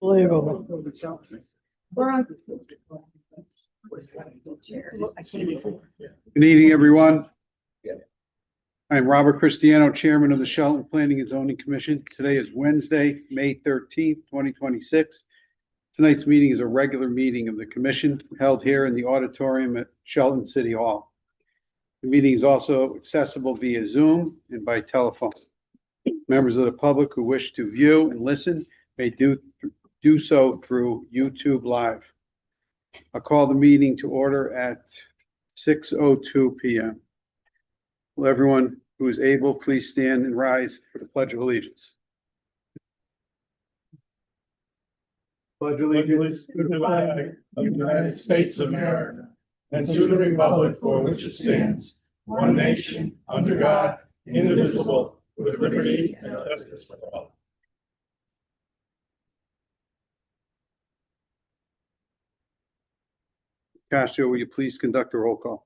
Unbelievable. We're on. Good evening, everyone. I'm Robert Cristiano, Chairman of the Shelton Planning and Zoning Commission. Today is Wednesday, May 13th, 2026. Tonight's meeting is a regular meeting of the commission held here in the auditorium at Shelton City Hall. The meeting is also accessible via Zoom and by telephone. Members of the public who wish to view and listen may do so through YouTube Live. I'll call the meeting to order at 6:02 p.m. Will everyone who is able please stand and rise for the Pledge of Allegiance? Pledge allegiance to the flag of the United States of America and to the republic for which it stands, one nation, under God, indivisible, with liberty and justice for all. Castro, will you please conduct a roll call?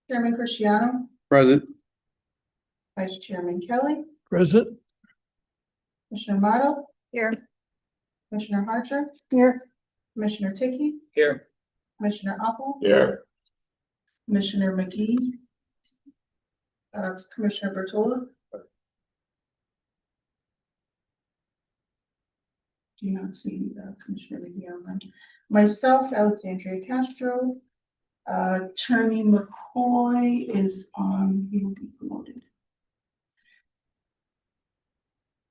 Chairman Cristiano, Present. Vice Chairman Kelly, Present. Commissioner Motto, Here. Commissioner Harcher, Here. Commissioner Ticky, Here. Commissioner Apple, Here. Commissioner McGee, Commissioner Bertola. Do not see Commissioner McGee online. Myself, Alexandria Castro, Attorney McCoy is on, he will be promoted.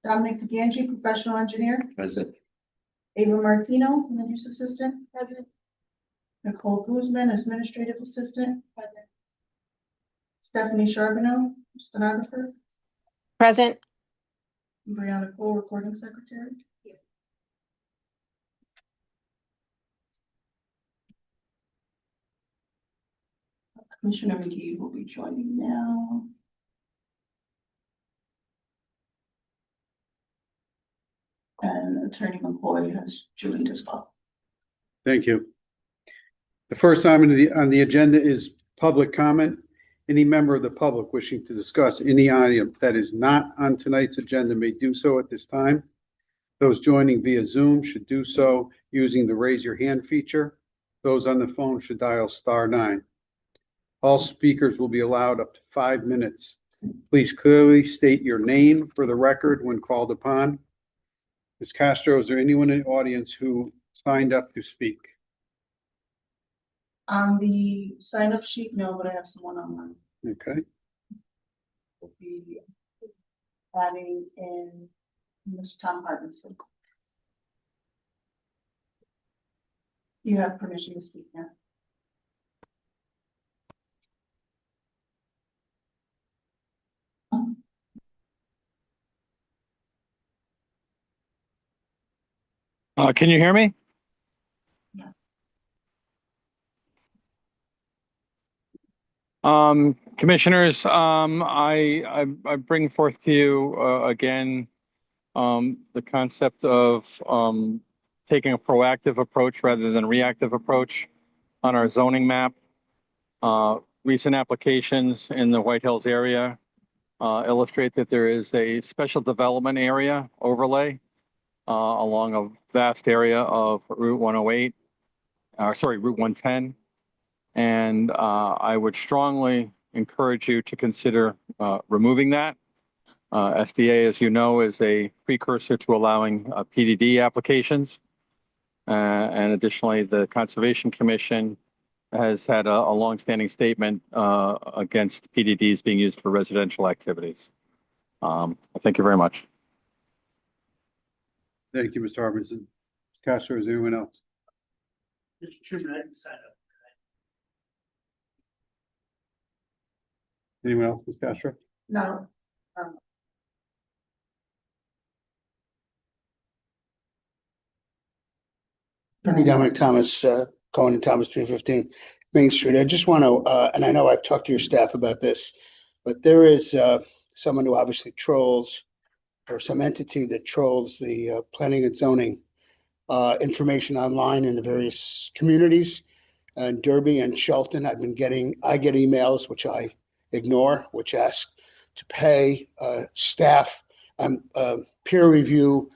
Dominic DeGangi, professional engineer. Present. Ava Martino, land use assistant. Present. Nicole Guzman, administrative assistant. Present. Stephanie Charbonneau, stenographer. Present. Brianna Cole, recording secretary. Commissioner McGee will be joining now. And Attorney McCoy has joined as well. Thank you. The first item on the agenda is public comment. Any member of the public wishing to discuss any item that is not on tonight's agenda may do so at this time. Those joining via Zoom should do so using the raise your hand feature. Those on the phone should dial *9. All speakers will be allowed up to 5 minutes. Please clearly state your name for the record when called upon. Ms. Castro, is there anyone in the audience who signed up to speak? On the sign-up sheet, no, but I have someone online. Okay, Will be adding in Mr. Tom Harbinson. You have permission to speak now. Can you hear me? Yeah. Commissioners, I bring forth to you again the concept of taking a proactive approach rather than a reactive approach on our zoning map. Recent applications in the White Hills area illustrate that there is a special development area overlay along a vast area of Route 108, Route 110. And I would strongly encourage you to consider removing that. SDA, as you know, is a precursor to allowing PDD applications. And additionally, the Conservation Commission has had a longstanding statement against PDDs being used for residential activities. Thank you very much. thank you, Mr. Harbinson. Ms. Castro, is there anyone else? Mr. Chairman, I can sign up. Anyone else, Ms. Castro? No. Attorney Dominic Thomas, Cohen and Thomas, 315 Main Street. I just want to, and I know I've talked to your staff about this, but there is someone who obviously trolls or some entity that trolls the planning and zoning information online in the various communities. In Derby and Shelton, I get emails which I ignore, which ask to pay staff peer review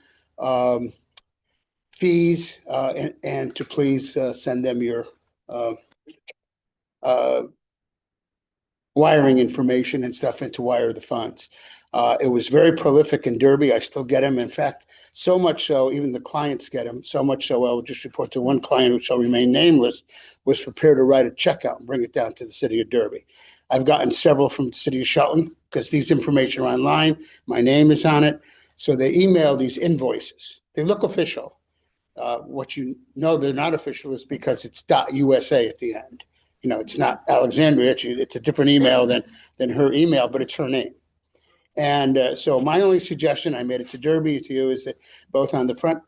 fees and to please send them your wiring information and stuff and to wire the funds. It was very prolific in Derby. I still get them. In fact, so much so, even the clients get them. So much so, I will just report to one client, who shall remain nameless, was prepared to write a check out and bring it down to the city of Derby. I've gotten several from the city of Shelton because these information are online. My name is on it. So they email these invoices. They look official. What you know they're not official is because it's .USA at the end. You know, it's not Alexandria. It's a different email than her email, but it's her name. And so my only suggestion, I made it to Derby to you, is that both on the front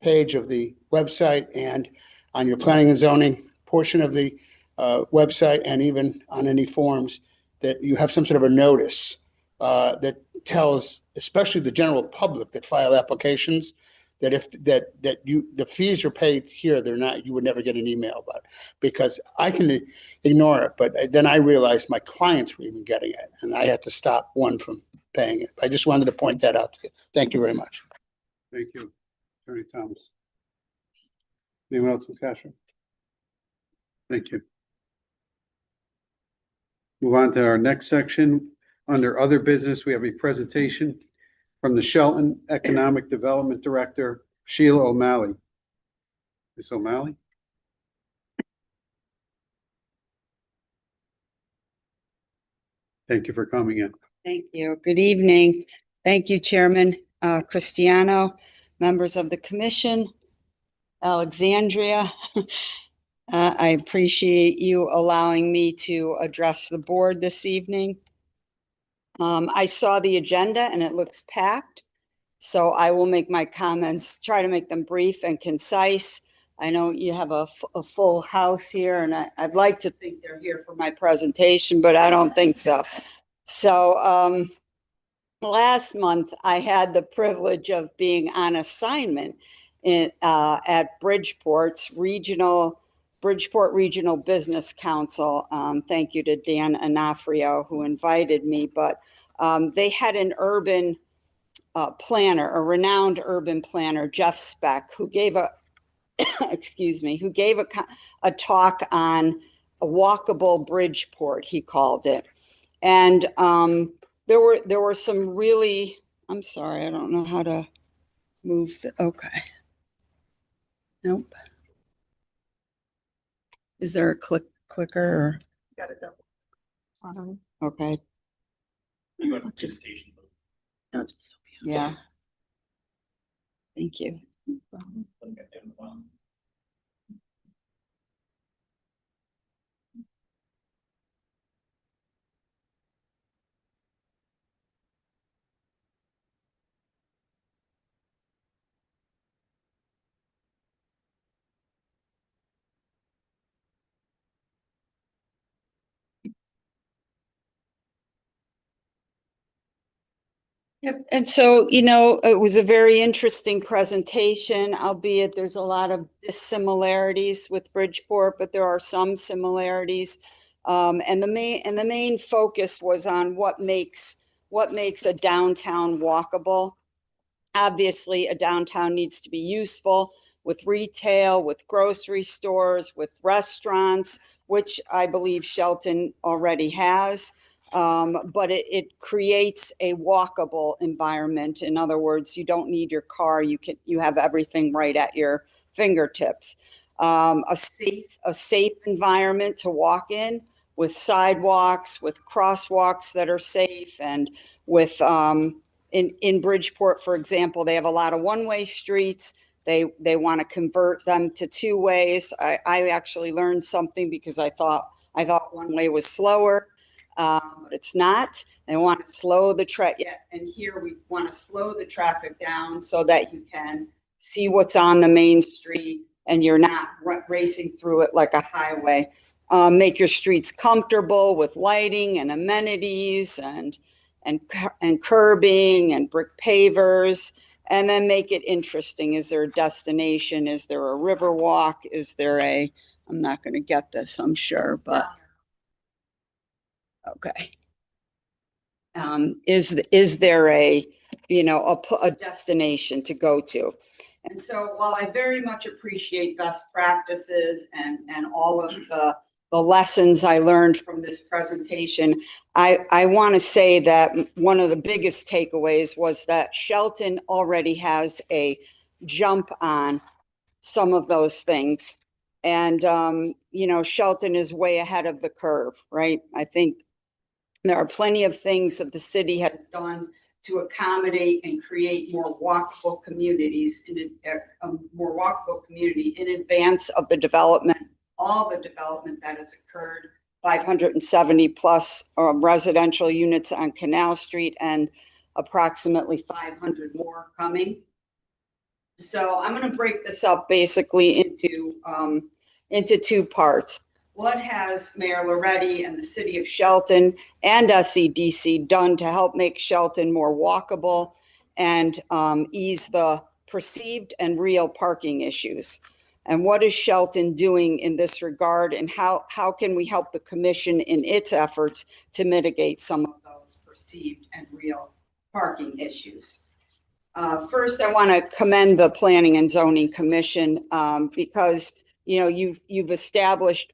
page of the website and on your planning and zoning portion of the website, and even on any forms, that you have some sort of a notice that tells, especially the general public that file applications, that if the fees are paid here, they're not, you would never get an email about it, because I can ignore it, but then I realized my clients were even getting it, and I had to stop one from paying it. I just wanted to point that out to you. Thank you very much. Thank you, Attorney Thomas. Anyone else with Castro? Thank you. Move on to our next section. Under other business, we have a presentation from the Shelton Economic Development Director, Sheila O'Malley. Ms. O'Malley? Thank you for coming in. Thank you. Good evening. Thank you, Chairman Cristiano, members of the commission, Alexandria. I appreciate you allowing me to address the board this evening. I saw the agenda and it looks packed, so I will make my comments, try to make them brief and concise. I know you have a full house here, and I'd like to think they're here for my presentation, but I don't think so. So last month, I had the privilege of being on assignment at Bridgeport Regional Business Council. Thank you to Dan Onofrio, who invited me, but they had an urban planner, a renowned urban planner, Jeff Speck, who gave a who gave a talk on a walkable Bridgeport, he called it. And there were some really, I'm sorry, I don't know how to move. Okay. Nope. Is there a clicker or? Got it double. Okay. You got a presentation. Yeah. Thank you. Yep. And so, you know, it was a very interesting presentation, albeit there's a lot of dissimilarities with Bridgeport, but there are some similarities. And the main focus was on what makes a downtown walkable. Obviously, a downtown needs to be useful with retail, with grocery stores, with restaurants, which I believe Shelton already has. But it creates a walkable environment. In other words, you don't need your car. You have everything right at your fingertips. A safe environment to walk in, with sidewalks, with crosswalks that are safe, and with in Bridgeport, for example, they have a lot of one-way streets. They want to convert them to two ways. I actually learned something because I thought one way was slower. But it's not. They want to slow the traffic. Yeah, and here we want to slow the traffic down so that you can see what's on the main street and you're not racing through it like a highway. Make your streets comfortable with lighting and amenities, and and curbing and brick pavers, and then make it interesting. Is there a destination? Is there a river walk? Is there a, I'm not going to get this, I'm sure, but okay. Is there a, a destination to go to? And so while I very much appreciate best practices and all of the lessons I learned from this presentation, I want to say that one of the biggest takeaways was that Shelton already has a jump on some of those things. And, Shelton is way ahead of the curve, right? I think there are plenty of things that the city has done to accommodate and create more walkable communities, a more walkable community in advance of the development, all the development that has occurred, 570 plus residential units on Canal Street and approximately 500 more coming. So I'm going to break this up basically into two parts. What has Mayor Loretti and the city of Shelton and SEDC done to help make Shelton more walkable and ease the perceived and real parking issues? And what is Shelton doing in this regard? And how can we help the commission in its efforts to mitigate some of those perceived and real parking issues? First, I want to commend the Planning and Zoning Commission because you've established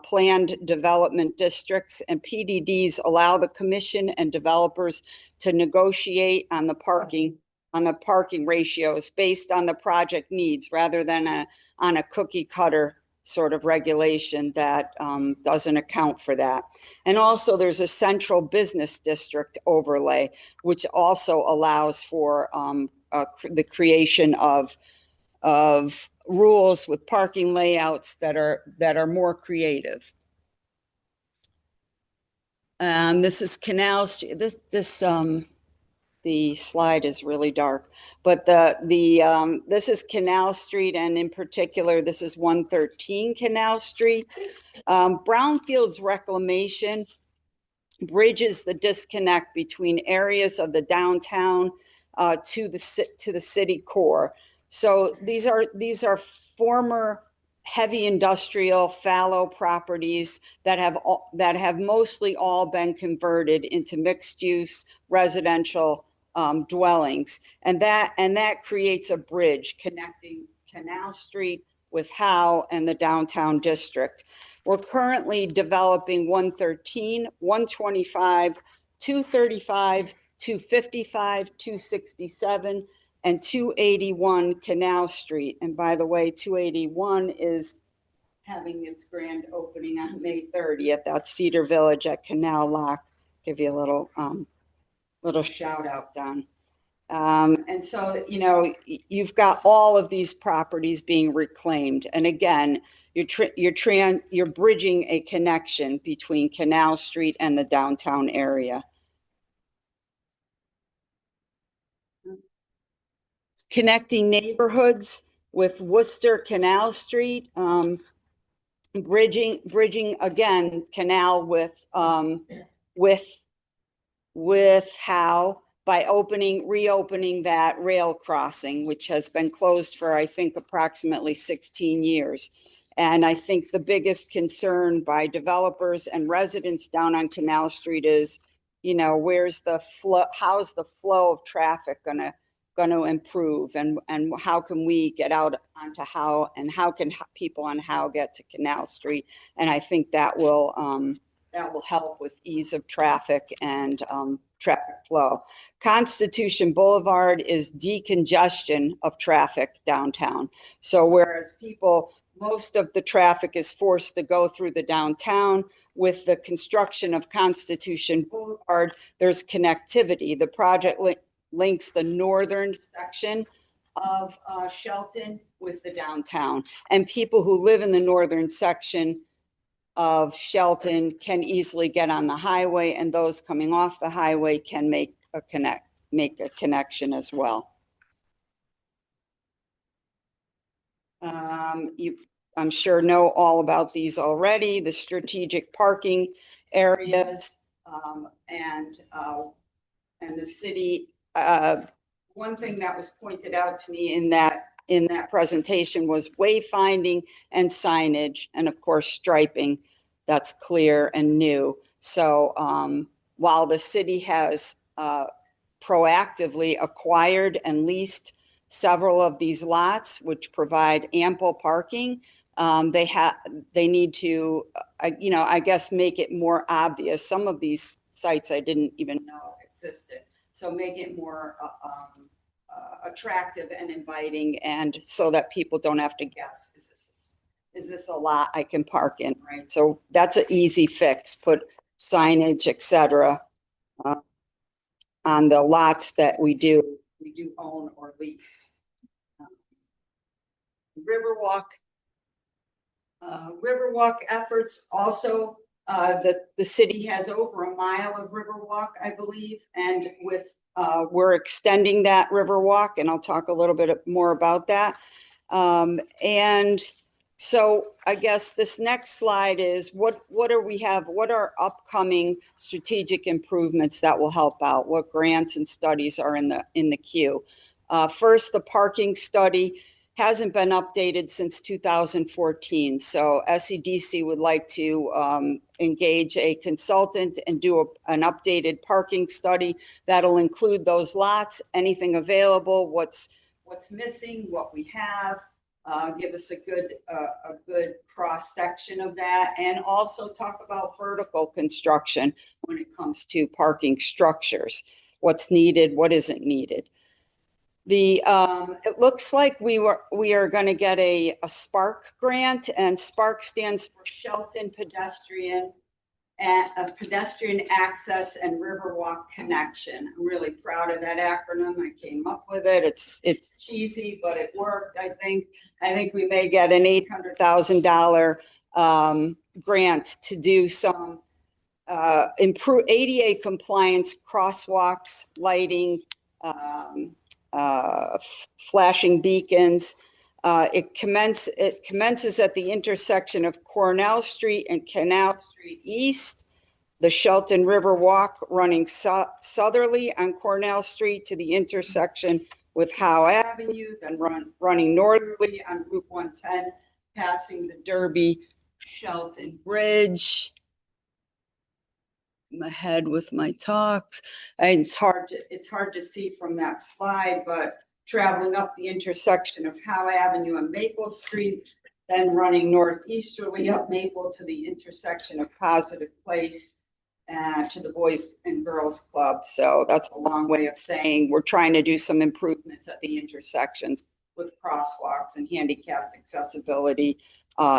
planned development districts, and PDDs allow the commission and developers to negotiate on the parking ratios based on the project needs rather than on a cookie cutter sort of regulation that doesn't account for that. And also there's a central business district overlay, which also allows for the creation of rules with parking layouts that are more creative. This is Canal Street. The slide is really dark, but this is Canal Street, and in particular, this is 113 Canal Street. Brownfield's reclamation bridges the disconnect between areas of the downtown to the city core. So these are former heavy industrial fallow properties that have mostly all been converted into mixed use residential dwellings, and that creates a bridge connecting Canal Street with Howe and the downtown district. We're currently developing 113, 125, 235, 255, 267, and 281 Canal Street. And by the way, 281 is having its grand opening on May 30th at Cedar Village at Canal Lock. Give you a little shout out, Don. And so, you've got all of these properties being reclaimed. And again, you're bridging a connection between Canal Street and the downtown area. Connecting neighborhoods with Worcester Canal Street, bridging again, Canal with Howe by reopening that rail crossing, which has been closed for, I think, approximately 16 years. And I think the biggest concern by developers and residents down on Canal Street is, where's the flow? How's the flow of traffic going to improve, and how can we get out onto Howe, and how can people on Howe get to Canal Street? And I think that will help with ease of traffic and traffic flow. Constitution Boulevard is decongestion of traffic downtown. So whereas most of the traffic is forced to go through the downtown, with the construction of Constitution Boulevard, there's connectivity. The project links the northern section of Shelton with the downtown, and people who live in the northern section of Shelton can easily get on the highway, and those coming off the highway can make a connection as well. I'm sure know all about these already, the strategic parking areas, and and the city, one thing that was pointed out to me in that presentation was wayfinding and signage, and of course striping. That's clear and new. So while the city has proactively acquired and leased several of these lots, which provide ample parking, they need to, I guess, make it more obvious. Some of these sites I didn't even know existed. So make it more attractive and inviting, and so that people don't have to guess, is this a lot I can park in, right? So that's an easy fix. Put signage, etc., on the lots that we do own or lease. Riverwalk efforts also. The city has over a mile of Riverwalk, I believe, and we're extending that Riverwalk, and I'll talk a little bit more about that. And so I guess this next slide is what are upcoming strategic improvements that will help out? What grants and studies are in the queue? First, the parking study hasn't been updated since 2014. So SPZC would like to engage a consultant and do an updated parking study that'll include those lots, anything available, what's missing, what we have, give us a good cross section of that, and also talk about vertical construction when it comes to parking structures. What's needed, what isn't needed. It looks like we are going to get a SPARK grant, and SPARK stands for Shelton Pedestrian Access and Riverwalk Connection. I'm really proud of that acronym. I came up with it. It's cheesy, but it worked. I think we may get an $800,000 grant to do some improve ADA compliance, crosswalks, lighting, flashing beacons. It commences at the intersection of Cornell Street and Canal Street East, the Shelton River Walk running southerly on Cornell Street to the intersection with Howe Avenue, then running northerly on Route 110, passing the Derby Shelton Bridge. I'm ahead with my talks. And it's hard to see from that slide, but traveling up the intersection of Howe Avenue and Maple Street, then running northeasterly up Maple to the intersection of Positive Place to the Boys and Girls Club. So that's a long way of saying we're trying to do some improvements at the intersections with crosswalks and handicapped accessibility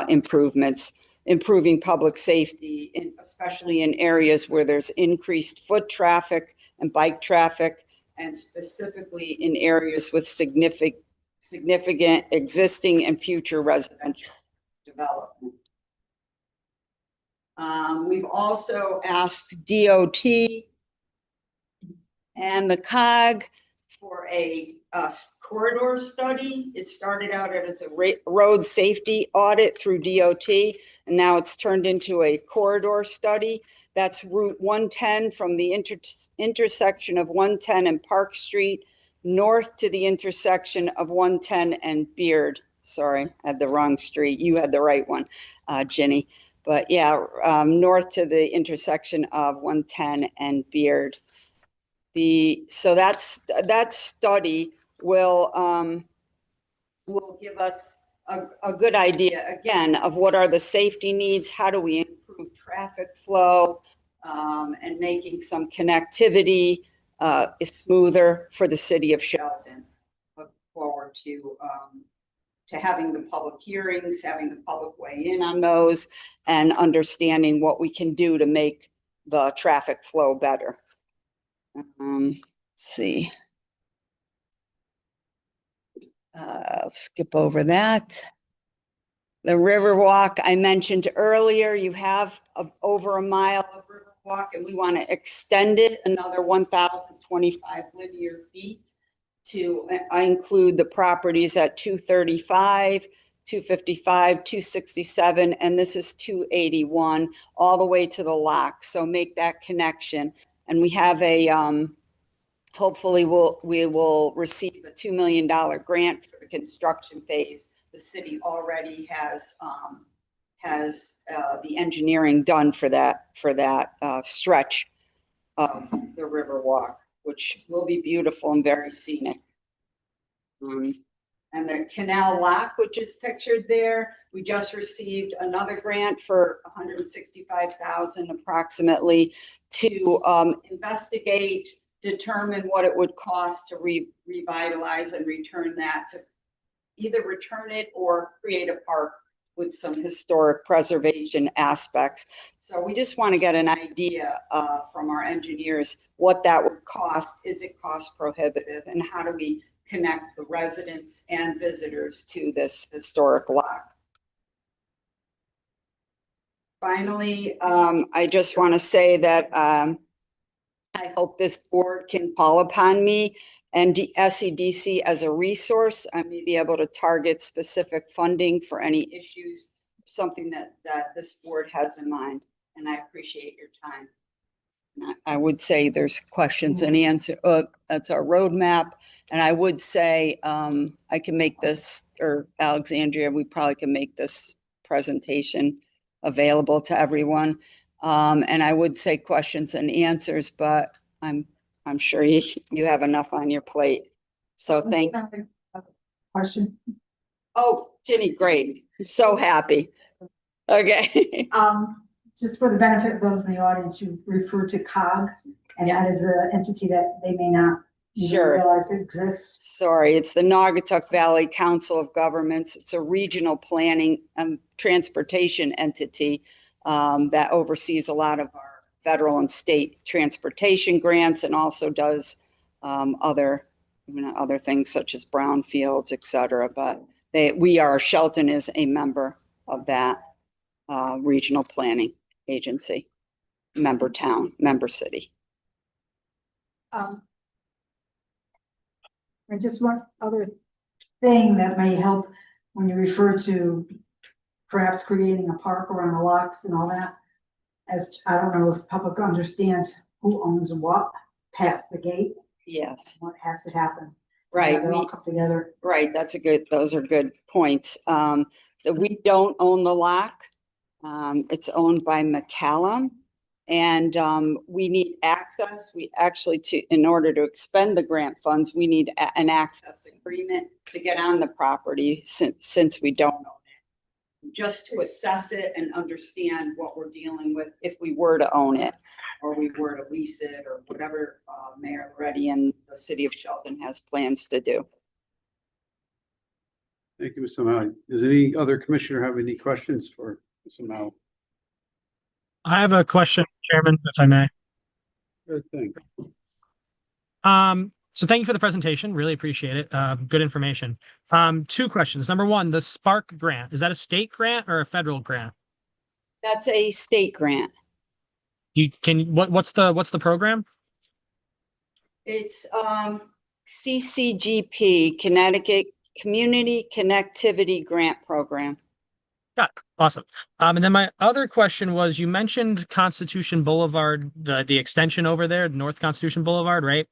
improvements. Improving public safety, especially in areas where there's increased foot traffic and bike traffic, and specifically in areas with significant existing and future residential development. We've also asked DOT and the COG for a corridor study. It started out as a road safety audit through DOT, and now it's turned into a corridor study. That's Route 110 from the intersection of 110 and Park Street, north to the intersection of 110 and Beard. Sorry, I had the wrong street. You had the right one, Ginny. But yeah, north to the intersection of 110 and Beard. So that study will give us a good idea, again, of what are the safety needs, how do we improve traffic flow, and making some connectivity smoother for the city of Shelton. Look forward to having the public hearings, having the public weigh in on those, and understanding what we can do to make the traffic flow better. Let's see. I'll skip over that. The Riverwalk I mentioned earlier, you have over a mile of Riverwalk, and we want to extend it another 1,025 linear feet to include the properties at 235, 255, 267, and this is 281, all the way to the lock. So make that connection. And we have a hopefully we will receive a $2 million grant for the construction phase. The city already has the engineering done for that stretch of the river walk, which will be beautiful and very scenic. And the canal lock, which is pictured there, we just received another grant for $165,000 approximately to investigate, determine what it would cost to revitalize and return that, to either return it or create a park with some historic preservation aspects. So we just want to get an idea from our engineers what that would cost. Is it cost prohibitive? And how do we connect the residents and visitors to this historic lock? Finally, I just want to say that I hope this board can call upon me and SEDC as a resource. I may be able to target specific funding for any issues, something that this board has in mind. And I appreciate your time. And I would say there's questions and answer. That's our roadmap. And I would say I can make this, or Alexandria, we probably can make this presentation available to everyone. And I would say questions and answers, but I'm sure you have enough on your plate. So thank. Question. Oh, Ginny, great. I'm so happy. Okay. Just for the benefit of those in the audience, you refer to COG, and that is an entity that they may not even Sure. realize exists. Sorry, it's the Naugatuck Valley Council of Governments. It's a regional planning and transportation entity that oversees a lot of our federal and state transportation grants, and also does other things such as brownfields, et cetera. But Shelton is a member of that regional planning agency, member town, member city. And just one other thing that may help when you refer to perhaps creating a park around the locks and all that. As I don't know if public understands who owns what past the gate. Yes. What has to happen. Right. They all come together. Right. Those are good points. That we don't own the lock. It's owned by McCallum, and we need access. We actually, in order to expend the grant funds, we need an access agreement to get on the property since we don't own it, just to assess it and understand what we're dealing with if we were to own it, or we were to lease it, or whatever Mayor Reddy and the city of Shelton has plans to do. Thank you, Mr. O'Malley. Does any other commissioner have any questions for Mr. O'Malley? I have a question, Chairman, if I may. Good thing. So thank you for the presentation. Really appreciate it. Good information. Two questions. Number one, the Spark grant, is that a state grant or a federal grant? That's a state grant. What's the program? It's CCGP, Connecticut Community Connectivity Grant Program. Got it. Awesome. And then my other question was, you mentioned Constitution Boulevard, the extension over there, North Constitution Boulevard, right?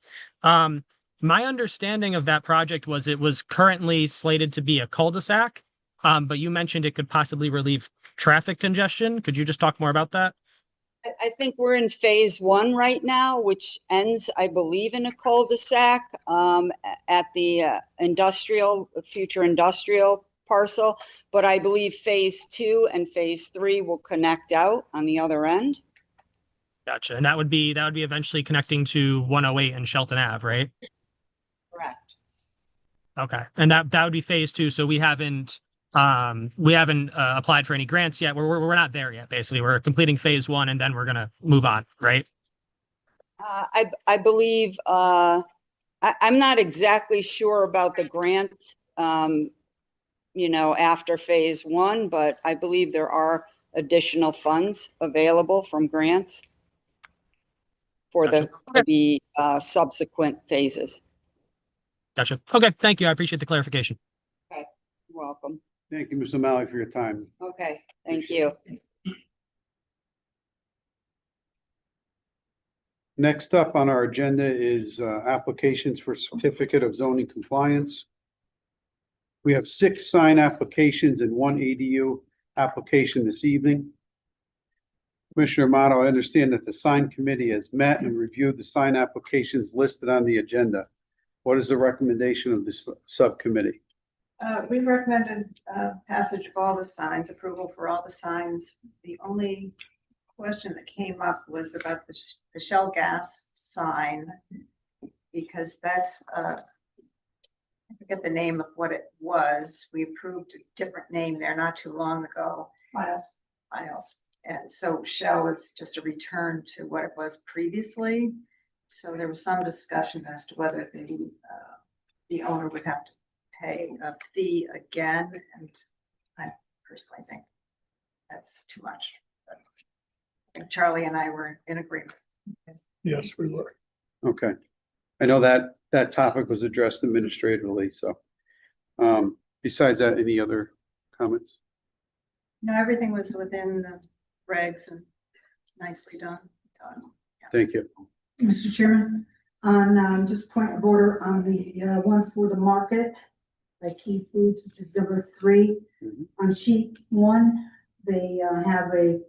My understanding of that project was it was currently slated to be a cul-de-sac, but you mentioned it could possibly relieve traffic congestion. Could you just talk more about that? I think we're in phase one right now, which ends, I believe, in a cul-de-sac at the future industrial parcel. But I believe phase two and phase three will connect out on the other end. Gotcha. And that would be eventually connecting to 108 and Shelton Ave, right? Correct. Okay. And that would be phase two. So we haven't applied for any grants yet. We're not there yet. Basically, we're completing phase one, and then we're gonna move on, right? I believe I'm not exactly sure about the grant, after phase one, but I believe there are additional funds available from grants for Gotcha. the subsequent phases. Gotcha. Okay. Thank you. I appreciate the clarification. Okay, you're welcome. Thank you, Mr. O'Malley, for your time. Okay, thank you. Next up on our agenda is applications for certificate of zoning compliance. We have 6 sign applications and 1 ADU application this evening. Commissioner Amato, I understand that the sign committee has met and reviewed the sign applications listed on the agenda. What is the recommendation of this subcommittee? We recommended passage of all the signs, approval for all the signs. The only question that came up was about the Shell gas sign, because that's, I forget the name of what it was. We approved a different name there not too long ago. Miles. And so Shell is just a return to what it was previously. So there was some discussion as to whether the owner would have to pay a fee again, and I personally think that's too much. But I think Charlie and I were in agreement. Yes, we were. Okay. I know that topic was addressed administratively, so besides that, any other comments? No, everything was within the regs and nicely done. Thank you. Mr. Chairman, on just point of order on the one for the market, like Key Foods, which is number 3. Mhm. On sheet 1, they have a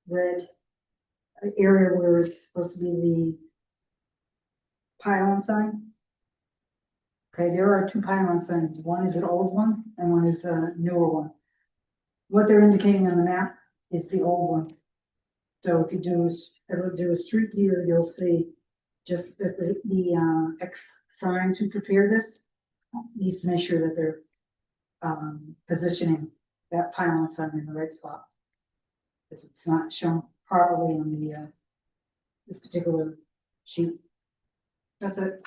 red area where it's supposed to be the pylon sign. Okay, there are 2 pylon signs. One is an old one and one is a newer one. What they're indicating on the map is the old one. So if you ever do a street view, you'll see just that the ex signs who prepare this needs to make sure that they're positioning that pylon sign in the right spot. Because it's not shown properly on the this particular sheet. That's it.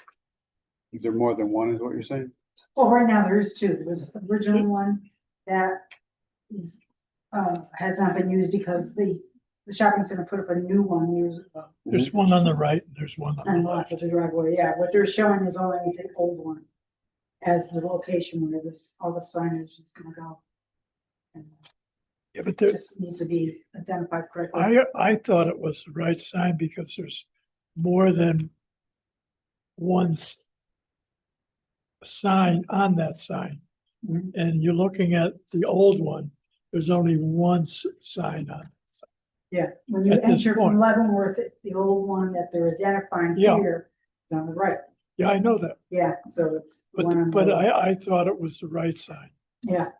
Is there more than one, is what you're saying? Well, right now there is 2. There was an original one that is has not been used because the shopping center put up a new one years ago. There's one on the right, and there's one on And the left left. of the driveway, yeah, what they're showing is only the old one as the location where all the signage is gonna go. And Yeah, but it there, just needs to be identified correctly. I thought it was the right sign because there's more than one sign on that sign. Mhm. And you're looking at the old one, there's only one sign on it. Yeah, when you At this enter point. from Leavenworth, the old one that they're identifying Yeah. here is on the right. Yeah, I know that, Yeah, so it's the one on but the, I thought it was the right sign. yeah.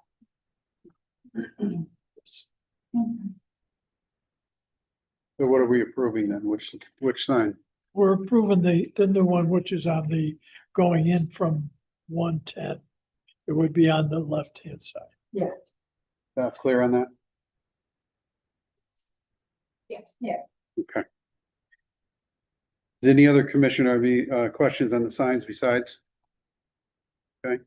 So what are we approving then? Which sign? We're approving the new one, which is on the, going in from 110. It would be on the left-hand side. Clear on that? Yeah. Okay. Does any other commissioner have any questions on the signs besides? Okay.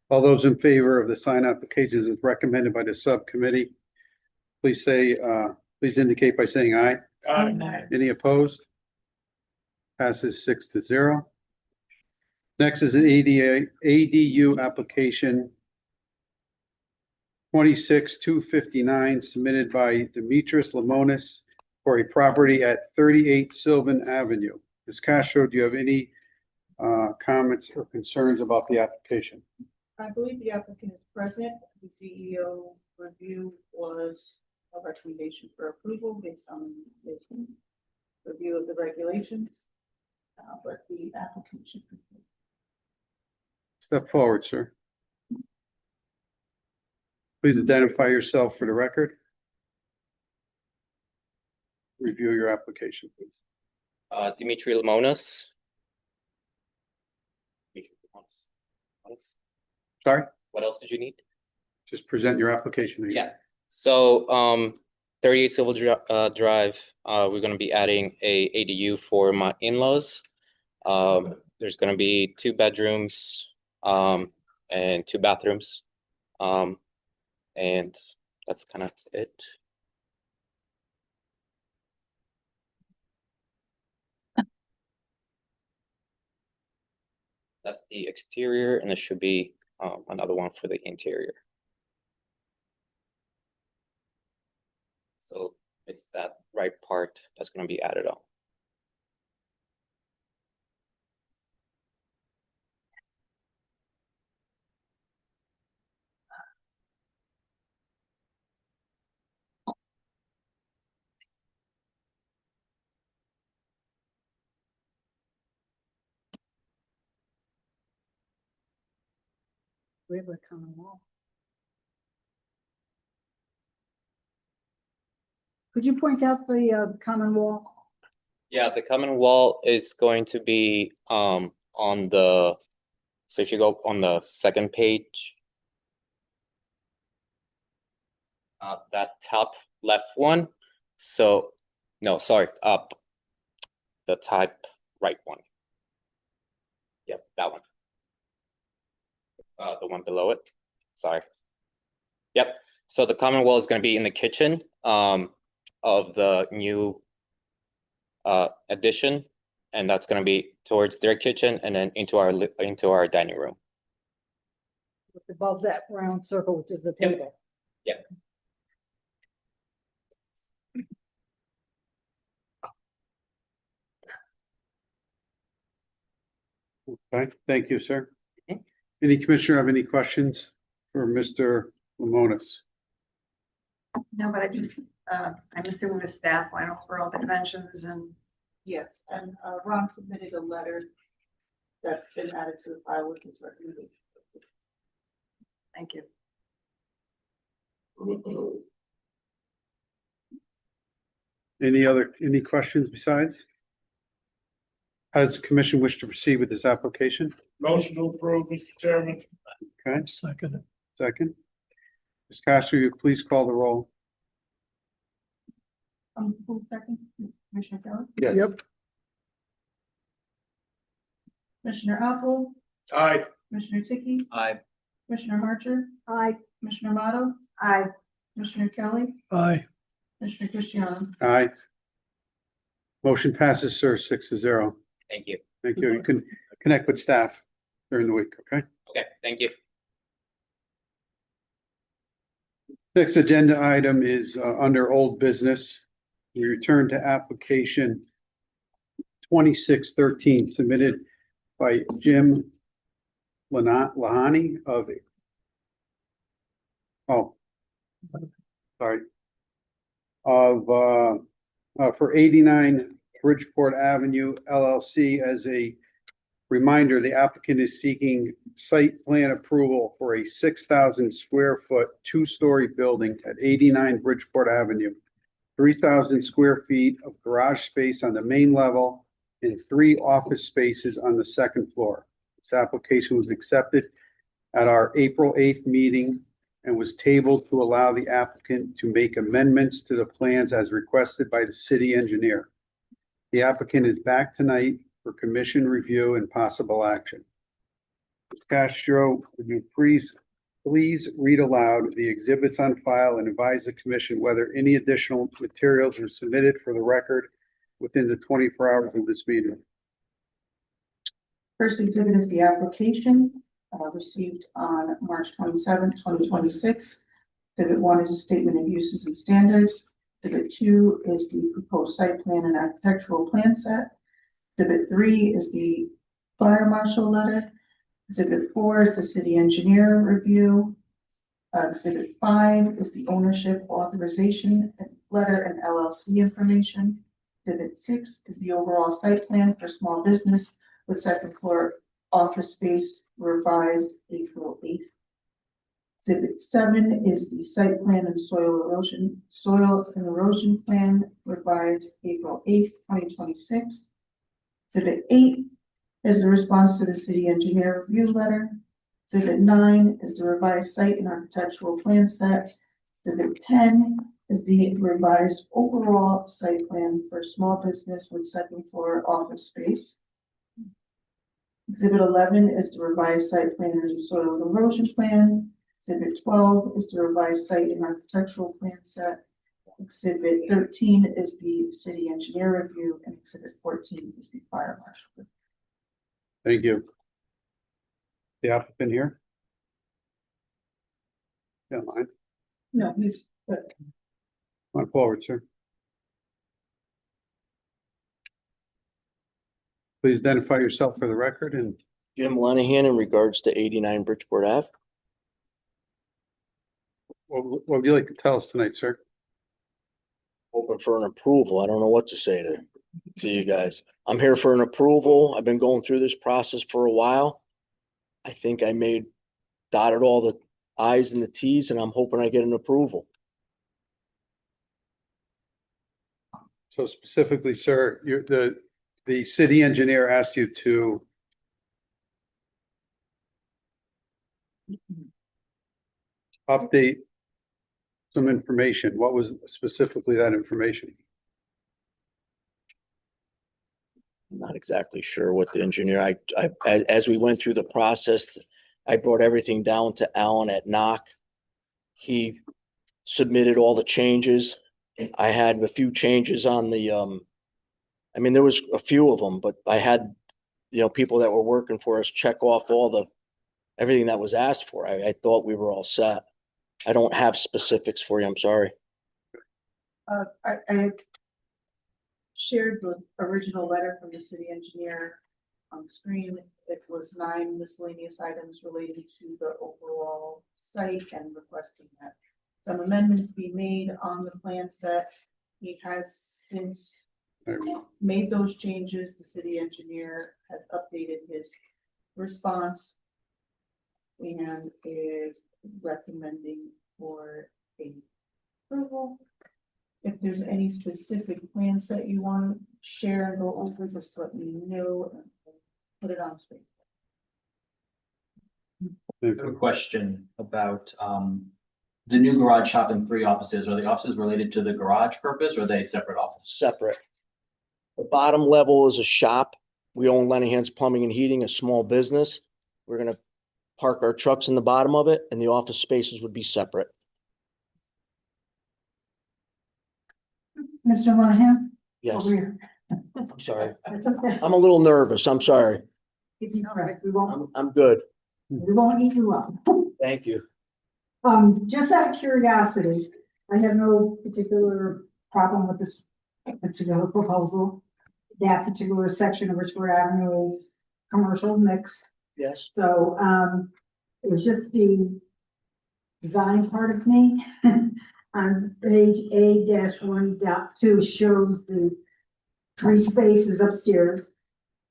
All those in favor of the sign applications as recommended by the subcommittee, please please indicate by saying aye. Any opposed? Passes 6-0. Next is an ADU application 26-259 submitted by Demetrius Lamonis for a property at 38 Sylvan Avenue. Ms. Castro, do you have any comments or concerns about the application? I believe the applicant is present. The CEO review was a recommendation for approval based on his review of the regulations. But the applicant should. Step forward, sir. Please identify yourself for the record. Review your application, please. Dimitri Lamonis. Sorry, What else did you need? just present your application. again. Yeah. So 38 Civil Drive, we're going to be adding a ADU for my in-laws. There's going to be 2 bedrooms and 2 bathrooms. And that's kind of it. That's the exterior, and there should be another one for the interior. So it's that right part that's going to be added on. We have a common wall. Could you point out the common wall? Yeah, the common wall is going to be on the, so if you go on the second page. That top left one. So, no, sorry, up. The type right one. Yep, that one. The one below it. Sorry. Yep. So the common wall is going to be in the kitchen of the new addition, and that's going to be towards their kitchen and then into our dining room. Above that round circle, which is the Yep. table. Yeah. Okay, thank you, sir. Any commissioner have any questions for Mr. Lemonis? No, but I'm assuming the staff went over all the dimensions and Yes, and Ron submitted a letter that's been added to the file with his recommendation. thank you. Any questions besides? How does the commission wish to proceed with this application? Motion to approve, Mr. Chairman. Okay, Second. second. Ms. Castro, you please call the roll. Who's second? Commissioner Kelly? Yes. Yep. Commissioner Apple? Aye. Commissioner Tiki? Aye. Commissioner Harcher? Aye. Commissioner Motto? Aye. Commissioner Kelly? Aye. Commissioner Cristiano? Aye. Motion passes, sir, 6-0. Thank you. Thank you. You can connect with staff during the week, okay? Okay, thank you. Next agenda item is under old business. We return to application 2613 submitted by Jim Lahani of, for 89 Bridgeport Avenue LLC. As a reminder, the applicant is seeking site plan approval for a 6,000 square foot, two-story building at 89 Bridgeport Avenue, 3,000 square feet of garage space on the main level and 3 office spaces on the second floor. This application was accepted at our April 8th meeting and was tabled to allow the applicant to make amendments to the plans as requested by the city engineer. The applicant is back tonight for commission review and possible action. Ms. Castro, would you please read aloud the exhibits on file and advise the commission whether any additional materials are submitted for the record within the 24 hours of this meeting? First exhibit is the application received on March 27th, 2026. Exhibit 1 is a statement of uses and standards. Exhibit 2 is the proposed site plan and architectural plan set. Exhibit 3 is the fire marshal letter. Exhibit 4 is the city engineer review. Exhibit 5 is the ownership authorization letter and LLC information. Exhibit 6 is the overall site plan for small business with second floor office space revised April 8th. Exhibit 7 is the site plan and soil erosion plan revised April 8th, 2026. Exhibit 8 is the response to the city engineer review letter. Exhibit 9 is the revised site and architectural plan set. Exhibit 10 is the revised overall site plan for small business with second floor office space. Exhibit 11 is the revised site plan and soil erosion plan. Exhibit 12 is the revised site and architectural plan set. Exhibit 13 is the city engineer review, and exhibit 14 is the fire marshal. Thank you. The applicant here? Yeah, mine. No, he's, Come on forward, sir. Please identify yourself for the record and Jim Lenahan in regards to 89 Bridgeport Ave. what would you like to tell us tonight, sir? Open for an approval. I don't know what to say to you guys. I'm here for an approval. I've been going through this process for a while. I think I made dotted all the i's and the t's, and I'm hoping I get an approval. So specifically, sir, the city engineer asked you to update some information. What was specifically that information? I'm not exactly sure what the engineer, as we went through the process, I brought everything down to Alan at knock. He submitted all the changes. I had a few changes on the, I mean, there was a few of them, but I had, people that were working for us check off everything that was asked for. I thought we were all set. I don't have specifics for you. I'm sorry. I shared the original letter from the city engineer on the screen. It was 9 miscellaneous items related to the overall site and requesting that some amendments be made on the plan set. He has since made those changes. The city engineer has updated his response and is recommending for a approval. If there's any specific plan set you want to share and go over, just let me know and put it on screen. I have a question about the new garage shop and 3 offices. Are the offices related to the garage purpose or are they separate offices? Separate. The bottom level is a shop. We own Lenny Plumbing and Heating, a small business. We're gonna park our trucks in the bottom of it, and the office spaces would be separate. Mr. Monahan? Yes, Over here. I'm sorry. It's okay. I'm a little nervous. I'm sorry. It's all right. I'm good. We won't eat you up. Thank you. Just out of curiosity, I have no particular problem with this particular proposal. That particular section of Richford Avenue is commercial mix. Yes. So, it was just the design part of me. On page A-1.2 shows the 3 spaces upstairs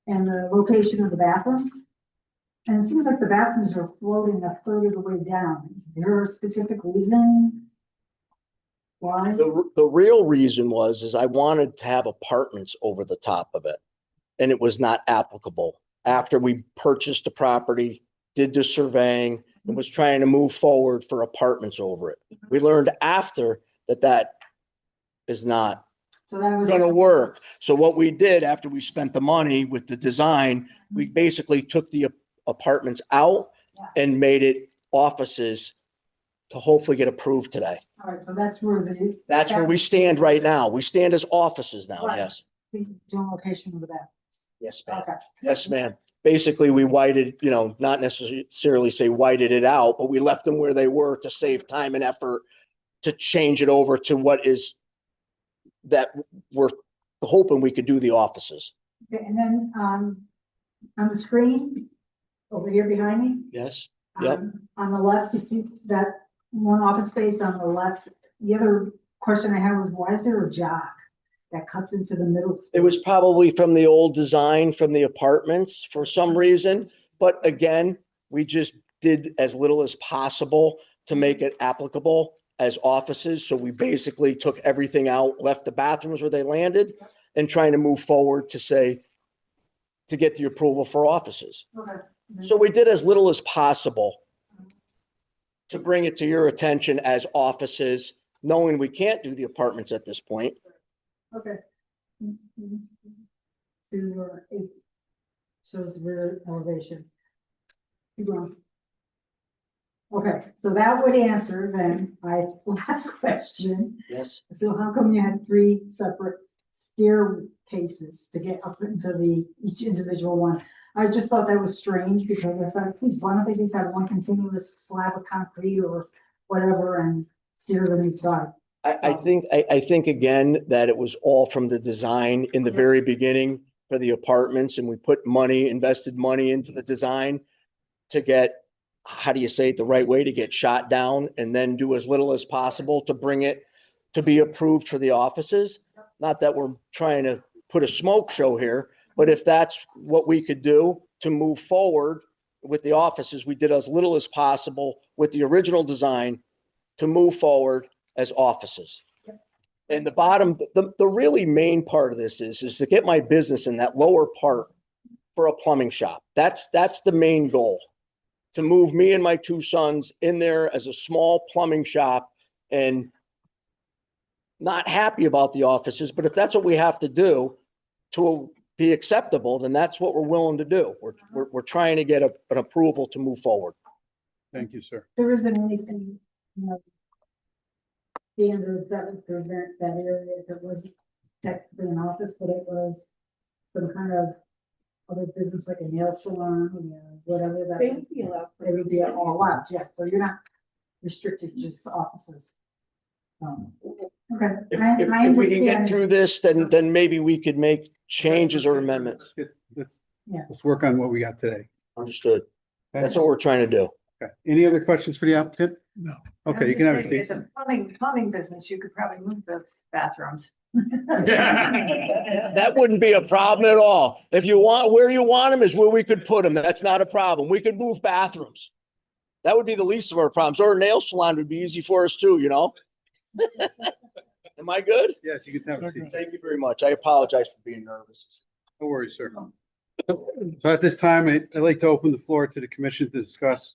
and the location of the bathrooms. And it seems like the bathrooms are floating a third of the way down. Is there a specific reason why? The real reason is I wanted to have apartments over the top of it, and it was not applicable. After we purchased the property, did the surveying, and was trying to move forward for apartments over it. We learned after that is not So that was gonna work. So what we did after we spent the money with the design, we basically took the apartments out and made it offices to hopefully get approved today. All right, so that's where That's where we stand right now. We stand as offices now, Right. yes. the general location of the bathrooms. Yes, ma'am. Okay. Yes, ma'am. Basically, we whited, not necessarily say whited it out, but we left them where they were to save time and effort to change it over to what is that we're hoping we could do the offices. Okay, and then, on the screen, over here behind me. Yes. Yep. On the left, you see that one office space on the left. The other question I had was, why is there a jog that cuts into the middle? It was probably from the old design from the apartments for some reason. But again, we just did as little as possible to make it applicable as offices. So we basically took everything out, left the bathrooms where they landed, and trying to move forward to get the approval for offices. Okay. So we did as little as possible to bring it to your attention as offices, knowing we can't do the apartments at this point. Okay. 8 shows the rear elevation. Keep going. Okay, so that would answer then my last question. Yes. So how come you had 3 separate staircases to get up into each individual one? I just thought that was strange because I thought, please, why don't they just have one continuous slab of concrete or whatever and stairs on each side? I think again, that it was all from the design in the very beginning for the apartments, and we invested money into the design to get, how do you say it the right way, to get shot down and then do as little as possible to bring it to be approved for the offices. Not that we're trying to put a smoke show here, but if that's what we could do to move forward with the offices, we did as little as possible with the original design to move forward as offices. And the bottom, the really main part of this is to get my business in that lower part for a plumbing shop. That's the main goal, to move me and my two sons in there as a small plumbing shop, and not happy about the offices, but if that's what we have to do to be acceptable, then that's what we're willing to do. We're trying to get an approval to move forward. Thank you, sir. There isn't anything, you know, standards that would prevent that area if it wasn't technically an office, but it was some kind of other business like a nail salon, whatever that. They would be allowed. They would be all out, yeah, so you're not restricted to just offices. Okay. If I we can get understand. through this, then maybe we could make changes or amendments. Let's work on what we got today. Understood. That's what we're trying to do. Okay. Any other questions for the applicant? No. Okay, you can have a If seat. it's a plumbing business, you could probably move those bathrooms. That wouldn't be a problem at all. If you want, where you want them is where we could put them. That's not a problem. We could move bathrooms. That would be the least of our problems. Or a nail salon would be easy for us too, you know? Am I good? Yes, you can have a seat. Thank you very much. I apologize for being nervous. No worries, sir. So at this time, I'd like to open the floor to the commission to discuss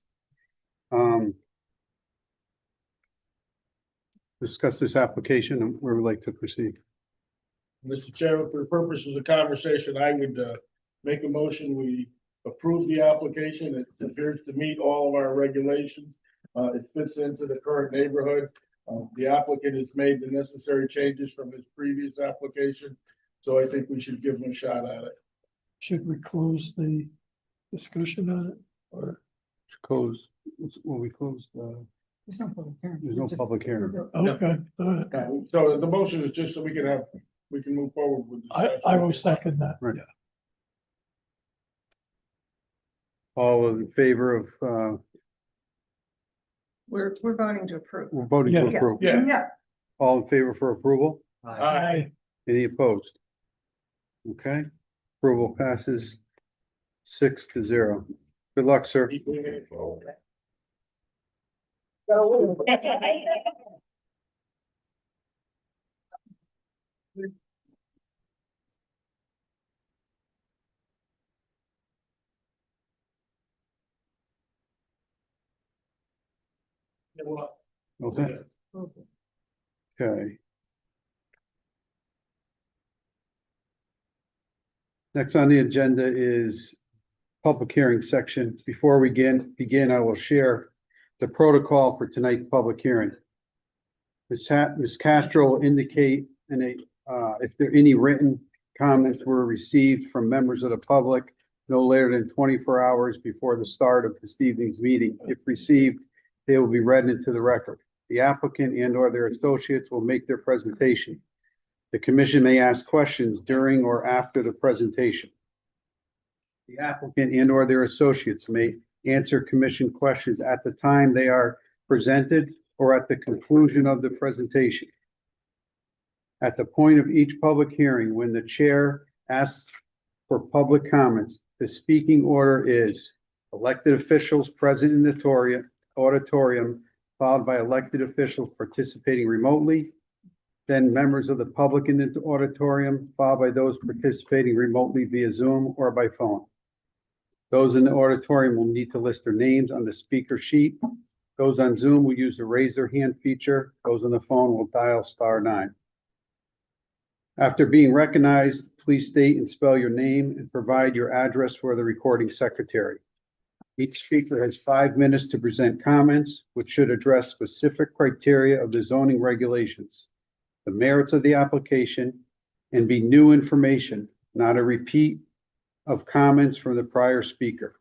this application and where we'd like to proceed. Mr. Chairman, for the purposes of conversation, I would make a motion, we approve the application. It appears to meet all of our regulations. It fits into the current neighborhood. The applicant has made the necessary changes from his previous application, so I think we should give him a shot at it. Should we close the discussion on it or? Close, well, we closed, There's no public hearing. there's no public hearing. Okay, all right. Okay, so the motion is just so we can move forward with. I will second that. Right. All in favor of, We're voting to approve. we're voting to Yeah. approve. Yeah. All in favor for approval? Aye. Any opposed? Okay, approval passes 6-0. Good luck, sir. Okay. Okay. Next on the agenda is public hearing section. Before we begin, I will share the protocol for tonight's public hearing. Ms. Castro will indicate if there any written comments were received from members of the public no later than 24 hours before the start of this evening's meeting. If received, they will be read into the record. The applicant and/or their associates will make their presentation. The commission may ask questions during or after the presentation. The applicant and/or their associates may answer commission questions at the time they are presented or at the conclusion of the presentation. At the point of each public hearing, when the chair asks for public comments, the speaking order is elected officials present in the auditorium, followed by elected officials participating remotely, then members of the public in the auditorium, followed by those participating remotely via Zoom or by phone. Those in the auditorium will need to list their names on the speaker sheet. Those on Zoom will use the raise their hand feature. Those on the phone will dial *9. After being recognized, please state and spell your name and provide your address for the recording secretary. Each speaker has 5 minutes to present comments, which should address specific criteria of the zoning regulations, the merits of the application, and be new information, not a repeat of comments from the prior speaker.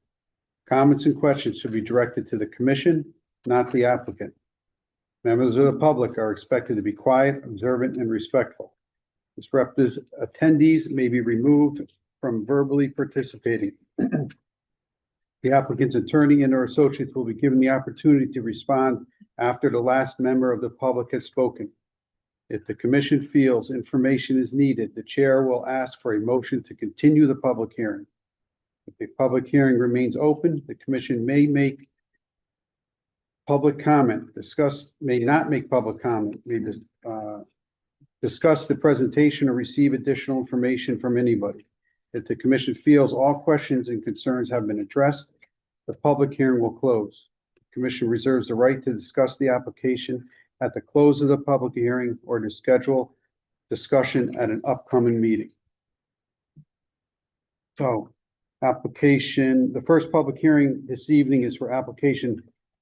Comments and questions should be directed to the commission, not the applicant. Members of the public are expected to be quiet, observant, and respectful. Disruptive attendees may be removed from verbally participating. The applicant's attorney and/or associates will be given the opportunity to respond after the last member of the public has spoken. If the commission feels information is needed, the chair will ask for a motion to continue the public hearing. If the public hearing remains open, the commission may make public comment, may not make public comment, discuss the presentation or receive additional information from anybody. If the commission feels all questions and concerns have been addressed, the public hearing will close. The commission reserves the right to discuss the application at the close of the public hearing or to schedule discussion at an upcoming meeting. So, the first public hearing this evening is for application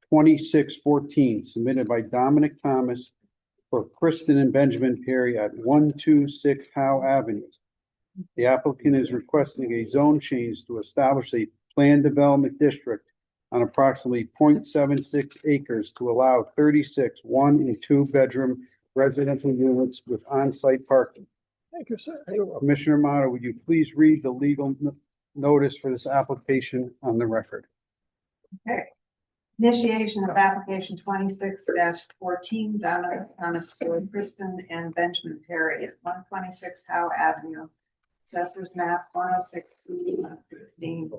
2614, submitted by Dominic Thomas for Kristen and Benjamin Perry at 126 Howe Avenue. The applicant is requesting a zone change to establish a planned development district on approximately 0.76 acres to allow 36 one- and two-bedroom residential units with on-site parking. Thank you, sir. Commissioner Motto, would you please read the legal notice for this application on the record? Okay. Initiation of application 26-14, Donna Thomas for Kristen and Benjamin Perry at 126 Howe Avenue. Assessors map 106C16,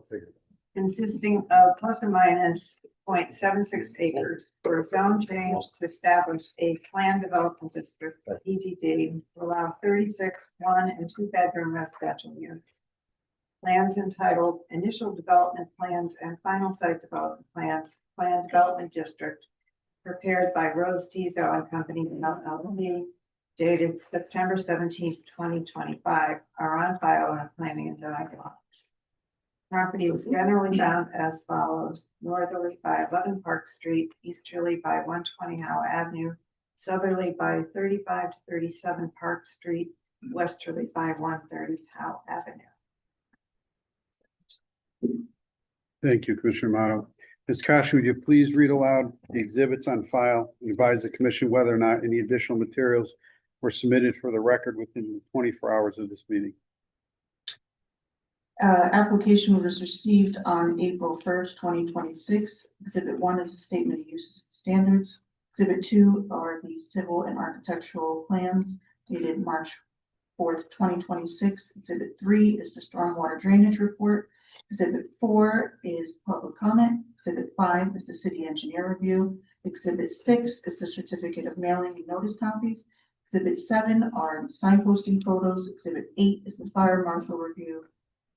consisting of plus or minus 0.76 acres for a zone change to establish a planned development district, EDD, to allow 36 one- and two-bedroom residential units. Plans entitled Initial Development Plans and Final Site Development Plans, Planned Development District, prepared by Rose Tizo and Company LLP, dated September 17th, 2025, are on file in the planning and zoning office. Property was generally found as follows: northerly by 11 Park Street, easterly by 120 Howe Avenue, southerly by 35 to 37 Park Street, westerly by 130 Howe Avenue. Thank you, Commissioner Motto. Ms. Kash, would you please read aloud the exhibits on file and advise the commission whether or not any additional materials were submitted for the record within 24 hours of this meeting? Application was received on April 1st, 2026. Exhibit 1 is a statement of use standards. Exhibit 2 are the civil and architectural plans dated March 4th, 2026. Exhibit 3 is the stormwater drainage report. Exhibit 4 is public comment. Exhibit 5 is the city engineer review. Exhibit 6 is the certificate of mailing and notice copies. Exhibit 7 are signposting photos. Exhibit 8 is the fire marshal review.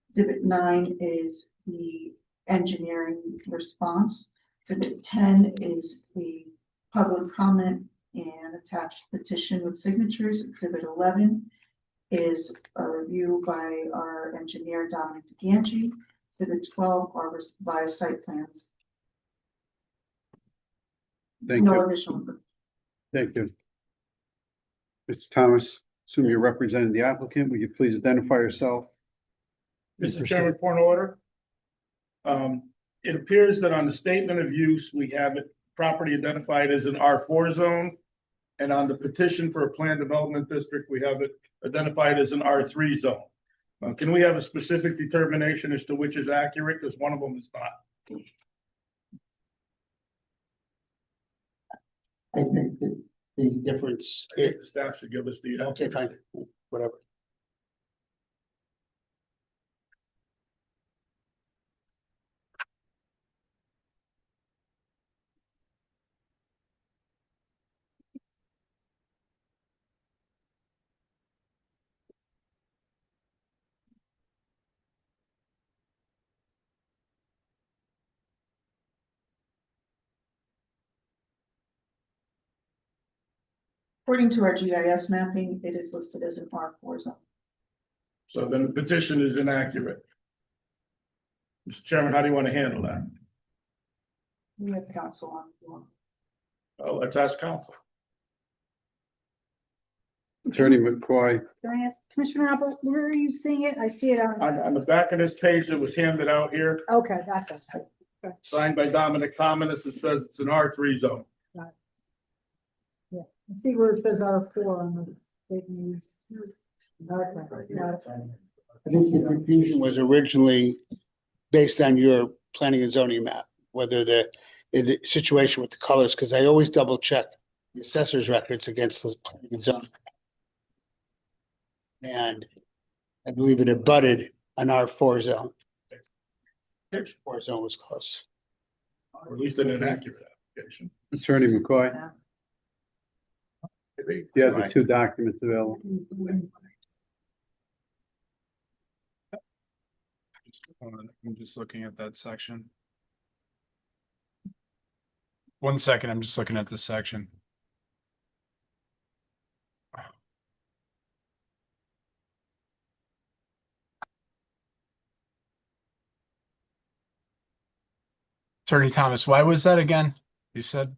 Exhibit 9 is the engineering response. Exhibit 10 is the public comment and attached petition with signatures. Exhibit 11 is a review by our engineer, Dominic DeGanchi. Exhibit 12 are revised site plans. Thank No you. additional. Thank you. Mr. Thomas, assume you're representing the applicant. Would you please identify yourself? Mr. Chairman, point of order. It appears that on the statement of use, we have it property identified as an R4 zone. And on the petition for a planned development district, we have it identified as an R3 zone. Can we have a specific determination as to which is accurate? Because one of them is not. I think that the difference, I think the staff should give us the. okay, fine, whatever. According to our GIS mapping, it is listed as an R4 zone. So then the petition is inaccurate. Mr. Chairman, how do you want to handle that? We have counsel on the floor. Oh, let's ask counsel. Attorney McCoy, Can I ask, Commissioner Apple, where are you seeing it? I see it on, On the back of this page that was handed out here, okay, gotcha. signed by Dominic Thomas, it says it's an R3 zone. I see where it says R4 on the state news. Okay, got it. I think the confusion was originally based on your planning and zoning map, whether the situation with the colors, because I always double check the assessor's records against the planning and zoning. And I believe it abutted an R4 zone. Bridgeport zone was close. Or at least an inaccurate application. Attorney McCoy, you have the two documents available. I'm just looking at that section. 1 second, I'm just looking at this section. Attorney Thomas, why was that again? You said?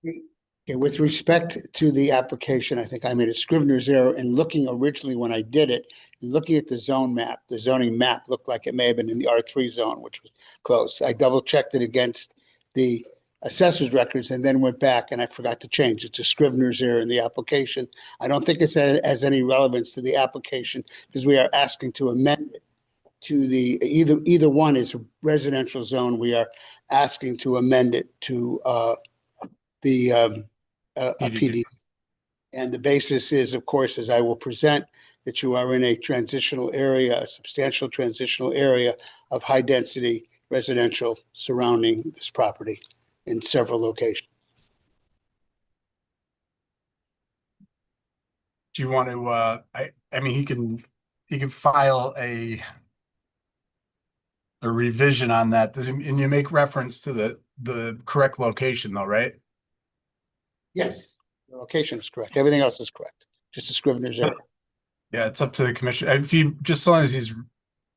Okay, with respect to the application, I think I made a Scrivener's error in looking originally when I did it, and looking at the zone map, the zoning map looked like it may have been in the R3 zone, which was close. I double checked it against the assessor's records and then went back and I forgot to change. It's a Scrivener's error in the application. I don't think it has any relevance to the application because we are asking to amend it to the, either one is a residential zone. We are asking to amend it to a PD. And the basis is, of course, as I will present, that you are in a transitional area, a substantial transitional area of high density residential surrounding this property in several locations. Do you want to, I mean, he can file a revision on that. And you make reference to the correct location though, right? Yes, the location is correct. Everything else is correct. Just a Scrivener's error. Yeah, it's up to the commission. If he, just as long as he's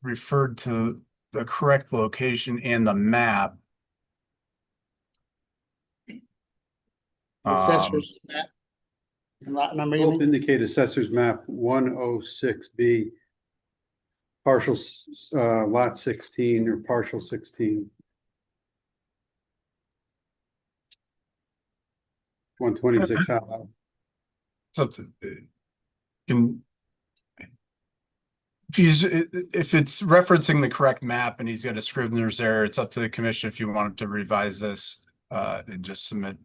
referred to the correct location and the map. The assessor's map and lot number, you Both mean? indicate assessor's map 106B, partial lot 16 or partial 16. 126 out loud. It's up to, if it's referencing the correct map and he's got a Scrivener's error, it's up to the commission if you want him to revise this, and just submit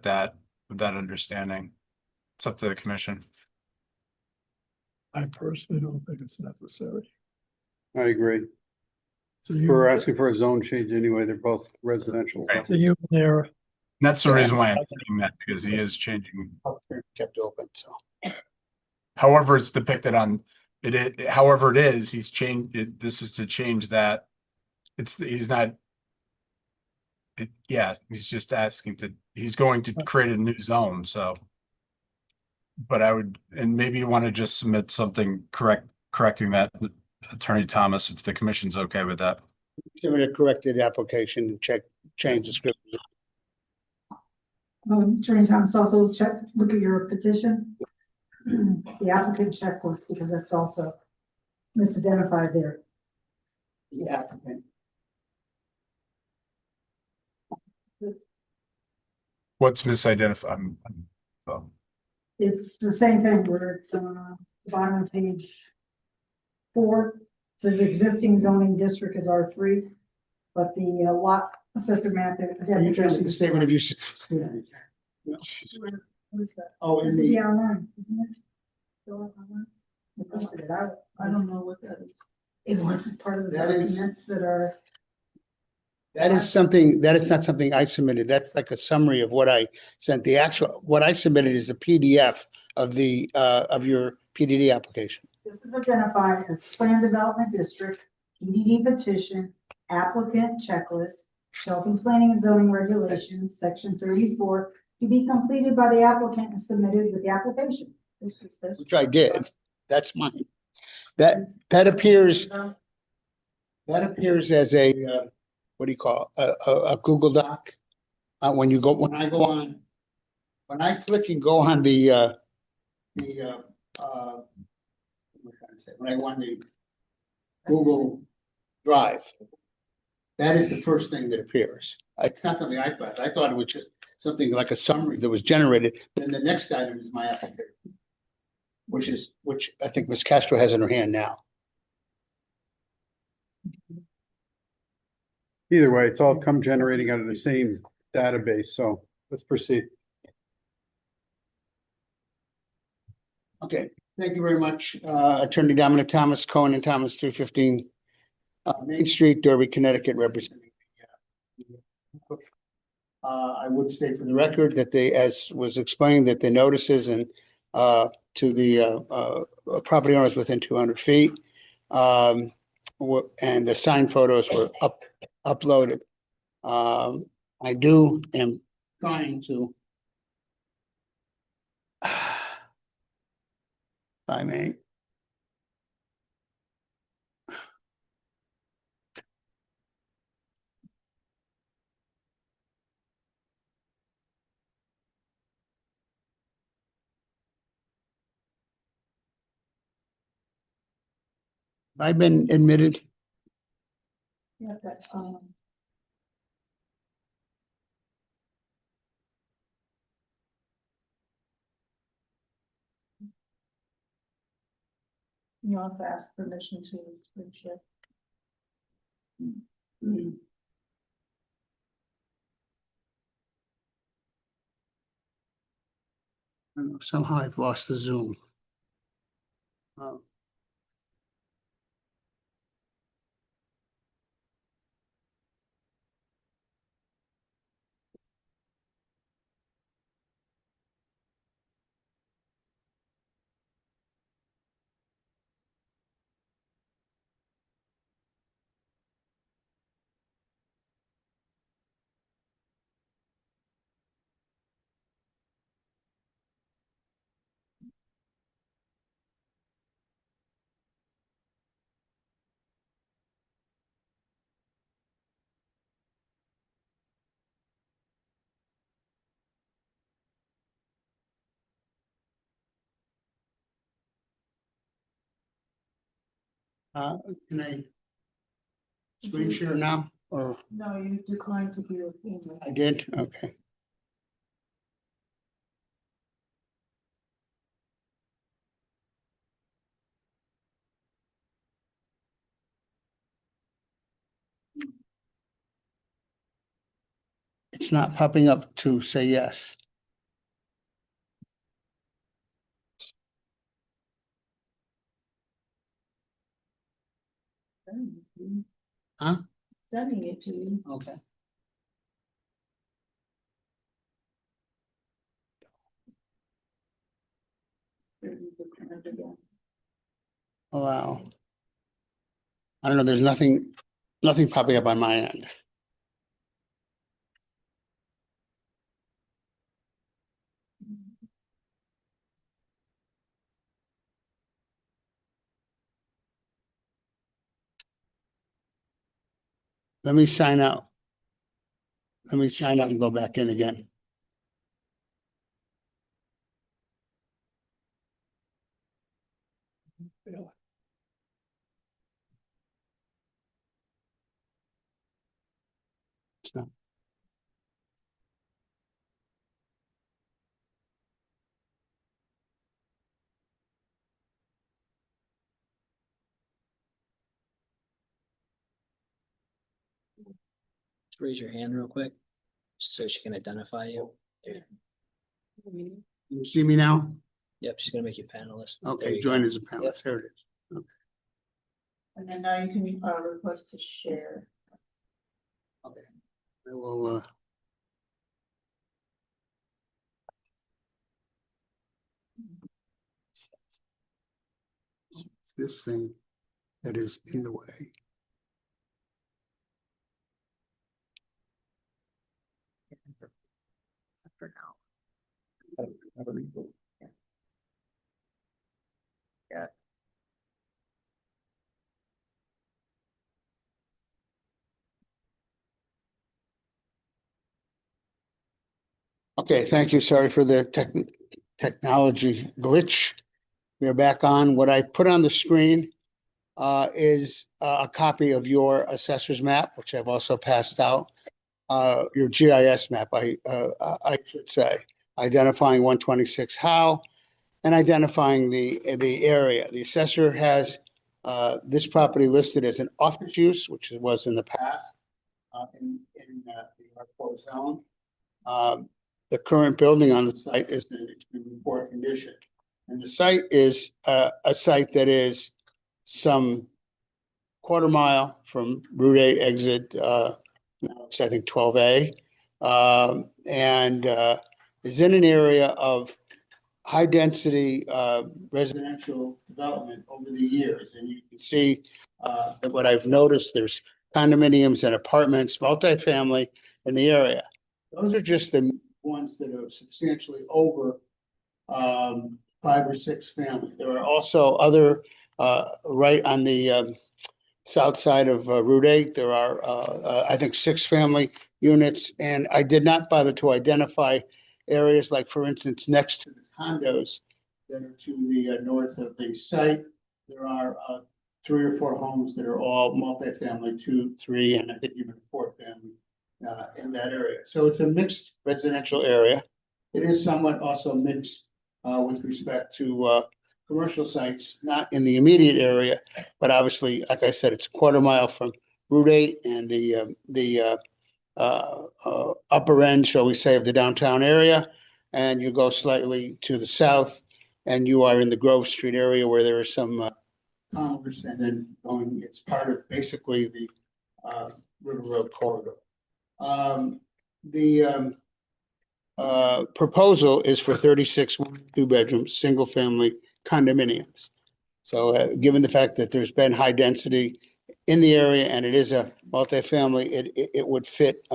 that with that understanding. It's up to the commission. I personally don't think it's necessary. I agree. So We're asking for a zone change anyway. They're both residential. Right. It's a human error. And that's the reason why I'm saying that, because he is changing. Kept open, so. However, it's depicted on it, however it is, he's changed it. This is to change that. He's not. Yeah, he's just asking he's going to create a new zone, so. But I would, and maybe you want to just submit something correcting that, Attorney Thomas, if the commission's okay with that. Give it a corrected application and change the script. Attorney Thomas, also look at your petition, the applicant checklist, because that's also misidentified there. The applicant. What's misidentified? It's the same thing where it's the bottom of page 4. Says existing zoning district is R3, but the lot assessor map. Are you trying to say what have you? Oh, This in is the. the online, isn't this? Still up online? I posted it out. I don't know what that is. It wasn't part of the That is- documents that are. That is something, that is not something I submitted. That's like a summary of what I sent. The actual, what I submitted is a PDF of the, of your PDD application. This is identified as plan development district, PDD petition, applicant checklist, Shelton Planning and Zoning Regulations, section 34, to be completed by the applicant and submitted with the application. This is this. Which I did. That's mine. That appears as a, what do you call, a Google Doc? When I click and go on the, what am I trying to say? When I go on the Google Drive, that is the first thing that appears. It's not something I thought. I thought it was just something like a summary that was generated. Then the next item is my application, which I think Ms. Castro has in her hand now. Either way, it's all come generating out of the same database, so let's proceed. Okay, thank you very much. Attorney Dominic Thomas, Cohen and Thomas, 315 Main Street, Derby, Connecticut, representing. I would state for the record that they, as was explained, that the notices and to the property owners within 200 feet. And the sign photos were uploaded. I am trying to. I may. I've been admitted. Yeah, that, you have to ask permission to share. Somehow I've lost the Zoom. Can I screen share now, or No, you declined to be with me. I did? Okay. It's not popping up to say yes. Huh? Sending it to you. Okay. Allow. I don't know, there's nothing popping up on my end. Let me sign out. Let me sign out and go back in again. It's not. Raise your hand real quick, so she can identify you. There. You see me now? Yep, she's gonna make you panelist. There Okay, you join go. as a panelist. There it is. And then now you can request to share. Okay. I will, this thing that is in the way. For now. Yeah. Okay, thank you. Sorry for the technology glitch. We are back on. What I put on the screen is a copy of your assessor's map, which I've also passed out. Your GIS map, I should say, identifying 126 Howe and identifying the area. The assessor has this property listed as an office use, which it was in the past in the R4 zone. The current building on the site is in extremely poor condition. And the site is a site that is some quarter mile from Route 8 exit, now it's I think 12A. And is in an area of high density residential development over the years. And you can see that what I've noticed, there's condominiums and apartments, multifamily in the area. Those are just the ones that are substantially over 5 or 6 family. There are also other right on the south side of Route 8. There are I think 6 family units, and I did not bother to identify areas like, for instance, next to the condos that are to the north of the site. There are 3 or 4 homes that are all multifamily, 2, 3, and I think even 4 family in that area. So it's a mixed residential area. It is somewhat also mixed with respect to commercial sites, not in the immediate area, but obviously, like I said, it's a quarter mile from Route 8 and the upper end, shall we say, of the downtown area. And you go slightly to the south and you are in the Grove Street area where there are some commerce, and then it's part of basically the River Road corridor. The proposal is for 36 2-bedroom, single-family condominiums. So given the fact that there's been high density in the area and it is a multifamily, it would fit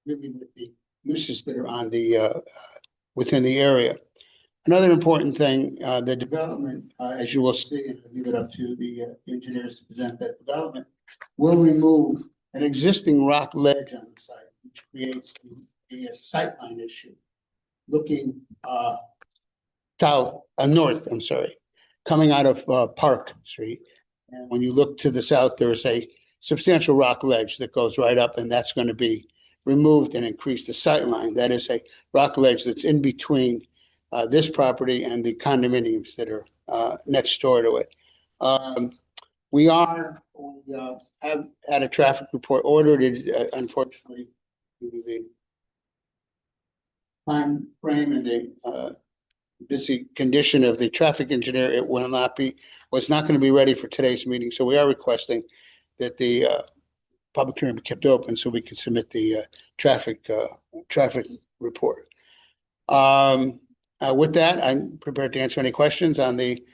really with the uses that are on the within the area. Another important thing, the development, as you will see, and I'll leave it up to the engineers to present that development, will remove an existing rock ledge on the site, which creates a sightline issue. Looking north, I'm sorry, coming out of Park Street. And when you look to the south, there's a substantial rock ledge that goes right up, and that's going to be removed and increase the sightline. That is a rock ledge that's in between this property and the condominiums that are next door to it. We have had a traffic report ordered. Unfortunately, due to the time frame and the busy condition of the traffic engineer, it was not going to be ready for today's meeting. So we are requesting that the public hearing be kept open so we can submit the traffic report. With that, I'm prepared to answer any questions on the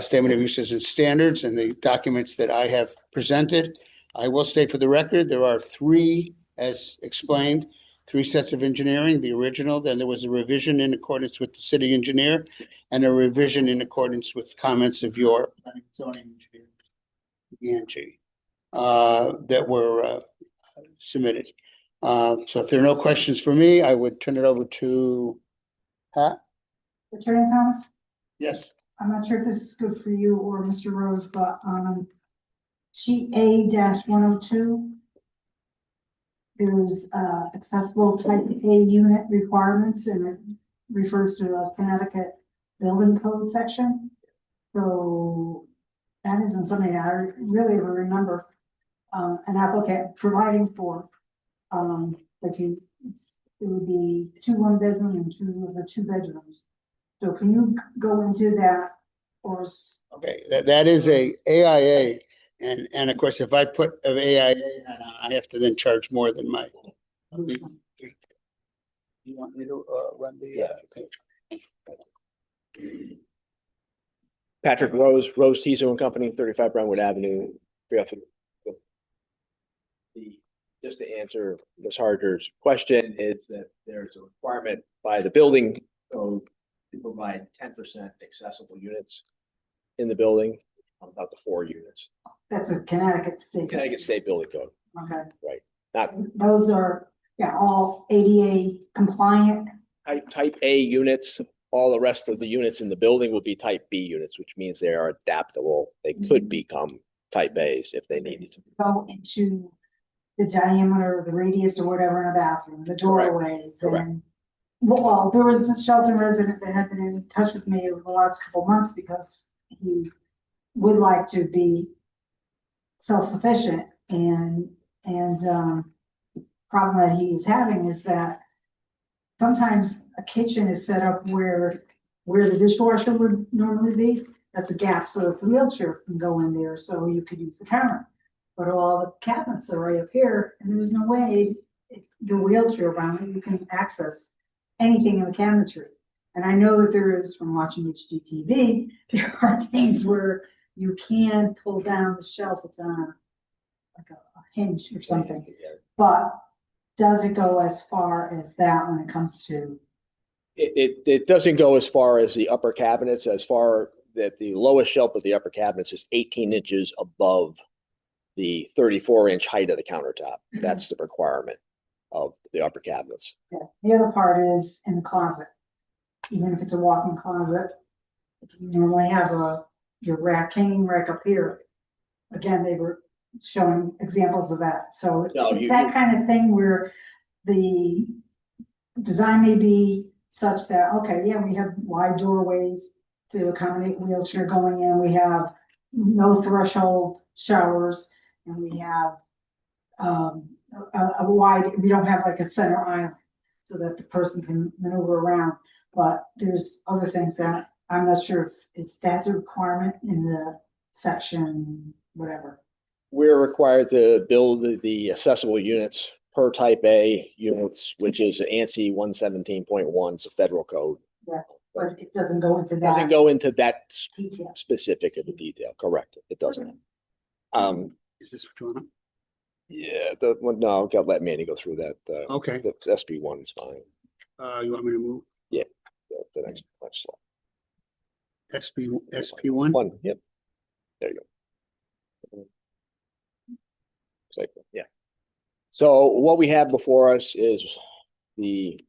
statement of uses and standards and the documents that I have presented. I will state for the record, there are 3, as explained, 3 sets of engineering, the original, then there was a revision in accordance with the city engineer and a revision in accordance with comments of your zoning engineer, Angie, that were submitted. So if there are no questions for me, I would turn it over to Pat. Attorney Thomas, Yes. I'm not sure if this is good for you or Mr. Rose, but sheet A-102, there's accessible type A unit requirements, and it refers to the Connecticut building code section. So that isn't something I really remember an applicant providing for. It would be 2 1-bedroom and 2 of the 2 bedrooms. So can you go into that or? Okay, that is a AIA, and of course, if I put an AIA on, I have to then charge more than my. You want me to run the? Patrick Rose, Tizo and Company, 35 Brentwood Avenue. Just to answer Ms. Harder's question, is that there's a requirement by the building code to provide 10% accessible units in the building, about the 4 units. That's a Connecticut state. Connecticut State Building Code. Okay. Right. Not Those are, all ADA compliant. type A units. All the rest of the units in the building will be type B units, which means they are adaptable. They could become type A's if they needed to. Go into the diameter, the radius or whatever in a bathroom, the doorways. Correct. And well, there was a Shelton resident that had been in touch with me over the last couple of months because he would like to be self-sufficient, and problem that he is having is that sometimes a kitchen is set up where the dishwasher would normally be. that's a gap, so if the wheelchair can go in there, so you could use the counter. But all the cabinets are right up here, and there's no way, if your wheelchair around, you can access anything in the cabinetry. And I know that there is, from watching HGTV, there are things where you can pull down the shelf, it's on like a hinge or something. But does it go as far as that when it comes to? It doesn't go as far as the upper cabinets, as far that the lowest shelf of the upper cabinets is 18 inches above the 34-inch height of the countertop. That's the requirement of the upper cabinets. Yeah. The other part is in the closet. Even if it's a walk-in closet, you normally have your rack, hanging rack up here. Again, they were showing examples of that. So No, it's that kind of thing where the design may be such that, okay, yeah, we have wide doorways to accommodate wheelchair going in. We have no threshold showers, and we have a wide, we don't have like a center island so that the person can maneuver around. But there's other things that I'm not sure if that's a requirement in the section, whatever. We're required to build the accessible units per type A units, which is ANSI 117.1, it's a federal code. Yeah, but it doesn't go into that. Doesn't go into that detail. specific of a detail, correct, it doesn't. Is this what you want? Yeah, no, let Manny go through that. Okay. The SB1 is fine. You want me to move Yeah, the next slide. SP1? One, yep. There you go. Exactly, yeah. So what we have before us is the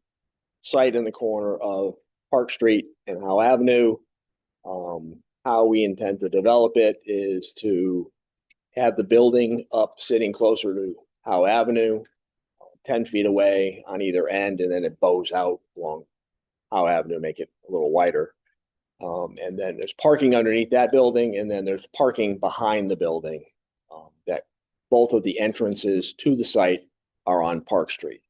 site in the corner of Park Street and Howe Avenue. How we intend to develop it is to have the building up sitting closer to Howe Avenue, 10 feet away on either end, and then it bows out along Howe Avenue, make it a little wider. And then there's parking underneath that building, and then there's parking behind the building. That both of the entrances to the site are on Park Street.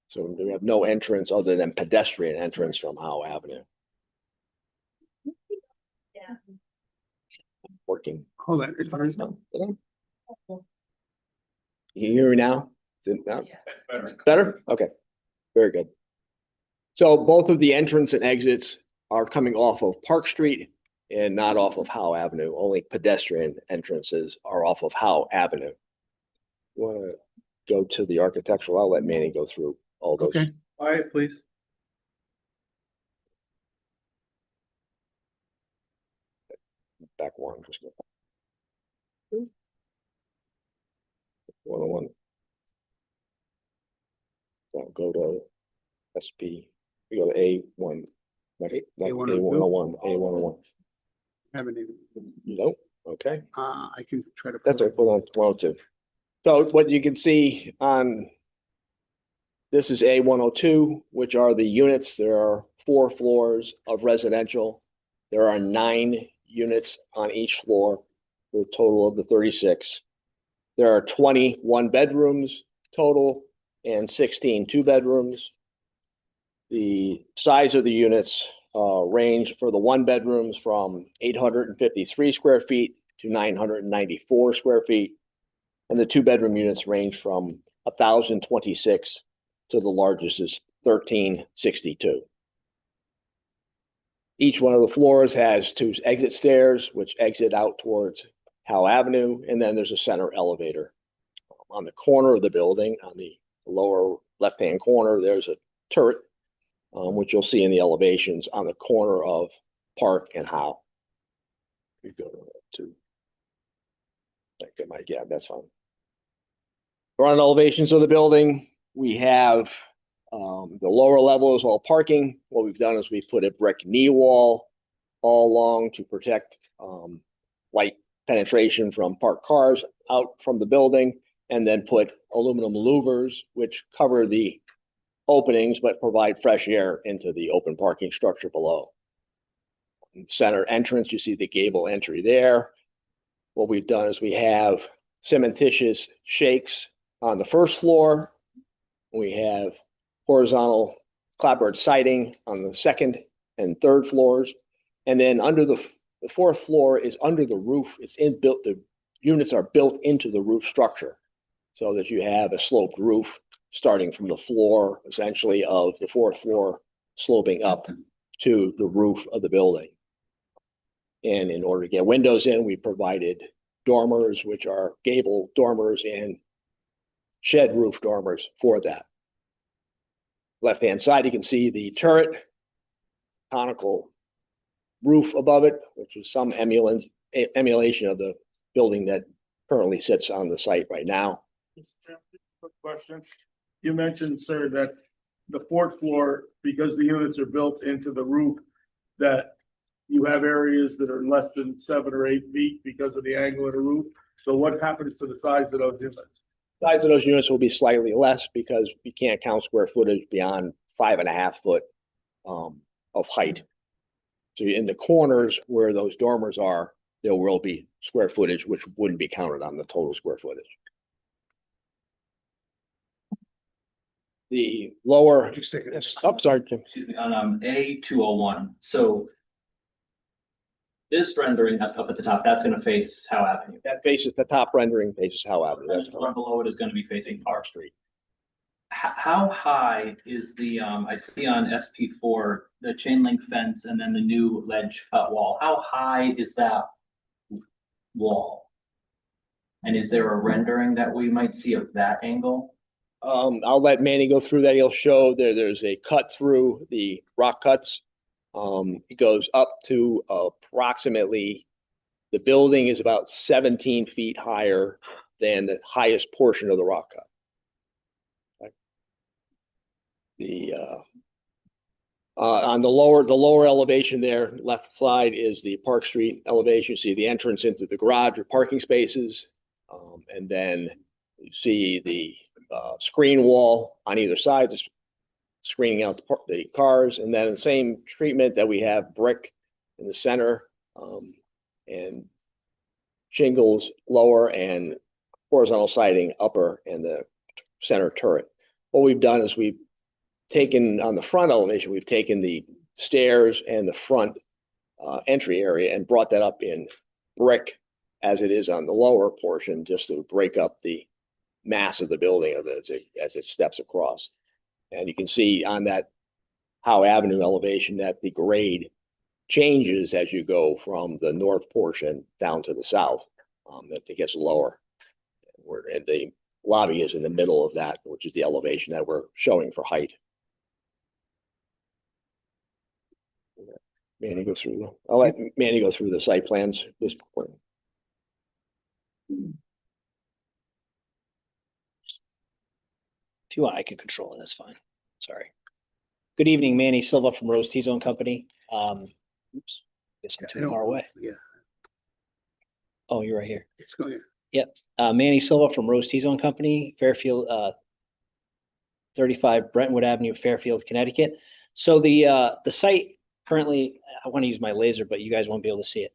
So we have no entrance other than pedestrian entrance from Howe Avenue. Yeah. Working. Hold on. You hear me now? Is it now? Better? Okay, very good. So both of the entrance and exits are coming off of Park Street and not off of Howe Avenue. Only pedestrian entrances are off of Howe Avenue. You want to go to the architectural? I'll let Manny go through all those. Okay, all right, please. Back one, just go. 101. Now go to SP. We go to A1. A101. A101. Haven't even. Nope. Okay. I can try to. That's right. Hold on. 102. So what you can see on this is A102, which are the units. There are 4 floors of residential. There are 9 units on each floor, for a total of the 36. There are 21 bedrooms total and 16 2-bedrooms. The size of the units range for the 1-bedrooms from 853 square feet to 994 square feet. And the 2-bedroom units range from 1,026 to the largest is 1,362. Each one of the floors has 2 exit stairs, which exit out towards Howe Avenue, and then there's a center elevator. On the corner of the building, on the lower left-hand corner, there's a turret, which you'll see in the elevations on the corner of Park and Howe. You go to, yeah, that's fine. Front elevations of the building, we have the lower level is all parking. What we've done is we've put a brick knee wall all along to protect light penetration from parked cars out from the building, and then put aluminum louvers, which cover the openings but provide fresh air into the open parking structure below. In the center entrance, you see the gable entry there. What we've done is we have cementitious shakes on the first floor. We have horizontal clapboard siding on the 2nd and 3rd floors. And then under the The fourth floor is under the roof. It's inbuilt, the units are built into the roof structure so that you have a sloped roof starting from the floor, essentially, of the fourth floor, sloping up to the roof of the building. And in order to get windows in, we provided dormers, which are gable dormers and shed roof dormers for that. Left-hand side, you can see the turret, conical roof above it, which is some emulation of the building that currently sits on the site right now. Quick question. You mentioned, sir, that the fourth floor, because the units are built into the roof, that you have areas that are less than 7 or 8 feet because of the angle of the roof. So what happens to the size of those units? Size of those units will be slightly less because we can't count square footage beyond 5.5 foot of height. So in the corners where those dormers are, there will be square footage which wouldn't be counted on the total square footage. The lower, oh, sorry, Jim. Excuse me, on A201, so this rendering up at the top, that's gonna face Howe Avenue. That faces, the top rendering faces Howe Avenue. That's The one below it is gonna be facing Park Street. How high is the, I see on SP4, the chain link fence and then the new ledge cut wall? How high is that wall? And is there a rendering that we might see of that angle? I'll let Manny go through that. He'll show there's a cut through the rock cuts. It goes up to approximately, the building is about 17 feet higher than the highest portion of the rock cut. Okay. The on the lower elevation there, left side is the Park Street elevation. You see the entrance into the garage or parking spaces. And then you see the screen wall on either side, just screening out the cars. And then the same treatment that we have brick in the center and shingles lower and horizontal siding upper and the center turret. What we've done is we've taken on the front elevation, we've taken the stairs and the front entry area and brought that up in brick as it is on the lower portion, just to break up the mass of the building as it steps across. And you can see on that Howe Avenue elevation that the grade changes as you go from the north portion down to the south, that it gets lower. And the lobby is in the middle of that, which is the elevation that we're showing for height. Manny go through. I'll let Manny go through the site plans at this point. If you want, I can control it. That's fine. Sorry. Good evening, Manny Silva from Rose T-Zone Company. Oops, guess I'm too far away. Yeah, Oh, you're right here. it's going. Yep. Manny Silva from Rose T-Zone Company, Fairfield, 35 Brentwood Avenue, Fairfield, Connecticut. So the site currently, I want to use my laser, but you guys won't be able to see it.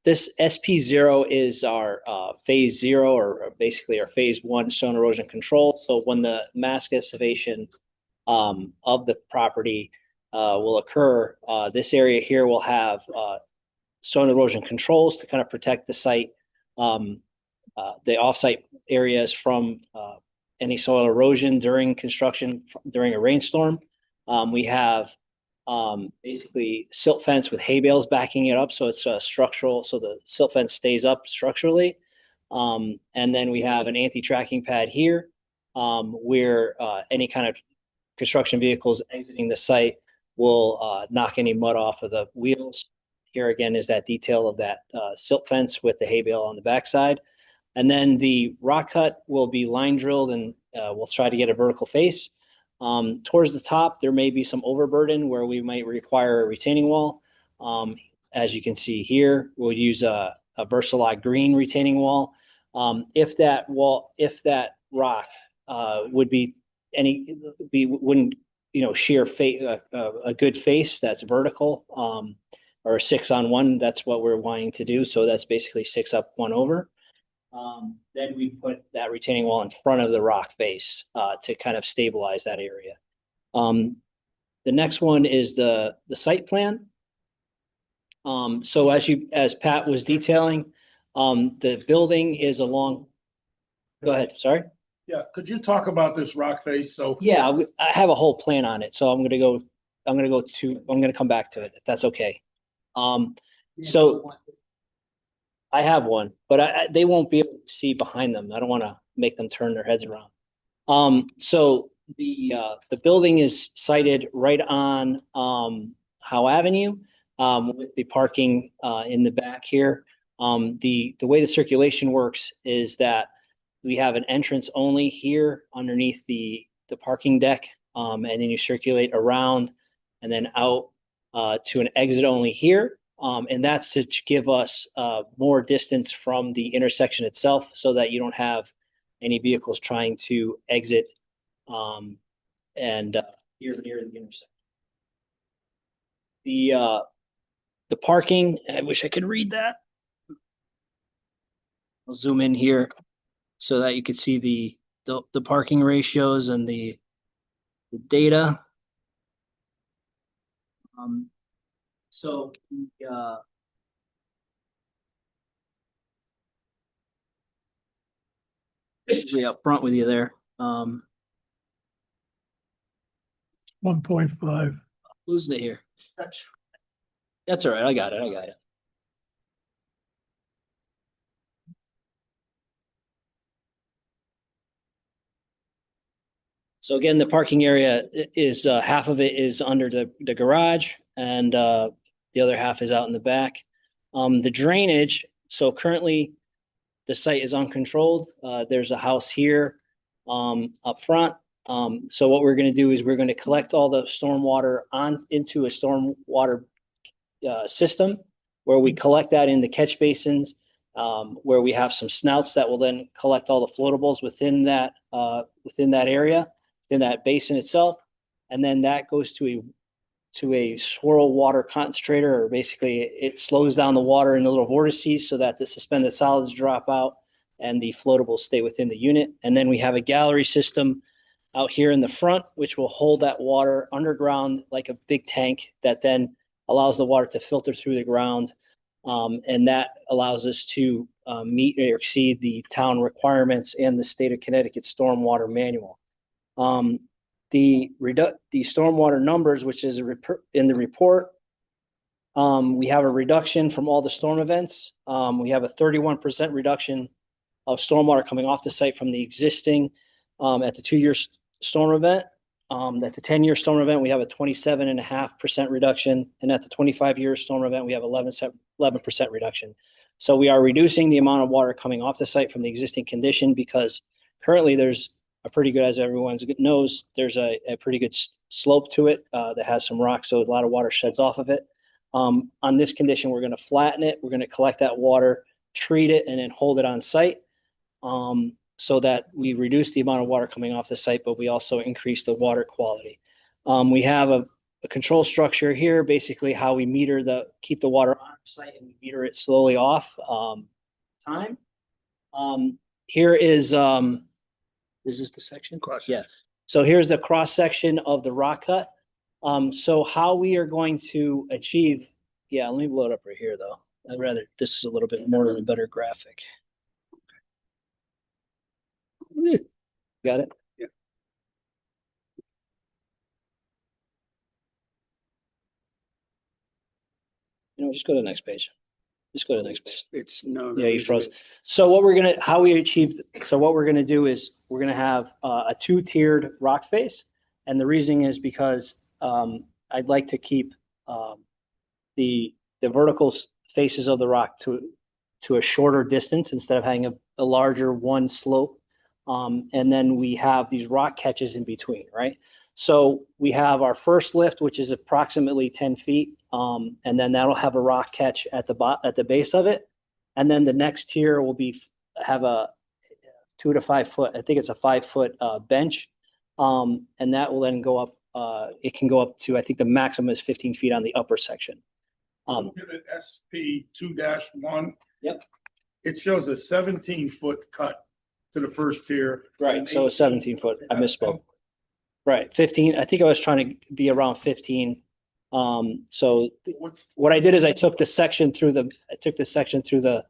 This SP0 is our phase 0, or basically our phase 1 stone erosion control. So when the mass excavation of the property will occur, this area here will have stone erosion controls to kind of protect the site, the offsite areas from any soil erosion during construction during a rainstorm. We have basically silt fence with hay bales backing it up, so it's structural, so the silt fence stays up structurally. And then we have an anti-tracking pad here, where any kind of construction vehicles exiting the site will knock any mud off of the wheels. Here again is that detail of that silt fence with the hay bale on the backside. And then the rock cut will be line drilled, and we'll try to get a vertical face. Towards the top, there may be some overburden where we might require a retaining wall. As you can see here, we'll use a Versalog green retaining wall. If that rock wouldn't shear a good face that's vertical, or a 6-on-1, that's what we're wanting to do. So that's basically 6 up, 1 over. Then we put that retaining wall in front of the rock face to kind of stabilize that area. The next one is the site plan. So as Pat was detailing, the building is along. Go ahead, sorry. Yeah, could you talk about this rock face? So Yeah, I have a whole plan on it, so I'm gonna come back to it, if that's okay. So I have one, but they won't be able to see behind them. I don't want to make them turn their heads around. So the building is sited right on Howe Avenue, with the parking in the back here. The way the circulation works is that we have an entrance only here underneath the parking deck, and then you circulate around and then out to an exit only here. And that's to give us more distance from the intersection itself, so that you don't have any vehicles trying to exit and near the intersection. The parking, I wish I could read that. I'll zoom in here so that you could see the parking ratios and the data. So usually up front with you there. 1.5. Losing it here. That's all right. I got it. So again, the parking area is half of it is under the garage, and the other half is out in the back. The drainage, so currently the site is uncontrolled. There's a house here up front. So what we're going to do is we're going to collect all the stormwater into a stormwater system, where we collect that in the catch basins, where we have some snouts that will then collect all the floatables within that area, in that basin itself, and then that goes to a swirl water concentrator, or basically it slows down the water in the little vortices so that the suspended solids drop out and the floatables stay within the unit. And then we have a gallery system out here in the front, which will hold that water underground like a big tank that then allows the water to filter through the ground. And that allows us to meet or exceed the town requirements and the state of Connecticut stormwater manual. The stormwater numbers, which is in the report, we have a reduction from all the storm events. We have a 31% reduction of stormwater coming off the site from the existing at the 2-year storm event. At the 10-year storm event, we have a 27.5% reduction. And at the 25-year storm event, we have 11% reduction. So we are reducing the amount of water coming off the site from the existing condition, because currently there's a pretty good, as everyone knows, there's a pretty good slope to it that has some rock, so a lot of water sheds off of it. On this condition, we're going to flatten it. We're going to collect that water, treat it, and then hold it on site, so that we reduce the amount of water coming off the site, but we also increase the water quality. We have a control structure here, basically how we keep the water on site, and we meter it slowly off time. Here is this the section? Yeah. So here's the cross section of the rock cut. So how we are going to achieve, let me blow it up right here though. This is a little bit more of a better graphic. Got it? Yeah. Just go to the next page. Just go to the next page. It's no. Yeah, you froze. So what we're gonna do is we're gonna have a 2-tiered rock face, and the reason is because I'd like to keep the vertical faces of the rock to a shorter distance instead of having a larger one slope. And then we have these rock catches in between, right? So we have our first lift, which is approximately 10 feet. And then that'll have a rock catch at the base of it. And then the next tier will have a 2 to 5 foot, I think it's a 5 foot bench. And that will then go up, it can go up to, I think the maximum is 15 feet on the upper section. look at SP 2-1. Yep. It shows a 17-foot cut to the first tier. Right, so a 17 foot, I misspoke. Right, 15, I think I was trying to be around 15 So what I did is I took the section through the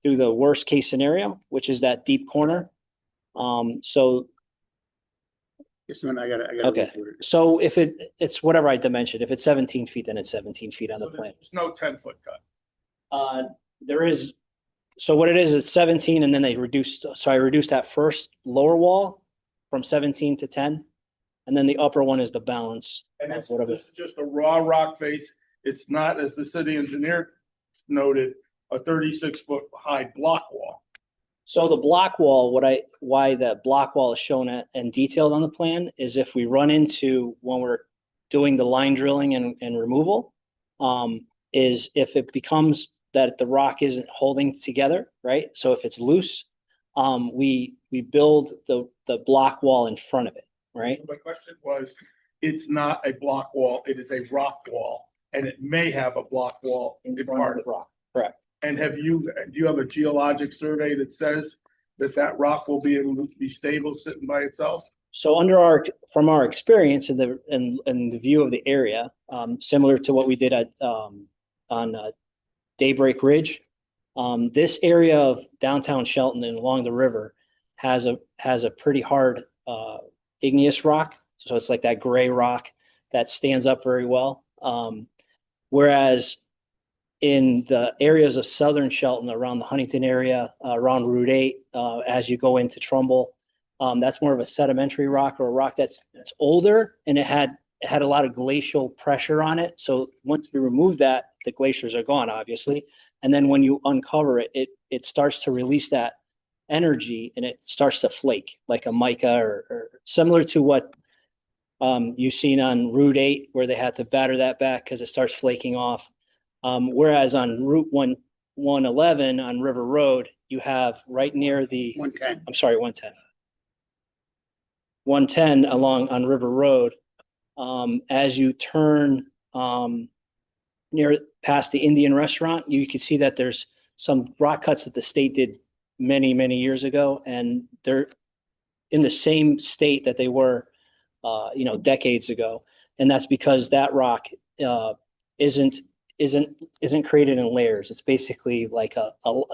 worst case scenario, which is that deep corner. So Just a minute, I gotta. okay, so if it's whatever I dimensioned, if it's 17 feet, then it's 17 feet on the plan. There's no 10-foot cut. There is, so what it is, it's 17 and then they reduced, so I reduced that first lower wall from 17 to 10. And then the upper one is the balance. And of this whatever. is just a raw rock face. It's not, as the city engineer noted, a 36-foot high block wall. So the block wall, why the block wall is shown and detailed on the plan is if we run into, when we're doing the line drilling and removal, is if it becomes that the rock isn't holding together, right? So if it's loose, we build the block wall in front of it, right? My question was, it's not a block wall, it is a rock wall, and it may have a block wall in part of the rock. Correct. And do you have a geologic survey that says that rock will be able to be stable sitting by itself? So from our experience in the view of the area, similar to what we did at on Daybreak Ridge, this area of downtown Shelton and along the river has a pretty hard igneous rock. So it's like that gray rock that stands up very well. Whereas in the areas of southern Shelton, around the Huntington area, around Route 8, as you go into Trumbull, that's more of a sedimentary rock, or a rock that's older, and it had a lot of glacial pressure on it. So once we remove that, the glaciers are gone, obviously. And then when you uncover it, it starts to release that energy, and it starts to flake like a mica, or similar to what you've seen on Route 8, where they had to batter that back because it starts flaking off. Whereas on Route 111 on River Road, you have right near the 110. I'm sorry, 110. 110 along on River Road, as you turn near past the Indian restaurant, you can see that there's some rock cuts that the state did many, many years ago, and they're in the same state that they were decades ago. And that's because that rock isn't created in layers. It's basically like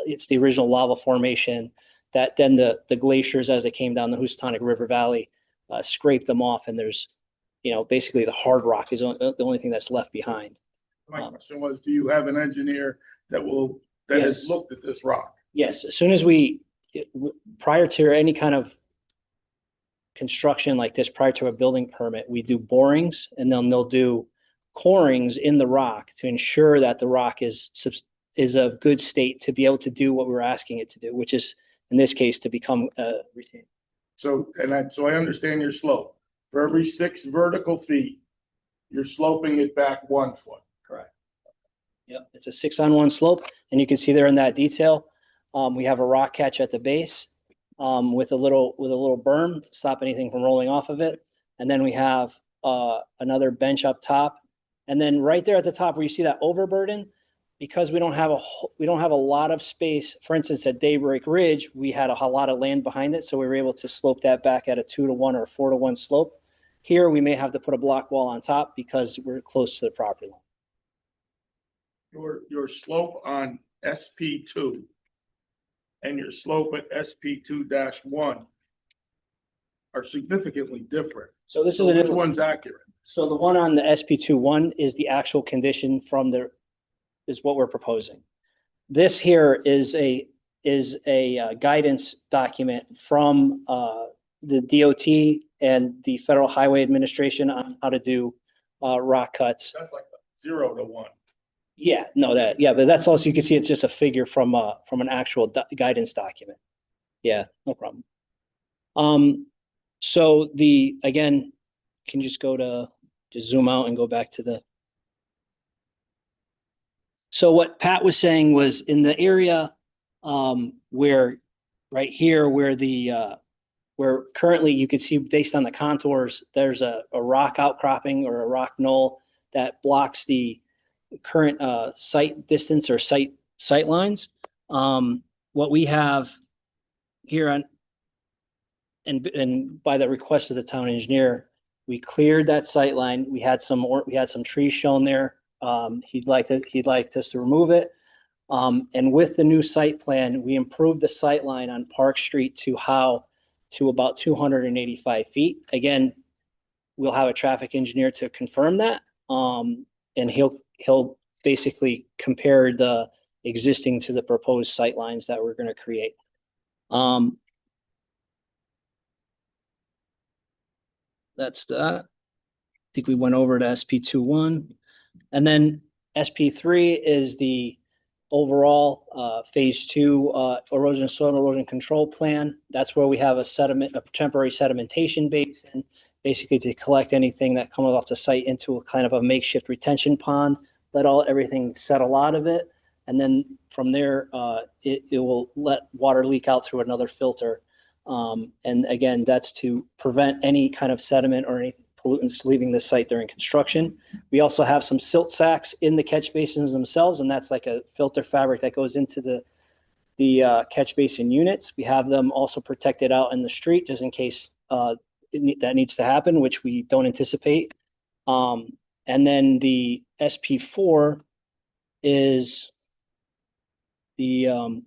it's the original lava formation that then the glaciers, as they came down the Housatonic River Valley, scraped them off, and there's basically the hard rock is the only thing that's left behind. My question was, do you have an engineer that has Yes. looked at this rock? Yes, as soon as prior to any kind of construction like this, prior to a building permit, we do borings, and then they'll do corings in the rock to ensure that the rock is a good state to be able to do what we're asking it to do, which is in this case to become retained. So I understand your slope. For every 6 vertical feet, you're sloping it back 1 foot. Correct. Yep, it's a 6-on-1 slope, and you can see there in that detail, we have a rock catch at the base with a little berm to stop anything from rolling off of it, and then we have another bench up top, and then right there at the top where you see that overburden, because we don't have a lot of space. For instance, at Daybreak Ridge, we had a lot of land behind it, so we were able to slope that back at a 2-to-1 or 4-to-1 slope. Here, we may have to put a block wall on top because we're close to the property line. Your slope on SP2 and your slope at SP2-1 are significantly different. So this is which one's accurate? So the one on the SP21 is the actual condition is what we're proposing. This here is a guidance document from the DOT and the Federal Highway Administration on how to do rock cuts. That's like 0-to-1. Yeah, no, but that's also, you can see it's just a figure from an actual guidance document. Yeah, no problem. So again, can you just zoom out and go back to the. So what Pat was saying was in the area where right here, where currently you can see based on the contours, there's a rock outcropping or a rock knoll that blocks the current site distance or site lines. What we have here and by the request of the town engineer, We cleared that sight line. We had some trees shown there. He'd like us to remove it. And with the new site plan, we improved the sight line on Park Street to about 285 feet. Again, we'll have a traffic engineer to confirm that. And he'll basically compare the existing to the proposed sight lines that we're going to create. That's that. I think we went over to SP21. And then SP3 is the overall phase 2 soil erosion control plan. That's where we have a temporary sedimentation basin, basically to collect anything that comes off the site into a kind of a makeshift retention pond, let everything settle out of it. And then from there, it will let water leak out through another filter. And again, that's to prevent any kind of sediment or any pollutants leaving the site during construction. We also have some silt sacks in the catch basins themselves, and that's like a filter fabric that goes into the catch basin units. We have them also protected out in the street just in case that needs to happen, which we don't anticipate. And then the SP4 is the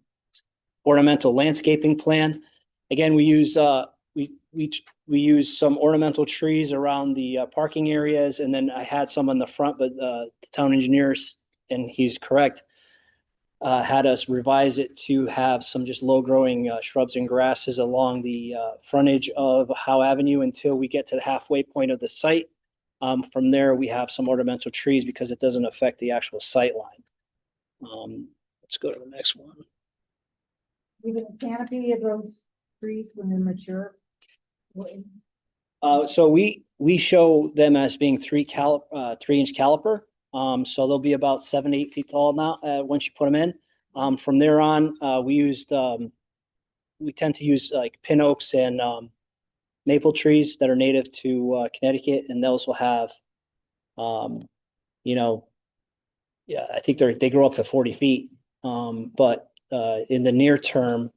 ornamental landscaping plan. Again, we use we use some ornamental trees around the parking areas, and then I had some on the front, but the town engineers, and he's correct, had us revise it to have some just low-growing shrubs and grasses along the frontage of Howe Avenue until we get to the halfway point of the site. From there, we have some ornamental trees because it doesn't affect the actual sight line. Let's go to the next one. Even a canopy of those trees when they're mature. So we show them as being 3-inch caliper. So they'll be about 7 to 8 feet tall now once you put them in. From there on, we tend to use like pin oaks and maple trees that are native to Connecticut, and those will have, yeah, I think they grow up to 40 feet. But in the near term,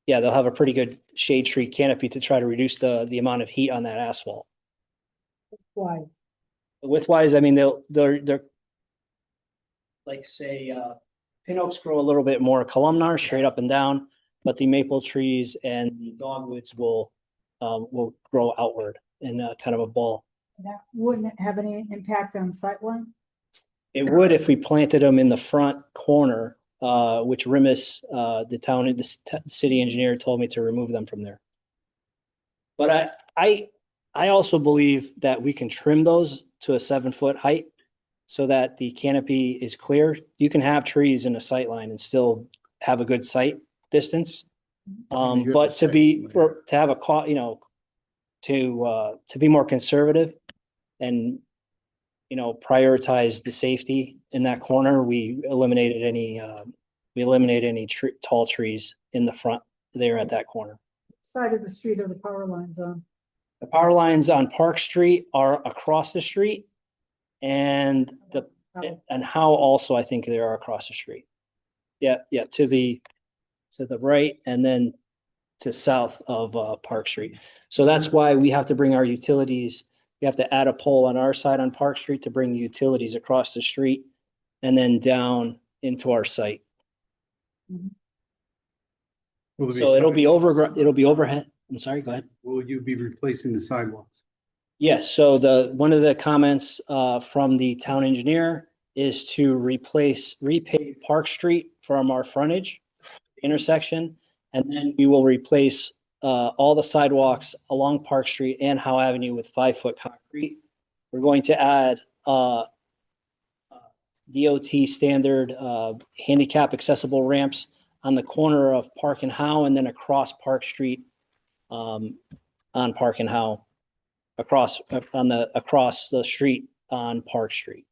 yeah, they'll have a pretty good shade tree canopy to try to reduce the amount of heat on that asphalt. Why? Widthwise, I mean, they're like say pin oaks grow a little bit more columnar, straight up and down, but the maple trees and the dogwoods will grow outward in kind of a ball. That wouldn't have any impact on sightline? It would if we planted them in the front corner, which Rimis, the city engineer, told me to remove them from there. But I also believe that we can trim those to a 7-foot height so that the canopy is clear. You can have trees in a sight line and still have a good sight distance. But to be more conservative and prioritize the safety in that corner, we eliminated any tall trees in the front there at that corner. Side of the street are the power lines on? The power lines on Park Street are across the street, and Howe also, I think they are across the street. Yeah, to the right and then to south of Park Street. So that's why we have to bring our utilities. We have to add a pole on our side on Park Street to bring the utilities across the street and then down into our site. So it'll be overhead. I'm sorry, go ahead. Will you be replacing the sidewalks? Yes, so one of the comments from the town engineer is to repave Park Street from our frontage intersection, and then we will replace all the sidewalks along Park Street and Howe Avenue with 5-foot concrete. We're going to add DOT standard handicap accessible ramps on the corner of Park and Howe, and then across Park Street on Park and Howe, across the street on Park Street.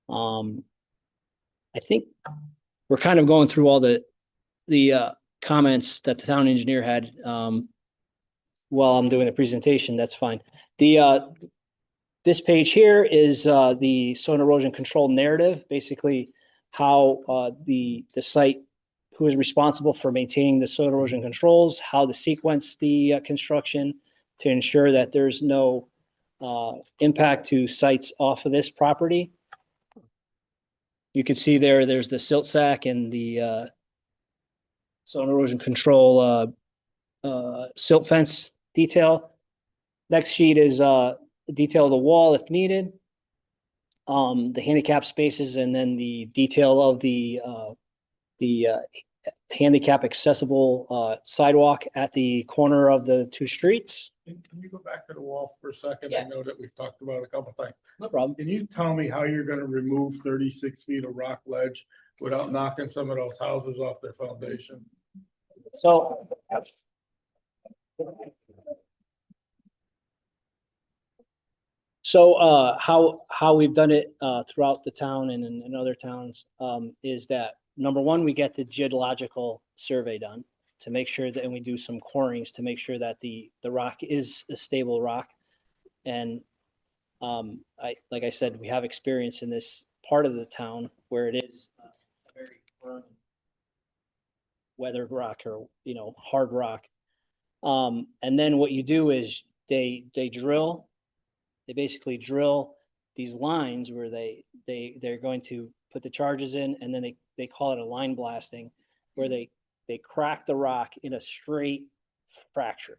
I think we're kind of going through all the comments that the town engineer had while I'm doing the presentation. That's fine. This page here is the soil erosion control narrative, basically how the site, who is responsible for maintaining the soil erosion controls, how to sequence the construction to ensure that there's no impact to sites off of this property. You can see there's the silt sack and the soil erosion control silt fence detail. Next sheet is detail of the wall if needed. The handicap spaces, and then the detail of the handicap accessible sidewalk at the corner of the two streets. Can you go back to the wall for a second? Yeah. I know that we've talked about a couple things. No problem. Can you tell me how you're gonna remove 36 feet of rock ledge without knocking some of those houses off their foundation? So how we've done it throughout the town and in other towns is that, number one, we get the geological survey done to make sure that, and we do some corings to make sure that the rock is a stable rock. And like I said, we have experience in this part of the town where it is a very firm weathered rock, or hard rock. And then what you do is they basically drill these lines where they're going to put the charges in, and then they call it a line blasting, where they crack the rock in a straight fracture.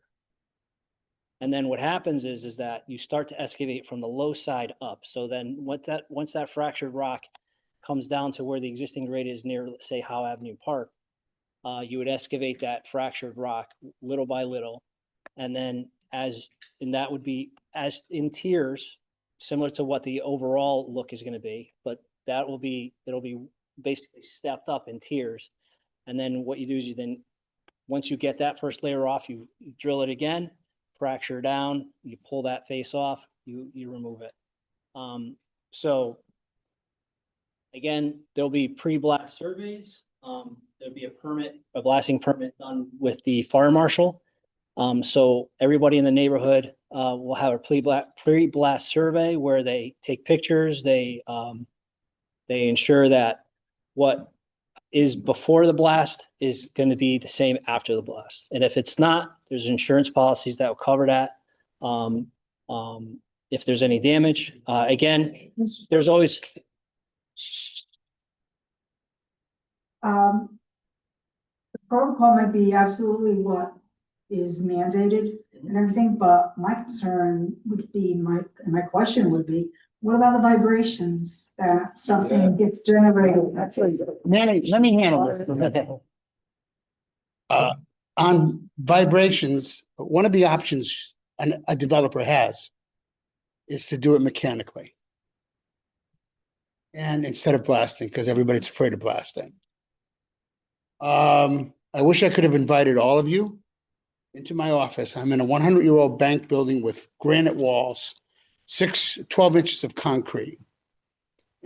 And then what happens is that you start to excavate from the low side up. So then once that fractured rock comes down to where the existing grade is near, say, Howe Avenue Park, you would excavate that fractured rock little by little. And then that would be as in tiers, similar to what the overall look is going to be, but it'll be basically stepped up in tiers. And then what you do is once you get that first layer off, you drill it again, fracture down, you pull that face off, you remove it. So again, there'll be pre-blast surveys. There'll be a blasting permit done with the fire marshal. So everybody in the neighborhood will have a pre-blast survey where they take pictures. They ensure that what is before the blast is going to be the same after the blast. And if it's not, there's insurance policies that will cover that. If there's any damage, again, there's always. The protocol might be absolutely what is mandated and everything, but my concern would be, my question would be, what about the vibrations that something gets generated? Manny, let me handle this. On vibrations, one of the options a developer has is to do it mechanically. And instead of blasting, because everybody's afraid of blasting. I wish I could have invited all of you into my office. I'm in a 100-year-old bank building with granite walls, 12 inches of concrete.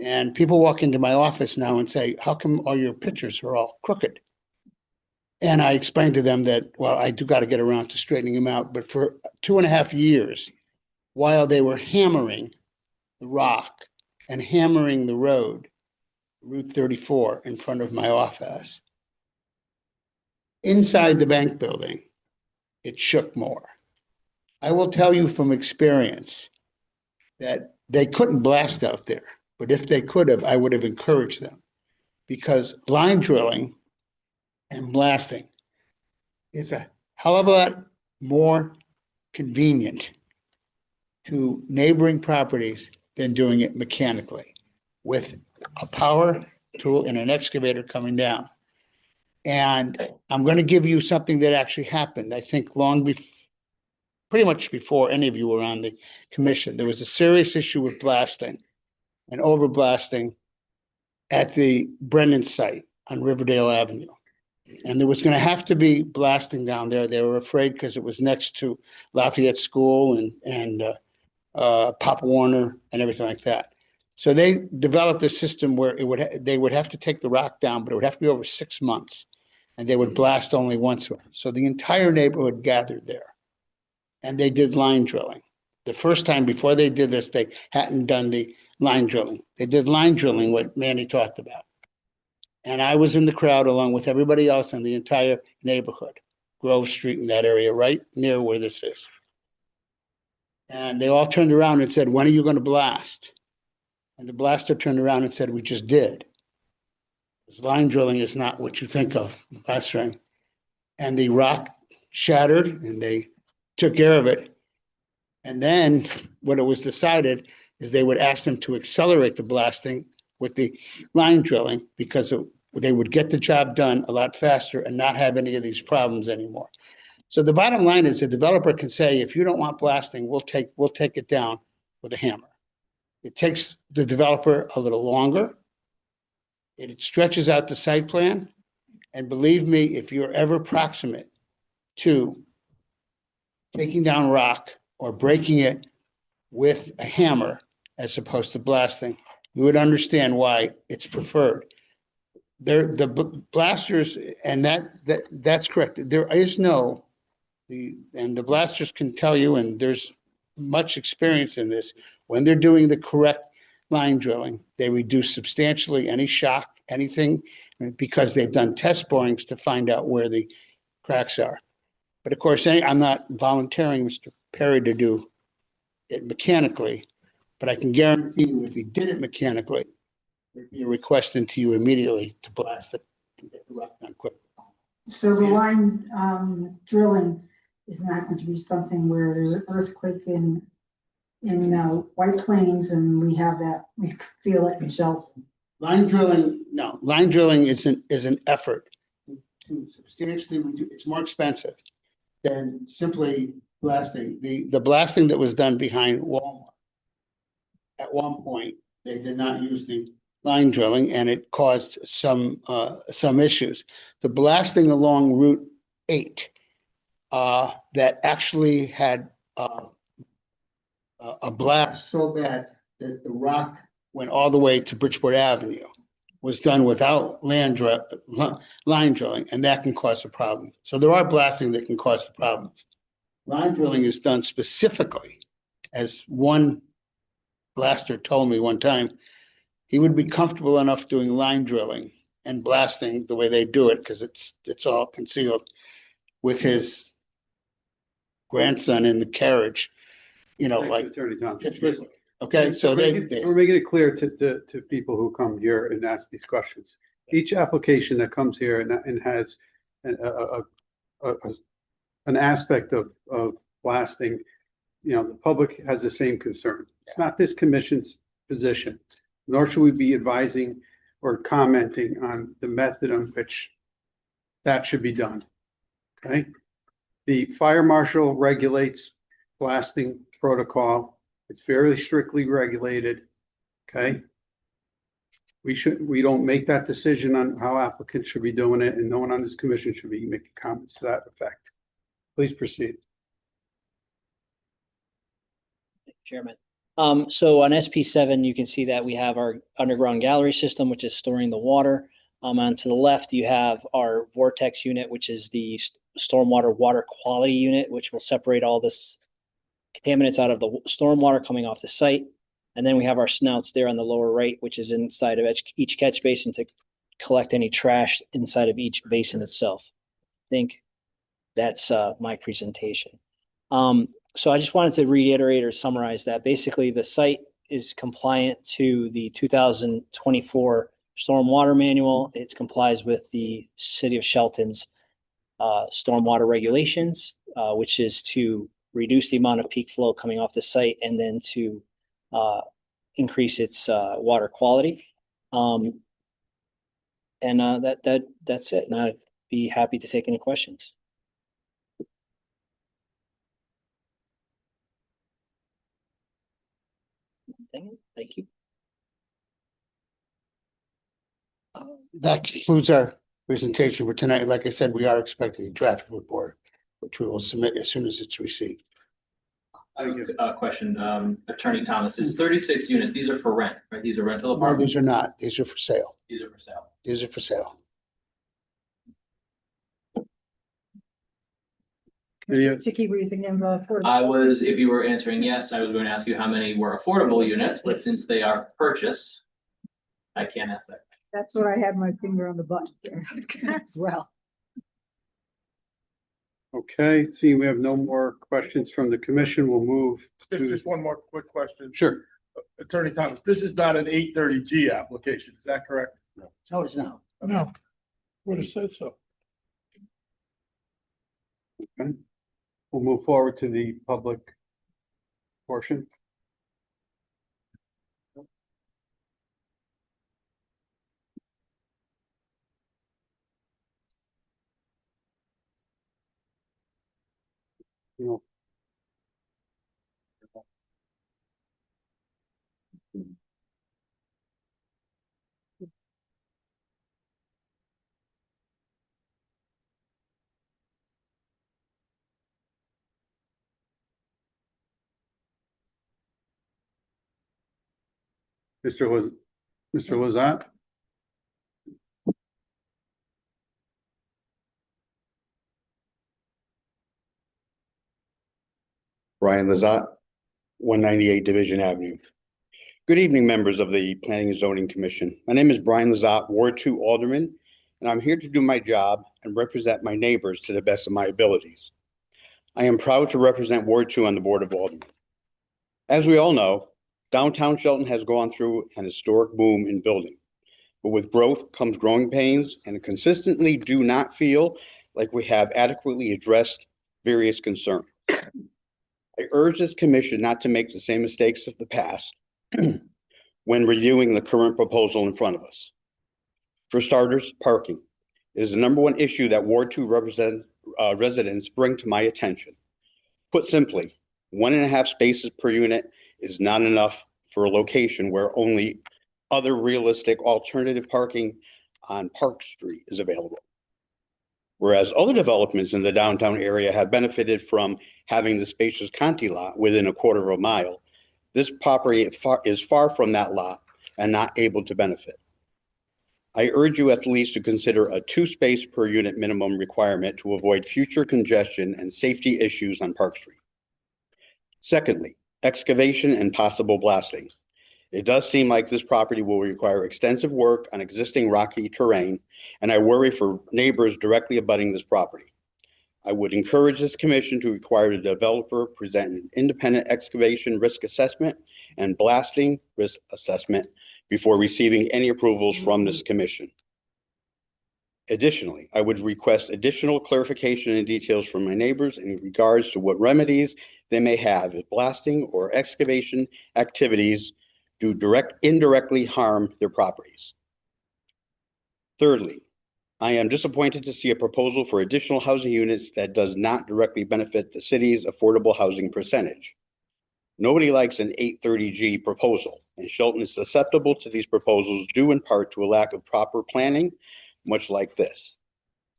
And people walk into my office now and say, how come all your pictures are all crooked? And I explained to them that, well, I do got to get around to straightening them out. But for 2.5 years, while they were hammering the rock and hammering the road, Route 34 in front of my office, inside the bank building, it shook more. I will tell you from experience that they couldn't blast out there, but if they could have, I would have encouraged them, because line drilling and blasting is a hell of a lot more convenient to neighboring properties than doing it mechanically with a power tool and an excavator coming down. And I'm going to give you something that actually happened, I think pretty much before any of you were on the commission. There was a serious issue with blasting and overblasting at the Brennan site on Riverdale Avenue. And there was going to have to be blasting down there. They were afraid because it was next to Lafayette School and Pop Warner and everything like that. So they developed a system where they would have to take the rock down, but it would have to be over 6 months. And they would blast only once. So the entire neighborhood gathered there. And they did line drilling. The first time before they did this, they hadn't done the line drilling. They did line drilling, what Manny talked about. And I was in the crowd along with everybody else in the entire neighborhood, Grove Street in that area, right near where this is. And they all turned around and said, when are you going to blast? And the blaster turned around and said, we just did. Because line drilling is not what you think of, blastering. And the rock shattered and they took care of it. And then what it was decided is they would ask them to accelerate the blasting with the line drilling because they would get the job done a lot faster and not have any of these problems anymore. So the bottom line is the developer can say, if you don't want blasting, we'll take it down with a hammer. It takes the developer a little longer. It stretches out the site plan. And believe me, if you're ever proximate to taking down rock or breaking it with a hammer as opposed to blasting, you would understand why it's preferred. The blasters, and that's correct. There is no, and the blasters can tell you, and there's much experience in this, when they're doing the correct line drilling, they reduce substantially any shock, anything, because they've done test borings to find out where the cracks are. But of course, I'm not volunteering Mr. Perry to do it mechanically, but I can guarantee you if he did it mechanically, there'd be a request into you immediately to blast it to get the rock done quick. So the line drilling is not going to be something where there's an earthquake in White Plains and we feel it in Shelton. Line drilling, no, line drilling is an effort to substantially reduce. It's more expensive than simply blasting. The blasting that was done behind Walmart, at one point, they did not use the line drilling and it caused some issues. The blasting along Route 8 that actually had a blast so bad that the rock went all the way to Bridgeport Avenue was done without line drilling, and that can cause a problem. So there are blasting that can cause the problems. Line drilling is done specifically, as one blaster told me one time, he would be comfortable enough doing line drilling and blasting the way they do it, because it's all concealed, with his grandson in the carriage, like. Attorney Thompson. Okay, so we're making it clear to people who come here and ask these questions. Each application that comes here and has an aspect of blasting, the public has the same concern. It's not this commission's position, nor should we be advising or commenting on the method in which that should be done. Okay? The fire marshal regulates blasting protocol. It's very strictly regulated. Okay? We don't make that decision on how applicants should be doing it, and no one on this commission should be making comments to that effect. Please proceed. Chairman. So on SP7, you can see that we have our underground gallery system, which is storing the water. And to the left, you have our vortex unit, which is the stormwater water quality unit, which will separate all this contaminants out of the stormwater coming off the site. And then we have our snouts there on the lower right, which is inside of each catch basin to collect any trash inside of each basin itself. I think that's my presentation. So I just wanted to reiterate or summarize that basically the site is compliant to the 2024 stormwater manual. It complies with the City of Shelton's stormwater regulations, which is to reduce the amount of peak flow coming off the site and then to increase its water quality. And that's it. And I'd be happy to take any questions. Thank you. That concludes our presentation for tonight. Like I said, we are expecting a draft report, which we will submit as soon as it's received. I have a question, Attorney Thomas, is 36 units, these are for rent, right? These are rental No, apartments? these are not. These are for sale. These are for sale. These are for sale. Chicky, were you thinking of If you were answering yes, I was going to ask you how many were affordable units, but since they are purchased, I can't ask that. That's what I had my finger on the button there as well. Okay, seeing we have no more questions from the commission, we'll move to. Just one more quick question. Sure. Attorney Thomas, this is not an 830G application, is that correct? No, it's not. No, would have said so. Okay. We'll move forward to the public portion. No. Mr. Lazat? Brian Lazat, 198 Division Avenue. Good evening, members of the Planning and Zoning Commission. My name is Brian Lazat, Ward 2 Alderman, and I'm here to do my job and represent my neighbors to the best of my abilities. I am proud to represent Ward 2 on the Board of Aldermen. As we all know, downtown Shelton has gone through an historic boom in building, but with growth comes growing pains, and consistently do not feel like we have adequately addressed various concerns. I urge this commission not to make the same mistakes of the past when reviewing the current proposal in front of us. For starters, parking is the number one issue that Ward 2 residents bring to my attention. Put simply, 1.5 spaces per unit is not enough for a location where only other realistic alternative parking on Park Street is available. Whereas other developments in the downtown area have benefited from having the spacious Conti lot within 1/4 mile, this property is far from that lot and not able to benefit. I urge you at least to consider a 2 space per unit minimum requirement to avoid future congestion and safety issues on Park Street. Secondly, excavation and possible blasting. It does seem like this property will require extensive work on existing rocky terrain, and I worry for neighbors directly abutting this property. I would encourage this commission to require the developer present an independent excavation risk assessment and blasting risk assessment before receiving any approvals from this commission. Additionally, I would request additional clarification and details from my neighbors in regards to what remedies they may have if blasting or excavation activities do indirectly harm their properties. Thirdly, I am disappointed to see a proposal for additional housing units that does not directly benefit the city's affordable housing percentage. Nobody likes an 830G proposal, and Shelton is susceptible to these proposals due in part to a lack of proper planning, much like this.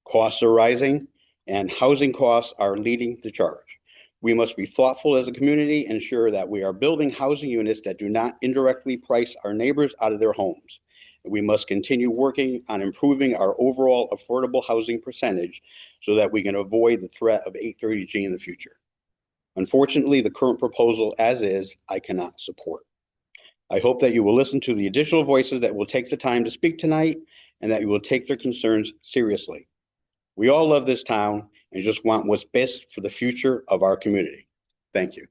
Costs are rising, and housing costs are leading the charge. We must be thoughtful as a community, and ensure that we are building housing units that do not indirectly price our neighbors out of their homes. We must continue working on improving our overall affordable housing percentage so that we can avoid the threat of 830G in the future. Unfortunately, the current proposal as is, I cannot support. I hope that you will listen to the additional voices that will take the time to speak tonight and that you will take their concerns seriously. We all love this town and just want what's best for the future of our community. Thank you.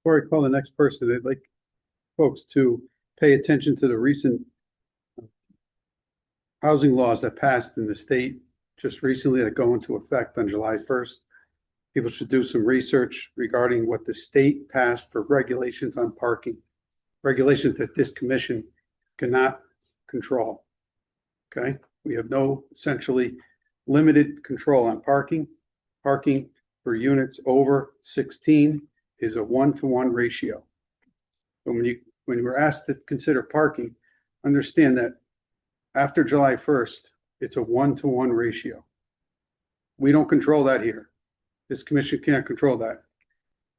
Before I call the next person, I'd like folks to pay attention to the recent housing laws that passed in the state just recently that go into effect on July 1st. People should do some research regarding what the state passed for regulations on parking, regulations that this commission cannot control. Okay, we have no essentially limited control on parking. Parking for units over 16 is a 1-to-1 ratio. So when we're asked to consider parking, understand that after July 1st, it's a 1-to-1 ratio. We don't control that here. This commission can't control that.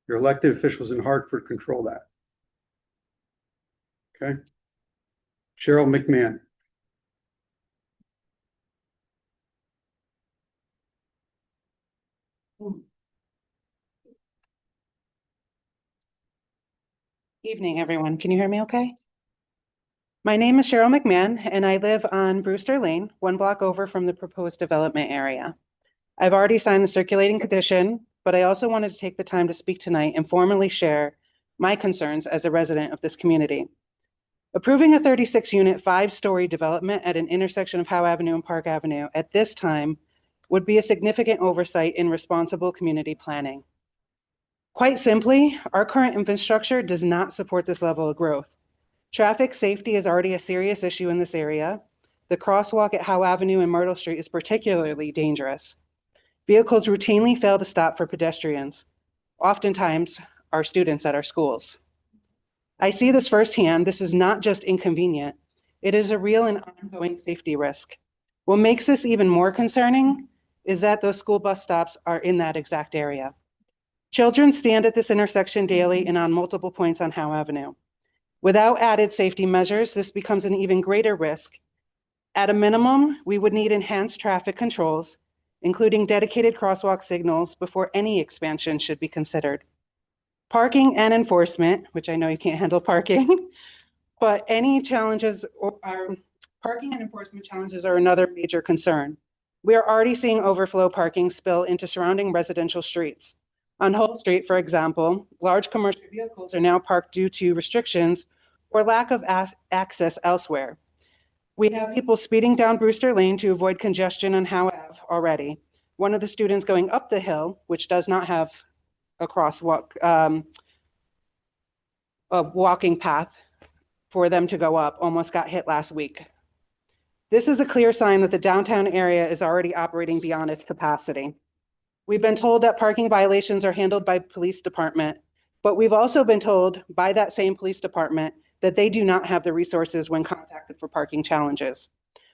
Your elected officials in Hartford control that. Okay. Cheryl McMahon. Evening, everyone. Can you hear me okay? My name is Cheryl McMahon, and I live on Brewster Lane, 1 block over from the proposed development area. I've already signed the circulating petition, but I also wanted to take the time to speak tonight and formally share my concerns as a resident of this community. Approving a 36-unit, 5-story development at an intersection of Howe Avenue and Park Avenue at this time would be a significant oversight in responsible community planning. Quite simply, our current infrastructure does not support this level of growth. Traffic safety is already a serious issue in this area. The crosswalk at Howe Avenue and Myrtle Street is particularly dangerous. Vehicles routinely fail to stop for pedestrians, oftentimes our students at our schools. I see this firsthand. This is not just inconvenient. It is a real and ongoing safety risk. What makes this even more concerning is that those school bus stops are in that exact area. Children stand at this intersection daily and on multiple points on Howe Avenue. Without added safety measures, this becomes an even greater risk. At a minimum, we would need enhanced traffic controls, including dedicated crosswalk signals, before any expansion should be considered. Parking and enforcement, which I know you can't handle parking, but any challenges are parking and enforcement challenges are another major concern. We are already seeing overflow parking spill into surrounding residential streets. On Hull Street, for example, large commercial vehicles are now parked due to restrictions or lack of access elsewhere. We have people speeding down Brewster Lane to avoid congestion on Howe Ave already. One of the students going up the hill, which does not have a crosswalk, a walking path for them to go up, almost got hit last week. This is a clear sign that the downtown area is already operating beyond its capacity. We've been told that parking violations are handled by police department, but we've also been told by that same police department that they do not have the resources when contacted for parking challenges.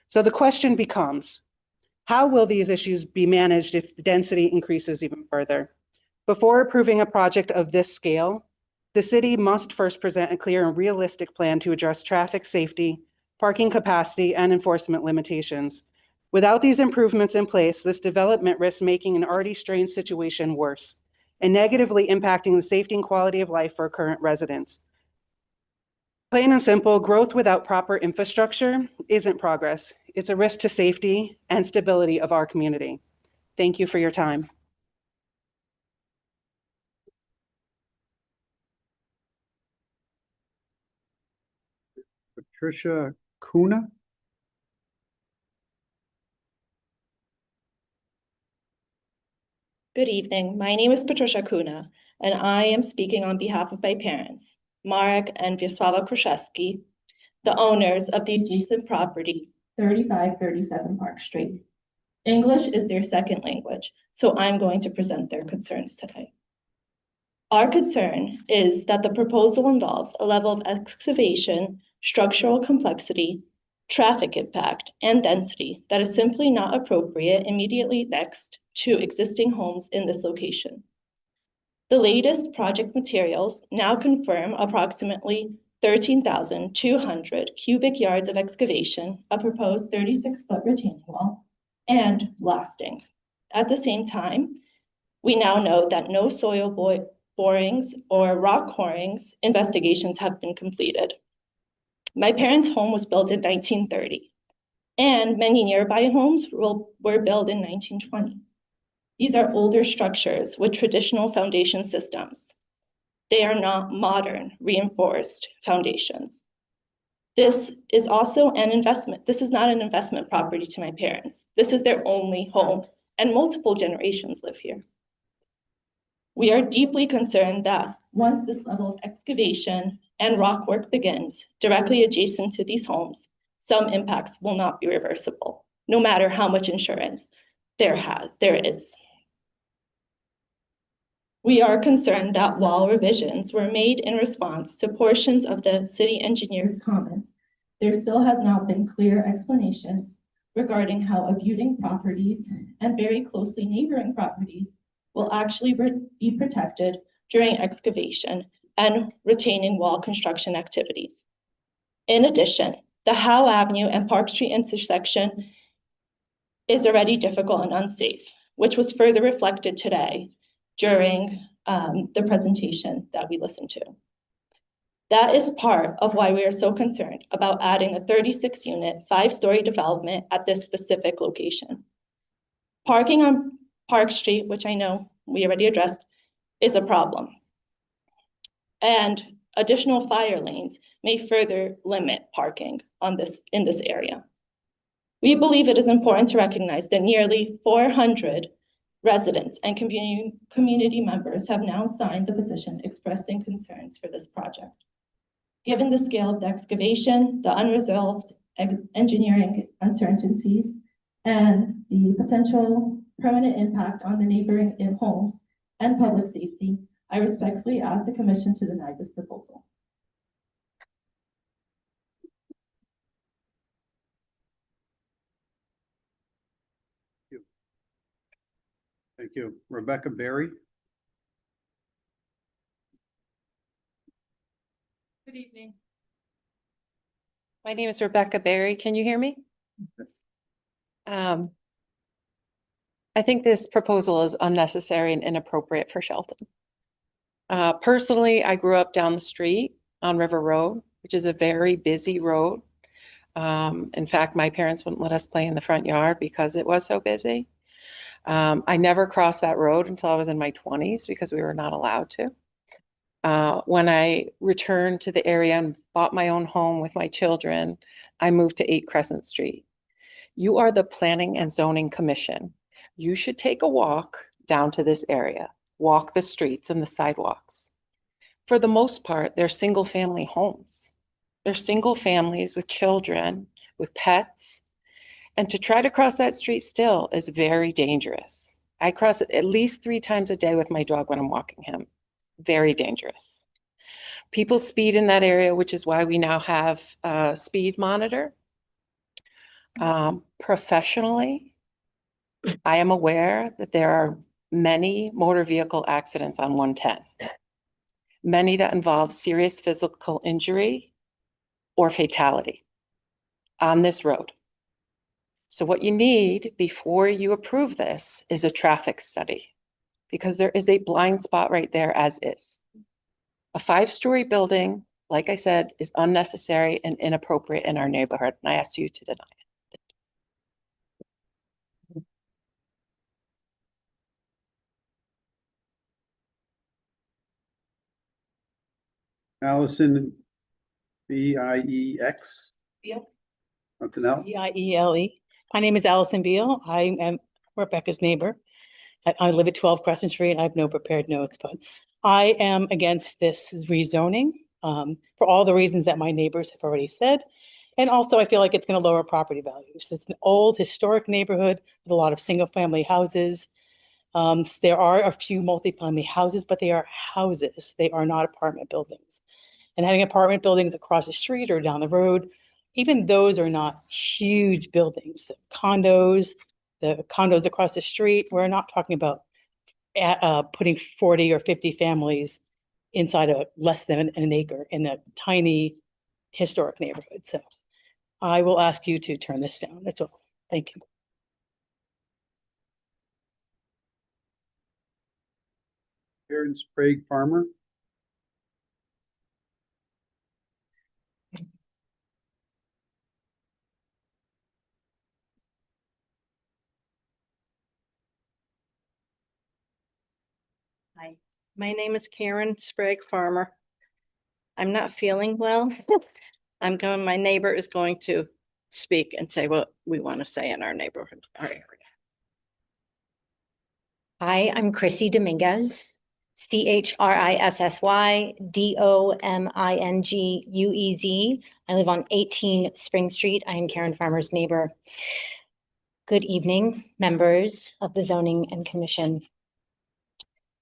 So the question becomes, how will these issues be managed if the density increases even further? Before approving a project of this scale, the city must first present a clear and realistic plan to address traffic safety, parking capacity, and enforcement limitations. Without these improvements in place, this development risks making an already strained situation worse and negatively impacting the safety and quality of life for current residents. Plain and simple, growth without proper infrastructure isn't progress. It's a risk to safety and stability of our community. Thank you for your time. Patricia Kuna. Good evening. My name is Patricia Kuna, and I am speaking on behalf of my parents, Marek and Wiesława Kraszewski, the owners of the adjacent property, 3537 Park Street. English is their second language, so I'm going to present their concerns today. Our concern is that the proposal involves a level of excavation, structural complexity, traffic impact, and density that is simply not appropriate immediately next to existing homes in this location. The latest project materials now confirm approximately 13,200 cubic yards of excavation, a proposed 36-foot retaining wall, and blasting. At the same time, we now know that no soil borings or rock quarries investigations have been completed. My parents' home was built in 1930, and many nearby homes were built in 1920. These are older structures with traditional foundation systems. They are not modern, reinforced foundations. This is also an investment. This is not an investment property to my parents. This is their only home, and multiple generations live here. We are deeply concerned that once this level of excavation and rock work begins directly adjacent to these homes, some impacts will not be reversible, no matter how much insurance there is. We are concerned that while revisions were made in response to portions of the city engineer's comments, there still has not been clear explanations regarding how abutting properties and very closely neighboring properties will actually be protected during excavation and retaining wall construction activities. In addition, the Howe Avenue and Park Street intersection is already difficult and unsafe, which was further reflected today during the presentation that we listened to. That is part of why we are so concerned about adding a 36-unit, 5-story development at this specific location. Parking on Park Street, which I know we already addressed, is a problem. And additional fire lanes may further limit parking in this area. We believe it is important to recognize that nearly 400 residents and community members have now signed the petition expressing concerns for this project. Given the scale of the excavation, the unresolved engineering uncertainties, and the potential permanent impact on the neighboring homes and public safety, I respectfully ask the commission to deny this proposal. Thank you. Rebecca Berry. Good evening. My name is Rebecca Berry. Can you hear me? I think this proposal is unnecessary and inappropriate for Shelton. Personally, I grew up down the street on River Road, which is a very busy road. In fact, my parents wouldn't let us play in the front yard because it was so busy. I never crossed that road until I was in my 20s because we were not allowed to. When I returned to the area and bought my own home with my children, I moved to 8 Crescent Street. You are the Planning and Zoning Commission. You should take a walk down to this area, walk the streets and the sidewalks. For the most part, they're single-family homes. They're single families with children, with pets. And to try to cross that street still is very dangerous. I cross it at least 3 times a day with my dog when I'm walking him. Very dangerous. People speed in that area, which is why we now have a speed monitor. Professionally, I am aware that there are many motor vehicle accidents on 110, many that involve serious physical injury or fatality on this road. So what you need before you approve this is a traffic study, because there is a blind spot right there as is. A 5-story building, like I said, is unnecessary and inappropriate in our neighborhood, and I ask you to deny it. Allison, Biex. Beal. Antonella. Biele. My name is Allison Beal. I am Rebecca's neighbor. I live at 12 Crescent Street. I have no prepared notes, but I am against this rezoning for all the reasons that my neighbors have already said. And also I feel like it's going to lower property values. It's an old historic neighborhood with a lot of single family houses. There are a few multifamily houses, but they are houses. They are not apartment buildings. And having apartment buildings across the street or down the road, even those are not huge buildings. The condos across the street, we're not talking about putting 40 or 50 families inside a less than an acre in a tiny historic neighborhood. So I will ask you to turn this down. That's all. Thank you. Karen Sprague Farmer. Hi, my name is Karen Sprague Farmer. I'm not feeling well. My neighbor is going to speak and say what we want to say in our neighborhood, our area. Hi, I'm Chrissy Dominguez, ChrissDominguez. I live on 18 Spring Street. I am Karen Farmer's neighbor. Good evening, members of the Zoning and Commission.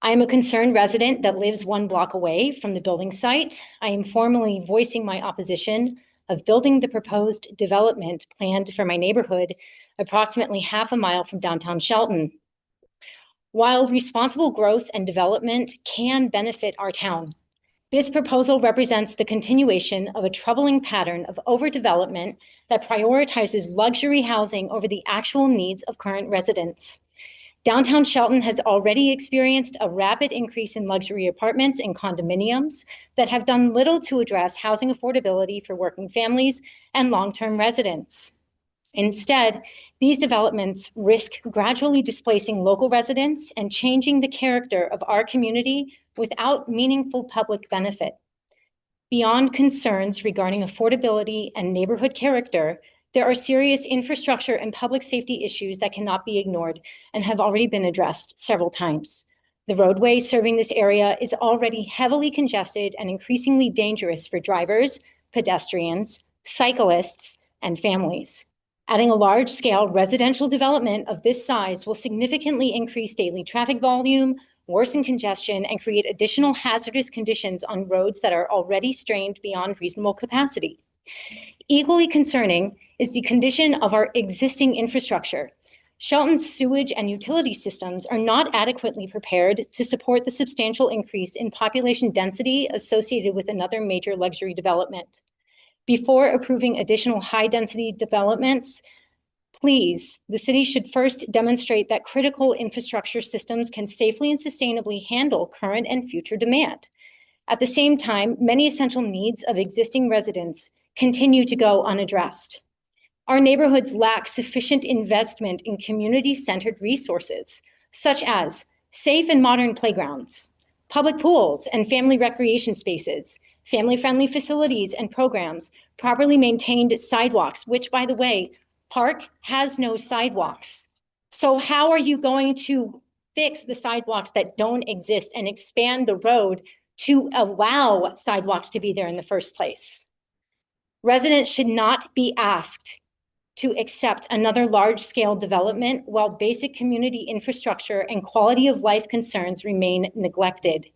I am a concerned resident that lives 1 block away from the building site. I am formally voicing my opposition of building the proposed development planned for my neighborhood approximately half a mile from downtown Shelton. While responsible growth and development can benefit our town, this proposal represents the continuation of a troubling pattern of overdevelopment that prioritizes luxury housing over the actual needs of current residents. Downtown Shelton has already experienced a rapid increase in luxury apartments and condominiums that have done little to address housing affordability for working families and long-term residents. Instead, these developments risk gradually displacing local residents and changing the character of our community without meaningful public benefit. Beyond concerns regarding affordability and neighborhood character, there are serious infrastructure and public safety issues that cannot be ignored and have already been addressed several times. The roadway serving this area is already heavily congested and increasingly dangerous for drivers, pedestrians, cyclists, and families. Adding a large-scale residential development of this size will significantly increase daily traffic volume, worsen congestion, and create additional hazardous conditions on roads that are already strained beyond reasonable capacity. Equally concerning is the condition of our existing infrastructure. Shelton's sewage and utility systems are not adequately prepared to support the substantial increase in population density associated with another major luxury development. Before approving additional high-density developments, please, the city should first demonstrate that critical infrastructure systems can safely and sustainably handle current and future demand. At the same time, many essential needs of existing residents continue to go unaddressed. Our neighborhoods lack sufficient investment in community-centered resources, such as safe and modern playgrounds, public pools and family recreation spaces, family-friendly facilities and programs, properly maintained sidewalks, which, by the way, Park has no sidewalks. So how are you going to fix the sidewalks that don't exist and expand the road to allow sidewalks to be there in the first place? Residents should not be asked to accept another large-scale development while basic community infrastructure and quality of life concerns remain neglected.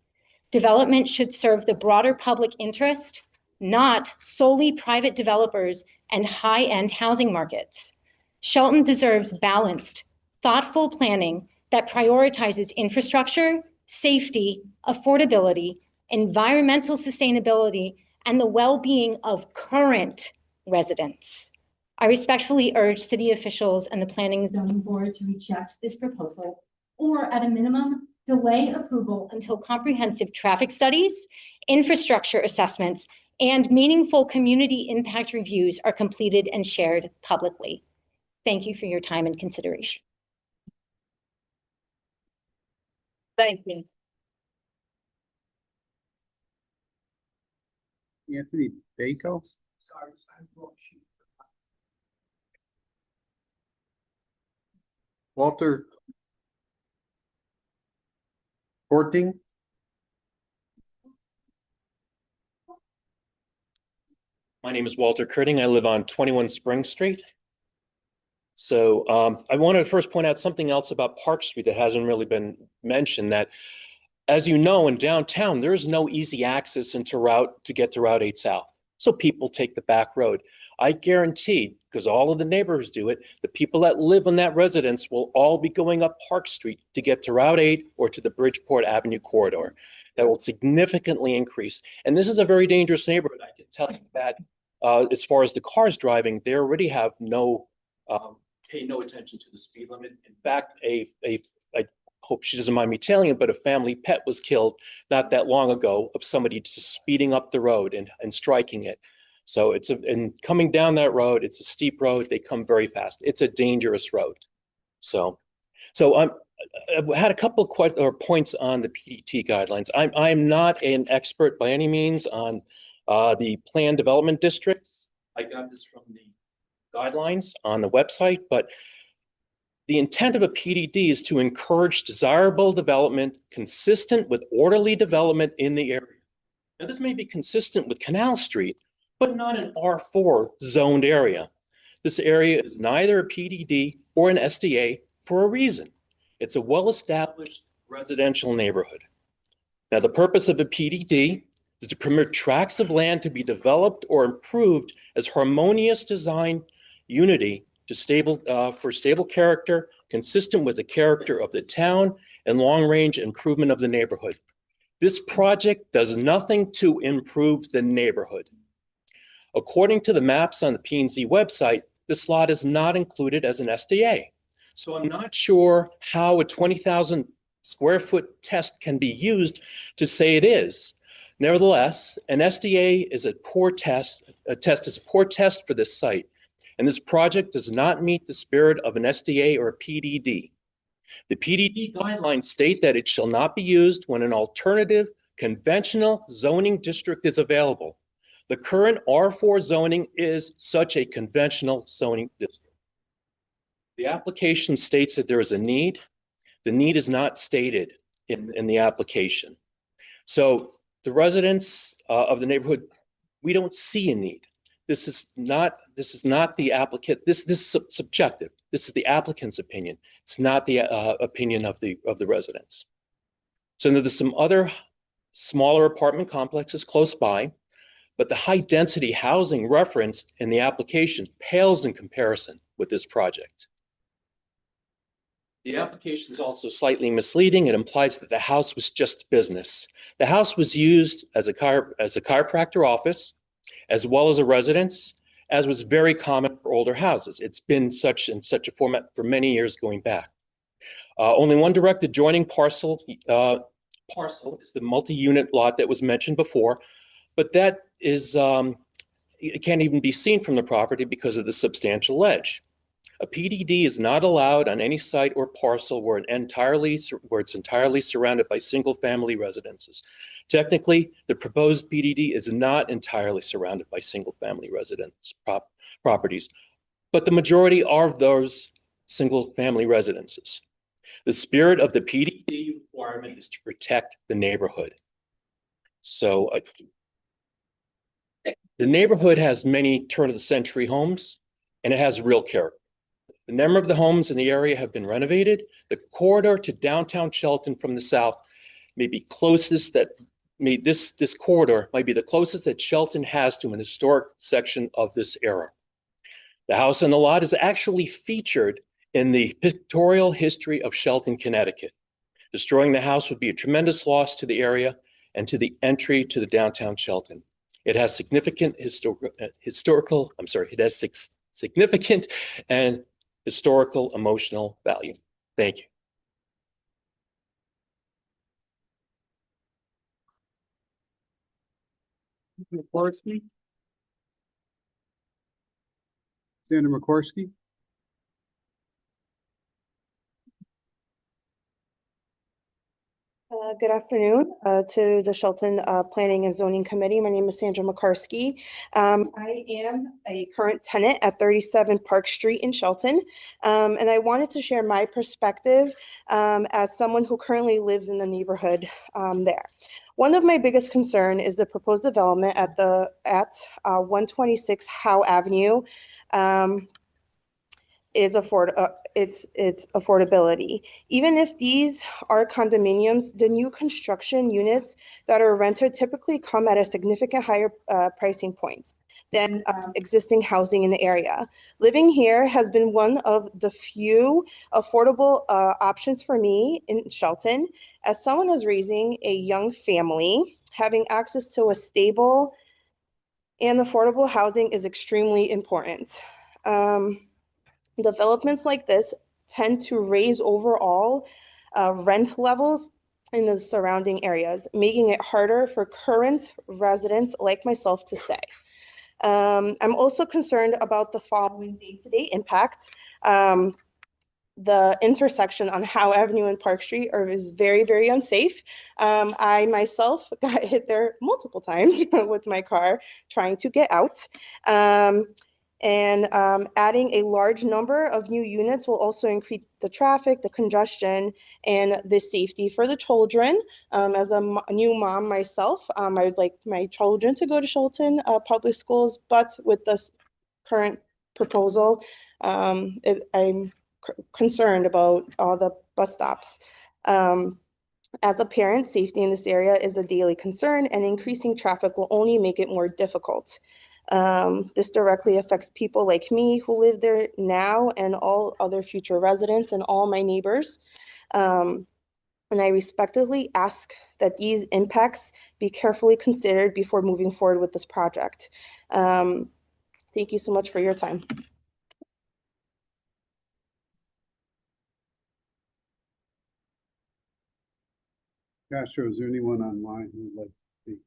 Development should serve the broader public interest, not solely private developers and high-end housing markets. Shelton deserves balanced, thoughtful planning that prioritizes infrastructure, safety, affordability, environmental sustainability, and the well-being of current residents. I respectfully urge city officials and the Planning and Zoning Board to reject this proposal, or at a minimum, delay approval until comprehensive traffic studies, infrastructure assessments, and meaningful community impact reviews are completed and shared publicly. Thank you for your time and consideration. Thank you. Anthony Baco? Walter Korting? My name is Walter Kurting. I live on 21 Spring Street. So I wanted to first point out something else about Park Street that hasn't really been mentioned, that as you know, in downtown, there is no easy access to get to Route 8 South. So people take the back road. I guarantee, because all of the neighbors do it, the people that live in that residence will all be going up Park Street to get to Route 8 or to the Bridgeport Avenue corridor. That will significantly increase. And this is a very dangerous neighborhood. I can tell you that as far as the cars driving, they already have pay no attention to the speed limit. In fact, I hope she doesn't mind me telling you, but a family pet was killed not that long ago of somebody just speeding up the road and striking it. So and coming down that road, it's a steep road. They come very fast. It's a dangerous road. So I've had a couple of points on the PDT guidelines. I'm not an expert by any means on the planned development districts. I got this from the guidelines on the website, but the intent of a PDD is to encourage desirable development consistent with orderly development in the area. Now, this may be consistent with Canal Street, but not an R4 zoned area. This area is neither a PDD or an SDA for a reason. It's a well-established residential neighborhood. Now, the purpose of a PDD is to permit tracts of land to be developed or improved as harmonious design unity for stable character, consistent with the character of the town and long-range improvement of the neighborhood. This project does nothing to improve the neighborhood. According to the maps on the P&Z website, this lot is not included as an SDA. So I'm not sure how a 20,000 square foot test can be used to say it is. Nevertheless, an SDA is a poor test. A test is a poor test for this site, and this project does not meet the spirit of an SDA or a PDD. The PDD guidelines state that it shall not be used when an alternative conventional zoning district is available. The current R4 zoning is such a conventional zoning district. The application states that there is a need. The need is not stated in the application. So the residents of the neighborhood, we don't see a need. This is not the applicant. This is subjective. This is the applicant's opinion. It's not the opinion of the residents. So there's some other smaller apartment complexes close by, but the high density housing referenced in the application pales in comparison with this project. The application is also slightly misleading. It implies that the house was just business. The house was used as a chiropractor office, as well as a residence, as was very common for older houses. It's been in such a format for many years going back. Only one direct adjoining parcel is the multi-unit lot that was mentioned before, but that is, it can't even be seen from the property because of the substantial ledge. A PDD is not allowed on any site or parcel where it's entirely surrounded by single-family residences. Technically, the proposed PDD is not entirely surrounded by single-family residence properties, but the majority are of those single-family residences. The spirit of the PDD requirement is to protect the neighborhood. So the neighborhood has many turn-of-the-century homes, and it has real character. The number of the homes in the area have been renovated. The corridor to downtown Shelton from the south may be closest this corridor might be the closest that Shelton has to an historic section of this era. The house on the lot is actually featured in the pictorial history of Shelton, Connecticut. Destroying the house would be a tremendous loss to the area and to the entry to the downtown Shelton. It has significant significant and historical emotional value. Thank you. Sandra McCorsky. Good afternoon to the Shelton Planning and Zoning Committee. My name is Sandra McCarsky. I am a current tenant at 37 Park Street in Shelton, and I wanted to share my perspective as someone who currently lives in the neighborhood there. One of my biggest concern is the proposed development at 126 Howe Avenue. Is its affordability. Even if these are condominiums, the new construction units that are rented typically come at a significant higher pricing points than existing housing in the area. Living here has been one of the few affordable options for me in Shelton. As someone who's raising a young family, having access to a stable and affordable housing is extremely important. Developments like this tend to raise overall rent levels in the surrounding areas, making it harder for current residents like myself to stay. I'm also concerned about the following day-to-day impact. The intersection on Howe Avenue and Park Street is very, very unsafe. I myself got hit there multiple times with my car trying to get out. Adding a large number of new units will also increase the traffic, the congestion, and the safety for the children. As a new mom myself, I would like my children to go to Shelton public schools, but with this current proposal, I'm concerned about all the bus stops. As a parent, safety in this area is a daily concern, and increasing traffic will only make it more difficult. This directly affects people like me who live there now and all other future residents and all my neighbors. And I respectfully ask that these impacts be carefully considered before moving forward with this project. Thank you so much for your time. Castro, is there anyone online who would like to speak?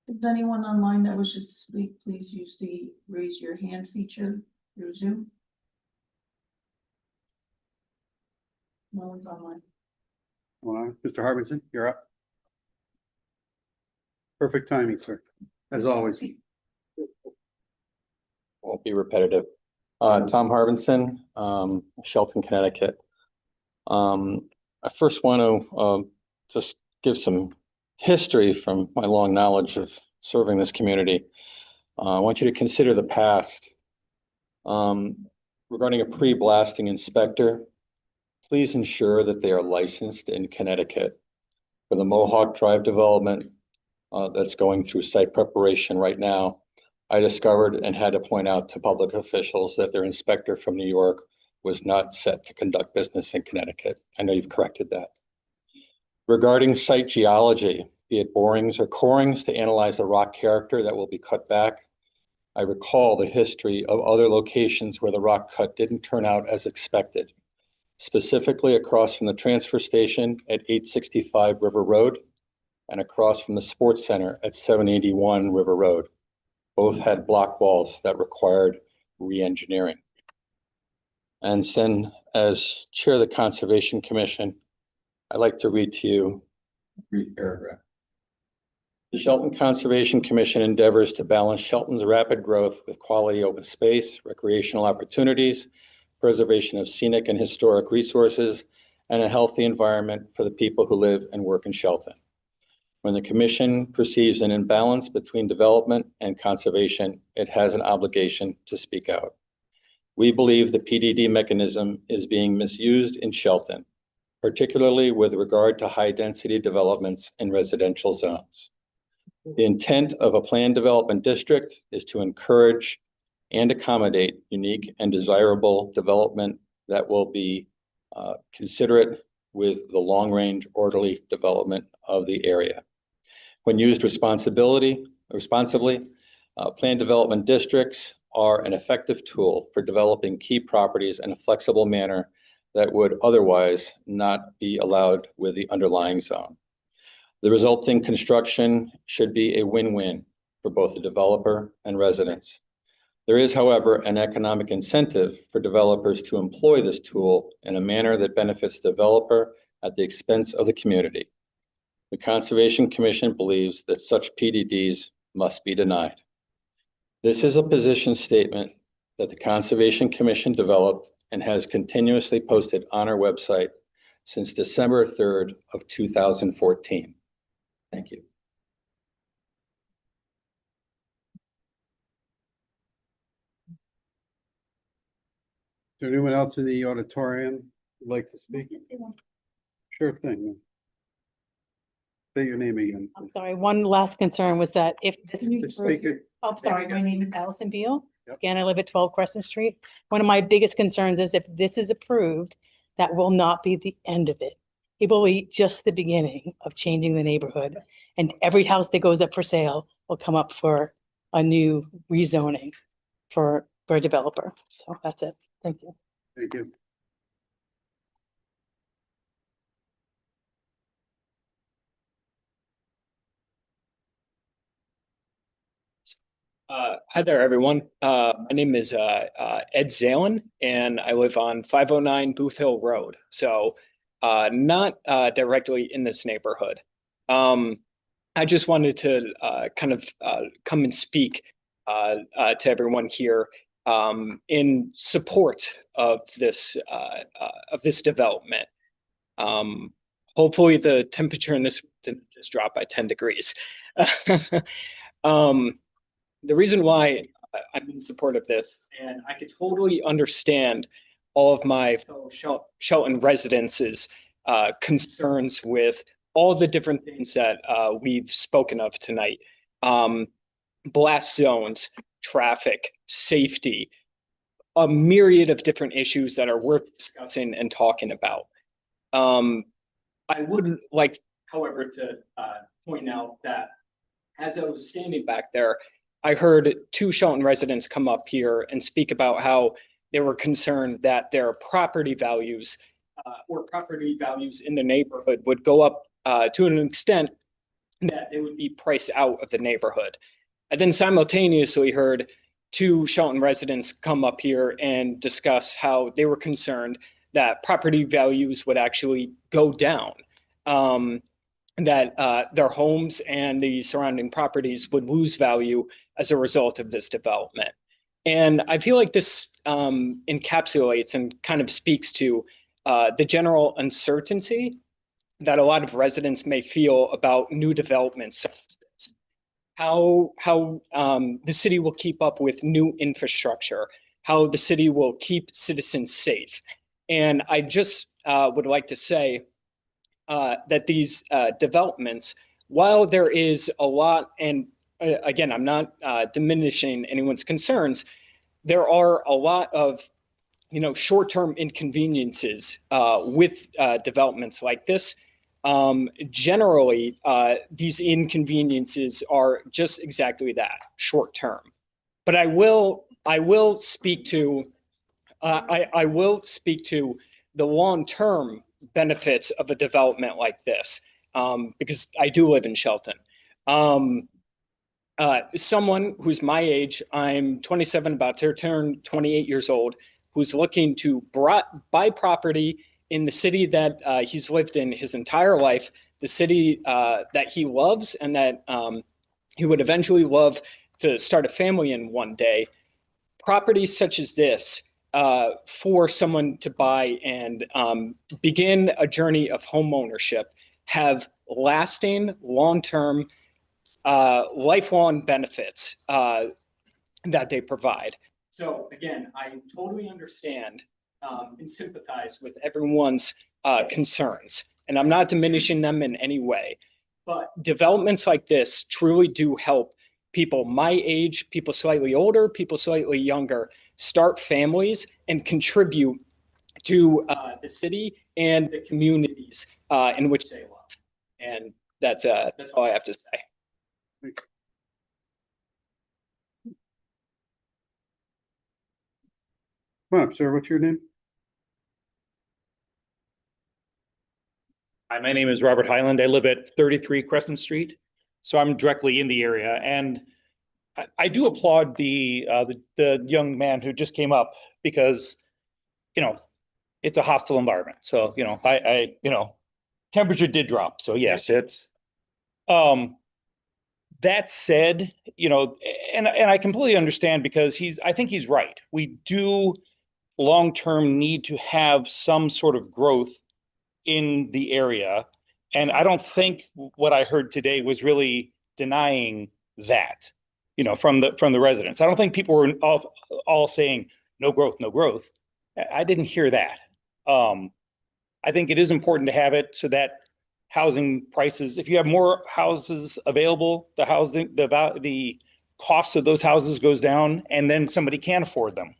If anyone online that wishes to speak, please use the raise your hand feature through Zoom. No one's online. Hold on, Mr. Harbison, you're up. Perfect timing, sir, as always. Won't be repetitive. Tom Harbinson, Shelton, Connecticut. I first want to just give some history from my long knowledge of serving this community. I want you to consider the past. Regarding a pre-blasting inspector, please ensure that they are licensed in Connecticut. For the Mohawk Drive development that's going through site preparation right now, I discovered and had to point out to public officials that their inspector from New York was not set to conduct business in Connecticut. I know you've corrected that. Regarding site geology, be it borings or corings to analyze the rock character that will be cut back, I recall the history of other locations where the rock cut didn't turn out as expected, specifically across from the transfer station at 865 River Road and across from the sports center at 781 River Road. Both had block walls that required re-engineering. And then, as chair of the Conservation Commission, I'd like to read to you a brief paragraph. The Shelton Conservation Commission endeavors to balance Shelton's rapid growth with quality open space, recreational opportunities, preservation of scenic and historic resources, and a healthy environment for the people who live and work in Shelton. When the commission perceives an imbalance between development and conservation, it has an obligation to speak out. We believe the PDD mechanism is being misused in Shelton, particularly with regard to high-density developments in residential zones. The intent of a planned development district is to encourage and accommodate unique and desirable development that will be considerate with the long-range orderly development of the area. When used responsibly, planned development districts are an effective tool for developing key properties in a flexible manner that would otherwise not be allowed with the underlying zone. The resulting construction should be a win-win for both the developer and residents. There is, however, an economic incentive for developers to employ this tool in a manner that benefits the developer at the expense of the community. The Conservation Commission believes that such PDDs must be denied. This is a position statement that the Conservation Commission developed and has continuously posted on our website since December 3rd of 2014. Thank you. Is there anyone else in the auditorium who'd like to speak? Sure thing. Say your name again. I'm sorry, one last concern was that if this. Just speak it. Oh, sorry, my name is Allison Beal. Yep. Again, I live at 12 Crescent Street. One of my biggest concerns is if this is approved, that will not be the end of it. It will be just the beginning of changing the neighborhood. And every house that goes up for sale will come up for a new rezoning for a developer. So that's it. Thank you. Thank you. Hi there, everyone. My name is Ed Zalen, and I live on 509 Booth Hill Road. So not directly in this neighborhood. I just wanted to kind of come and speak to everyone here in support of this development. Hopefully the temperature in this didn't just drop by 10 degrees. The reason why I'm in support of this, and I could totally understand all of my fellow Shelton residents' concerns with all the different things that we've spoken of tonight. Blast zones, traffic, safety, a myriad of different issues that are worth discussing and talking about. I would like, however, to point out that as I was standing back there, I heard two Shelton residents come up here and speak about how they were concerned that their property values or property values in the neighborhood would go up to an extent that they would be priced out of the neighborhood. I then simultaneously heard two Shelton residents come up here and discuss how they were concerned that property values would actually go down, that their homes and the surrounding properties would lose value as a result of this development. And I feel like this encapsulates and kind of speaks to the general uncertainty that a lot of residents may feel about new developments such as this. How the city will keep up with new infrastructure, how the city will keep citizens safe. And I just would like to say that these developments, while there is a lot, and again, I'm not diminishing anyone's concerns, there are a lot of short-term inconveniences with developments like this. Generally, these inconveniences are just exactly that, short-term. But I will speak to I will speak to the long-term benefits of a development like this, because I do live in Shelton. Someone who's my age, I'm 27, about to turn 28 years old, who's looking to buy property in the city that he's lived in his entire life, the city that he loves and that he would eventually love to start a family in one day. Properties such as this, for someone to buy and begin a journey of home ownership, have lasting, long-term, lifelong benefits that they provide. So again, I totally understand and sympathize with everyone's concerns, and I'm not diminishing them in any way. But developments like this truly do help people my age, people slightly older, people slightly younger, start families and contribute to the city and the communities in which they love. And that's all I have to say. Come on up, sir. What's your name? Hi, my name is Robert Highland. I live at 33 Crescent Street, so I'm directly in the area. And I do applaud the young man who just came up because, it's a hostile environment. So, I temperature did drop. So yes, it's, that said, and I completely understand because I think he's right. We do long-term need to have some sort of growth in the area. And I don't think what I heard today was really denying that, from the residents. I don't think people were all saying no growth, no growth. I didn't hear that. I think it is important to have it so that housing prices, if you have more houses available, the cost of those houses goes down, and then somebody can afford them.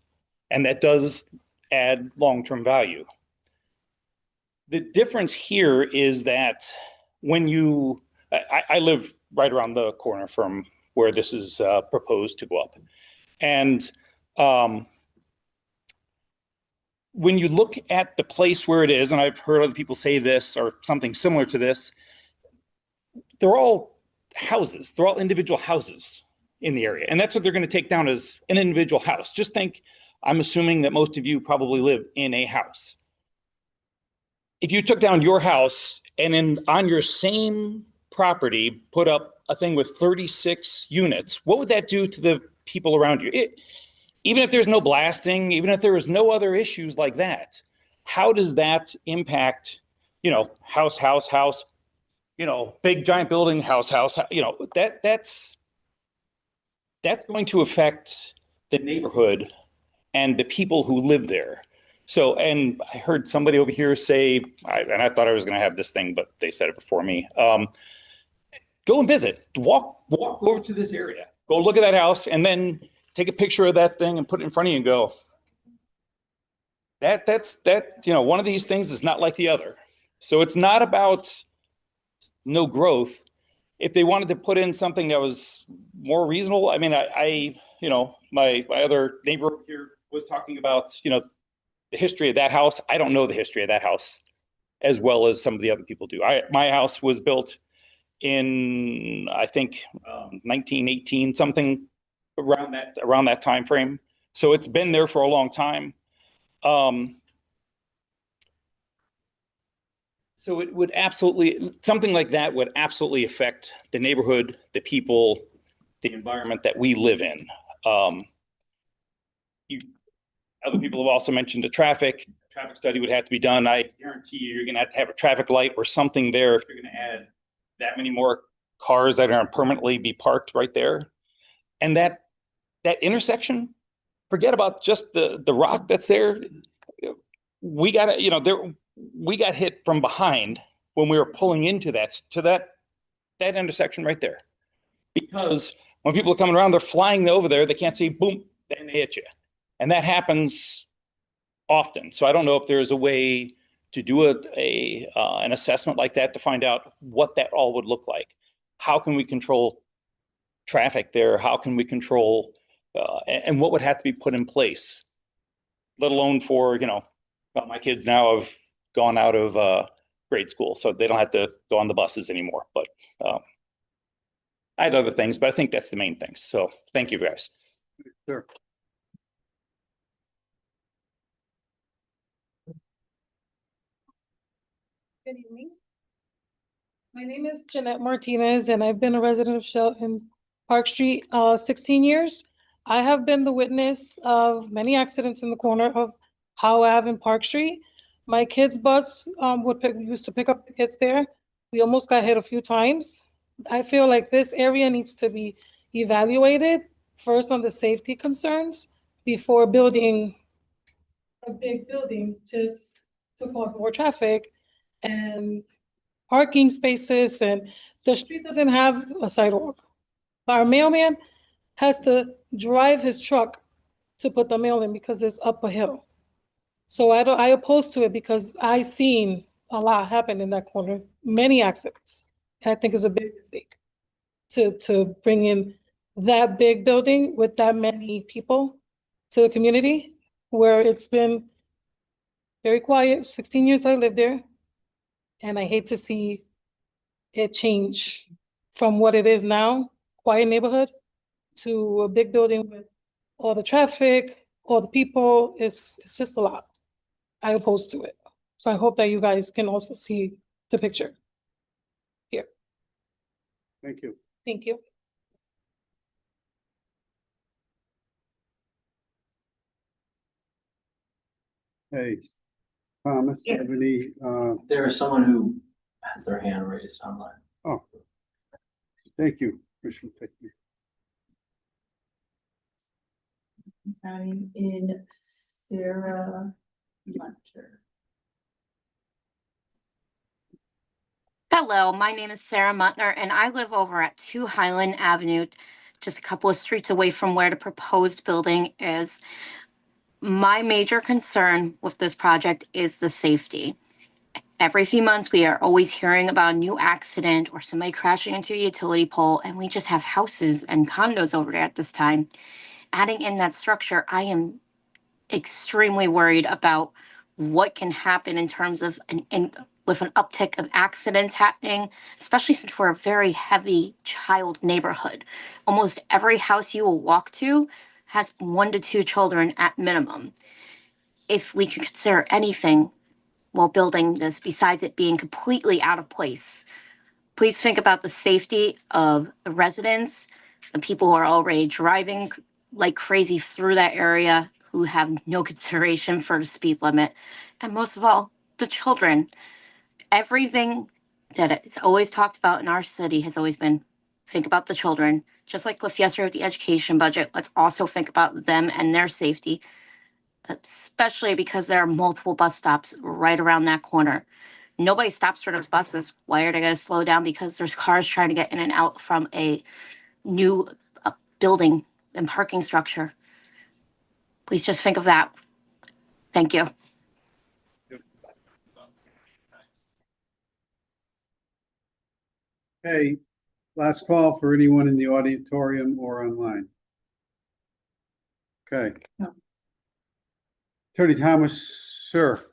And that does add long-term value. The difference here is that when I live right around the corner from where this is proposed to go up. And when you look at the place where it is, and I've heard other people say this or something similar to this, they're all houses. They're all individual houses in the area. And that's what they're going to take down as an individual house. Just think, I'm assuming that most of you probably live in a house. If you took down your house and on your same property put up a thing with 36 units, what would that do to the people around you? Even if there's no blasting, even if there was no other issues like that, how does that impact, house, big giant building, house, that's going to affect the neighborhood and the people who live there. So, and I heard somebody over here say, and I thought I was going to have this thing, but they said it before me. Go and visit, walk over to this area, go look at that house, and then take a picture of that thing and put it in front of you and go, that's one of these things is not like the other. So it's not about no growth. if they wanted to put in something that was more reasonable, I mean, you know, my other neighbor here was talking about, you know, the history of that house. I don't know the history of that house as well as some of the other people do. My house was built in, I think, 1918, something around that time frame. So it's been there for a long time. So it would absolutely, something like that would absolutely affect the neighborhood, the people, the environment that we live in. Other people have also mentioned the traffic. Traffic study would have to be done. I guarantee you're going to have a traffic light or something there if you're going to add that many more cars that are going to permanently be parked right there. And that intersection, forget about just the rock that's there. We got to, you know, we got hit from behind when we were pulling into that intersection right there. Because when people are coming around, they're flying over there, they can't see, boom, then they hit you. And that happens often. So I don't know if there's a way to do an assessment like that to find out what that all would look like. How can we control traffic there? How can we control, and what would have to be put in place? Let alone for, you know, my kids now have gone out of grade school, so they don't have to go on the buses anymore. But I had other things, but I think that's the main thing. So thank you, guys. Sure. Good evening. My name is Jeanette Martinez, and I've been a resident of Shelton Park Street 16 years. I have been the witness of many accidents in the corner of Howe Ave and Park Street. My kids' bus used to pick up the kids there. We almost got hit a few times. I feel like this area needs to be evaluated first on the safety concerns before building a big building just to cause more traffic and parking spaces, and the street doesn't have a sidewalk. Our mailman has to drive his truck to put the mail in because it's up a hill. So I oppose to it because I seen a lot happen in that corner, many accidents. And I think it's a big mistake to bring in that big building with that many people to the community where it's been very quiet, 16 years that I lived there. And I hate to see it change from what it is now, quiet neighborhood, to a big building with all the traffic, all the people. It's just a lot. I oppose to it. So I hope that you guys can also see the picture here. Thank you. Thank you. Hey, Thomas, do you have any, There is someone who has their hand raised online. oh, thank you, Commissioner Pickney. I'm in Sarah Munter. Hello, my name is Sarah Muntner, and I live over at 2 Highland Avenue, just a couple of streets away from where the proposed building is. My major concern with this project is the safety. Every few months, we are always hearing about a new accident or somebody crashing into a utility pole, and we just have houses and condos over there at this time. Adding in that structure, I am extremely worried about what can happen in terms of with an uptick of accidents happening, especially since we're a very heavy child neighborhood. Almost every house you will walk to has 1 to 2 children at minimum. If we could consider anything while building this besides it being completely out of place, please think about the safety of the residents, the people who are already driving like crazy through that area who have no consideration for the speed limit, and most of all, the children. Everything that is always talked about in our city has always been think about the children. Just like with yesterday with the education budget, let's also think about them and their safety, especially because there are multiple bus stops right around that corner. Nobody stops for those buses. Why are they going to slow down? Because there's cars trying to get in and out from a new building and parking structure. Please just think of that. Thank you. Hey, Last call for anyone in the auditorium or online. Okay. No. Attorney Thomas, sir.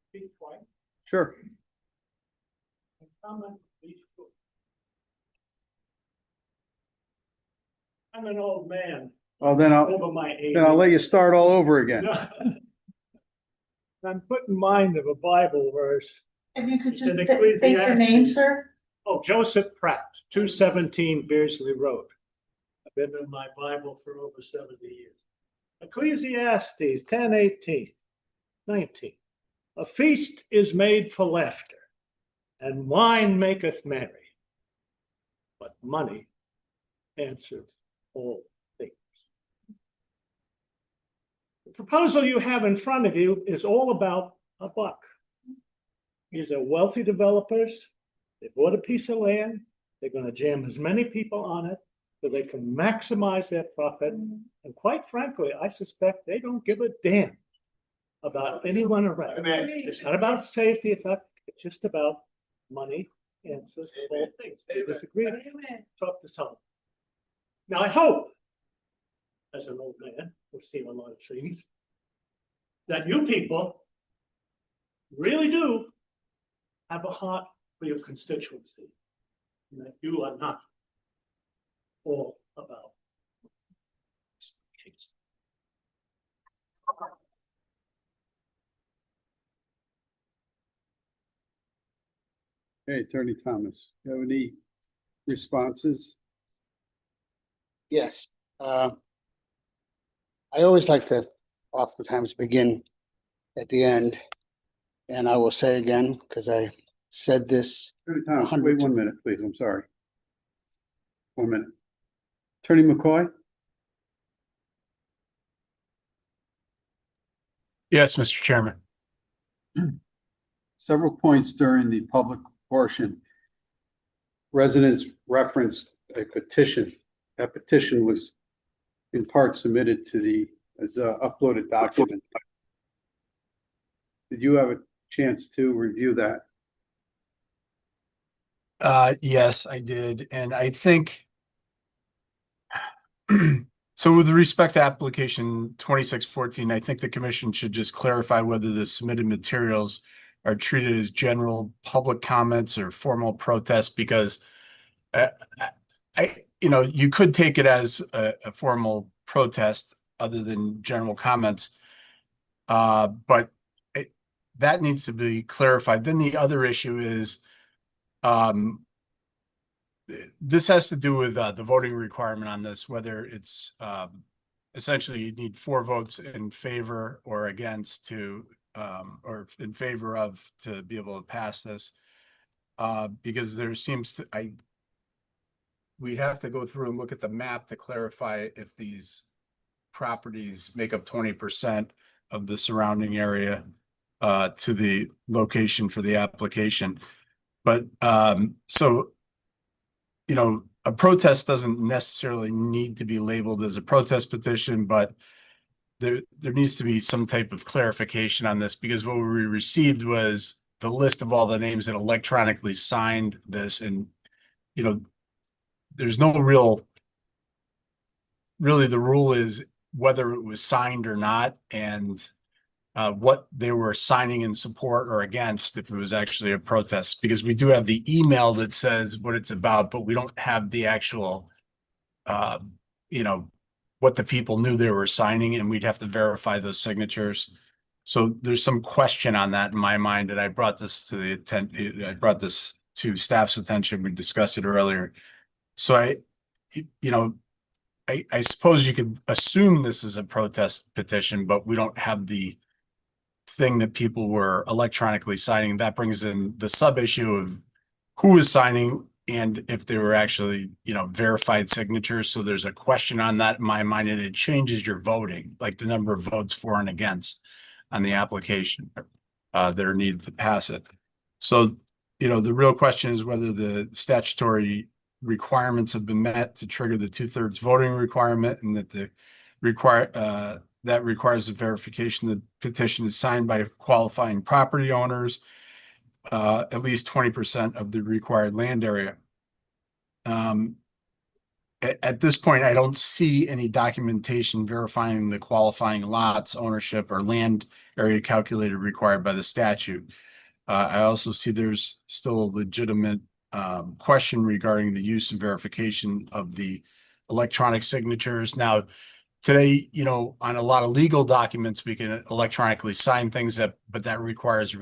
Speak twice. Sure. I'm an old man. Well, then Over my age. I'll let you start all over again. I'm putting in mind of a Bible verse. If you could It's just in state your name, Ecclesiastes. sir? Oh, Joseph Pratt, 217 Beardsley Road. I've been in my Bible for over 70 years. Ecclesiastes 10:18, 19. A feast is made for laughter, and wine maketh merry, but money answers all things. The proposal you have in front of you is all about a buck. These are wealthy developers. They bought a piece of land. They're going to jam as many people on it so they can maximize their profit. And quite frankly, I suspect they don't give a damn about anyone around. It's not about safety. It's just about money answers all things. If you disagree, talk to someone. Now, I hope, as an old man who's seen a lot of things, that you people really do have a heart for your constituency, and that you are not all about. Hey, Attorney Thomas, you have any responses? Yes. I always like to oftentimes begin at the end. And I will say again, because I said this. Attorney Thomas, wait 1 minute, please. I'm sorry. 1 minute. Attorney McCoy? Yes, Mr. Chairman. Several points during the public portion. Residents referenced a petition. That petition was in part submitted to as a uploaded document. Did you have a chance to review that? Yes, I did. And I think, so with respect to application 2614, I think the commission should just clarify whether the submitted materials are treated as general public comments or formal protests, because you could take it as a formal protest other than general comments. But that needs to be clarified. Then the other issue is, this has to do with the voting requirement on this, whether it's essentially you need 4 votes in favor or against to or in favor of to be able to pass this. Because there seems to we have to go through and look at the map to clarify if these properties make up 20% of the surrounding area to the location for the application. But so, a protest doesn't necessarily need to be labeled as a protest petition, but there needs to be some type of clarification on this, because what we received was the list of all the names that electronically signed this. And, there's no really the rule is whether it was signed or not, and what they were signing in support or against if it was actually a protest, because we do have the email that says what it's about, but we don't have the actual, what the people knew they were signing, and we'd have to verify those signatures. So there's some question on that in my mind, and I brought this to staff's attention. We discussed it earlier. So I suppose you could assume this is a protest petition, but we don't have the thing that people were electronically signing. That brings in the sub issue of who is signing and if they were actually, verified signatures. So there's a question on that in my mind, and it changes your voting, like the number of votes for and against on the application that are needed to pass it. So, the real question is whether the statutory requirements have been met to trigger the 2/3 voting requirement, and that that requires a verification that petition is signed by qualifying property owners, at least 20% of the required land area. At this point, I don't see any documentation verifying the qualifying lots, ownership, or land area calculated required by the statute. I also see there's still a legitimate question regarding the use and verification of the electronic signatures. Now, today, you know, on a lot of legal documents, we can electronically sign things but that requires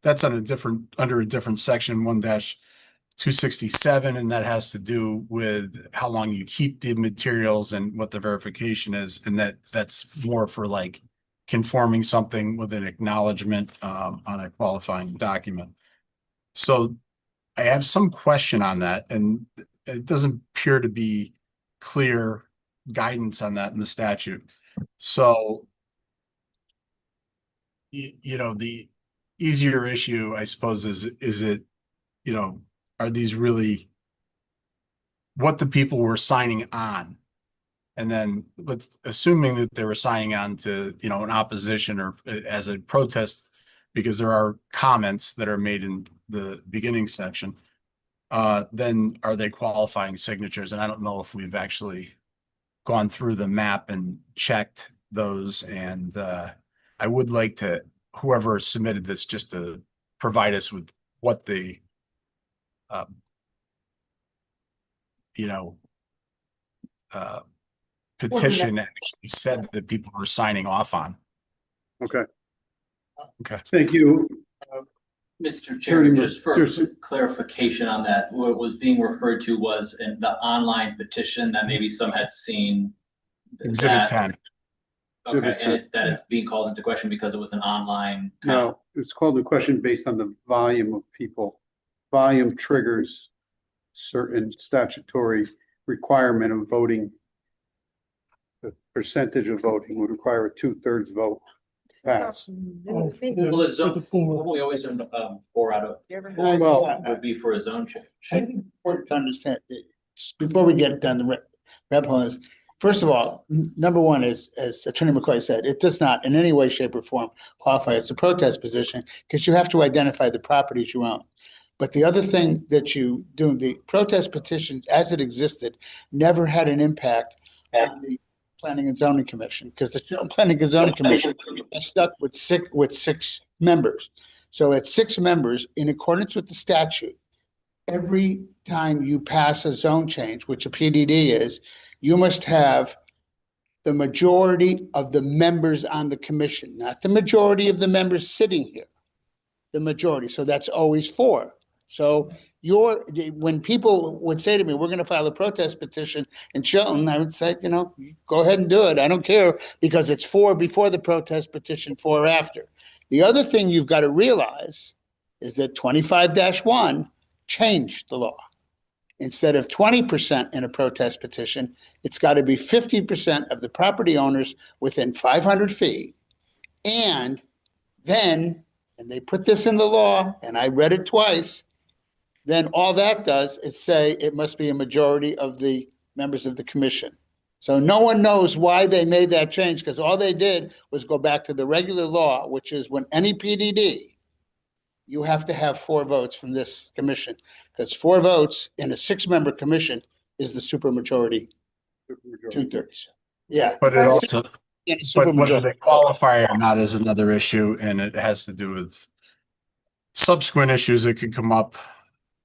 that's on a different, under a different section, 1-267, and that has to do with how long you keep the materials and what the verification is, and that's more for like conforming something with an acknowledgement on a qualifying document. So I have some question on that, and it doesn't appear to be clear guidance on that in the statute. So, you know, the easier issue, I suppose, is it, you know, are these really what the people were signing on? And then let's assuming that they were signing on to, you know, an opposition or as a protest, because there are comments that are made in the beginning section, then are they qualifying signatures? And I don't know if we've actually gone through the map and checked those. And I would like to, whoever submitted this, just to provide us with what the, you know, petition actually said that people were signing off on. Okay, Okay. thank you. Mr. Chairman, just for Yes. clarification on that, what was being referred to was in the online petition that maybe some had seen. Exhibit 10. Okay, Exhibit and it's that it's being called into question because it was an online. No, it's called in question based on the volume of people. Volume triggers certain statutory requirement of voting. The percentage of voting would require a 2/3 vote to pass. Well, the zone, we always, 4 out of, Well, would be for a zone change. I think it's important to understand, before we get down the rabbit hole, is, first of all, number one is, as Attorney McCoy said, it does not in any way, shape, or form qualify as a protest position, because you have to identify the properties you own. But the other thing that you do, the protest petitions as it existed never had an impact on the Planning and Zoning Commission, because the Planning and Zoning Commission is stuck with six members. So at 6 members, in accordance with the statute, every time you pass a zone change, which a PDD is, you must have the majority of the members on the commission, not the majority of the members sitting here, the majority. So that's always 4. So when people would say to me, we're going to file a protest petition in Shelton, I would say, you know, go ahead and do it. I don't care, because it's 4 before the protest petition, 4 after. The other thing you've got to realize is that 25-1 changed the law. Instead of 20% in a protest petition, it's got to be 50% of the property owners within 500 feet. And then, and they put this in the law, and I read it twice, then all that does is say it must be a majority of the members of the commission. So no one knows why they made that change, because all they did was go back to the regular law, which is when any PDD, you have to have 4 votes from this commission, because 4 votes in a 6-member commission is the supermajority, 2/3. Yeah. But it also, Yeah, but whether supermajority. they qualify or not is another issue, and it has to do with subsequent issues that could come up.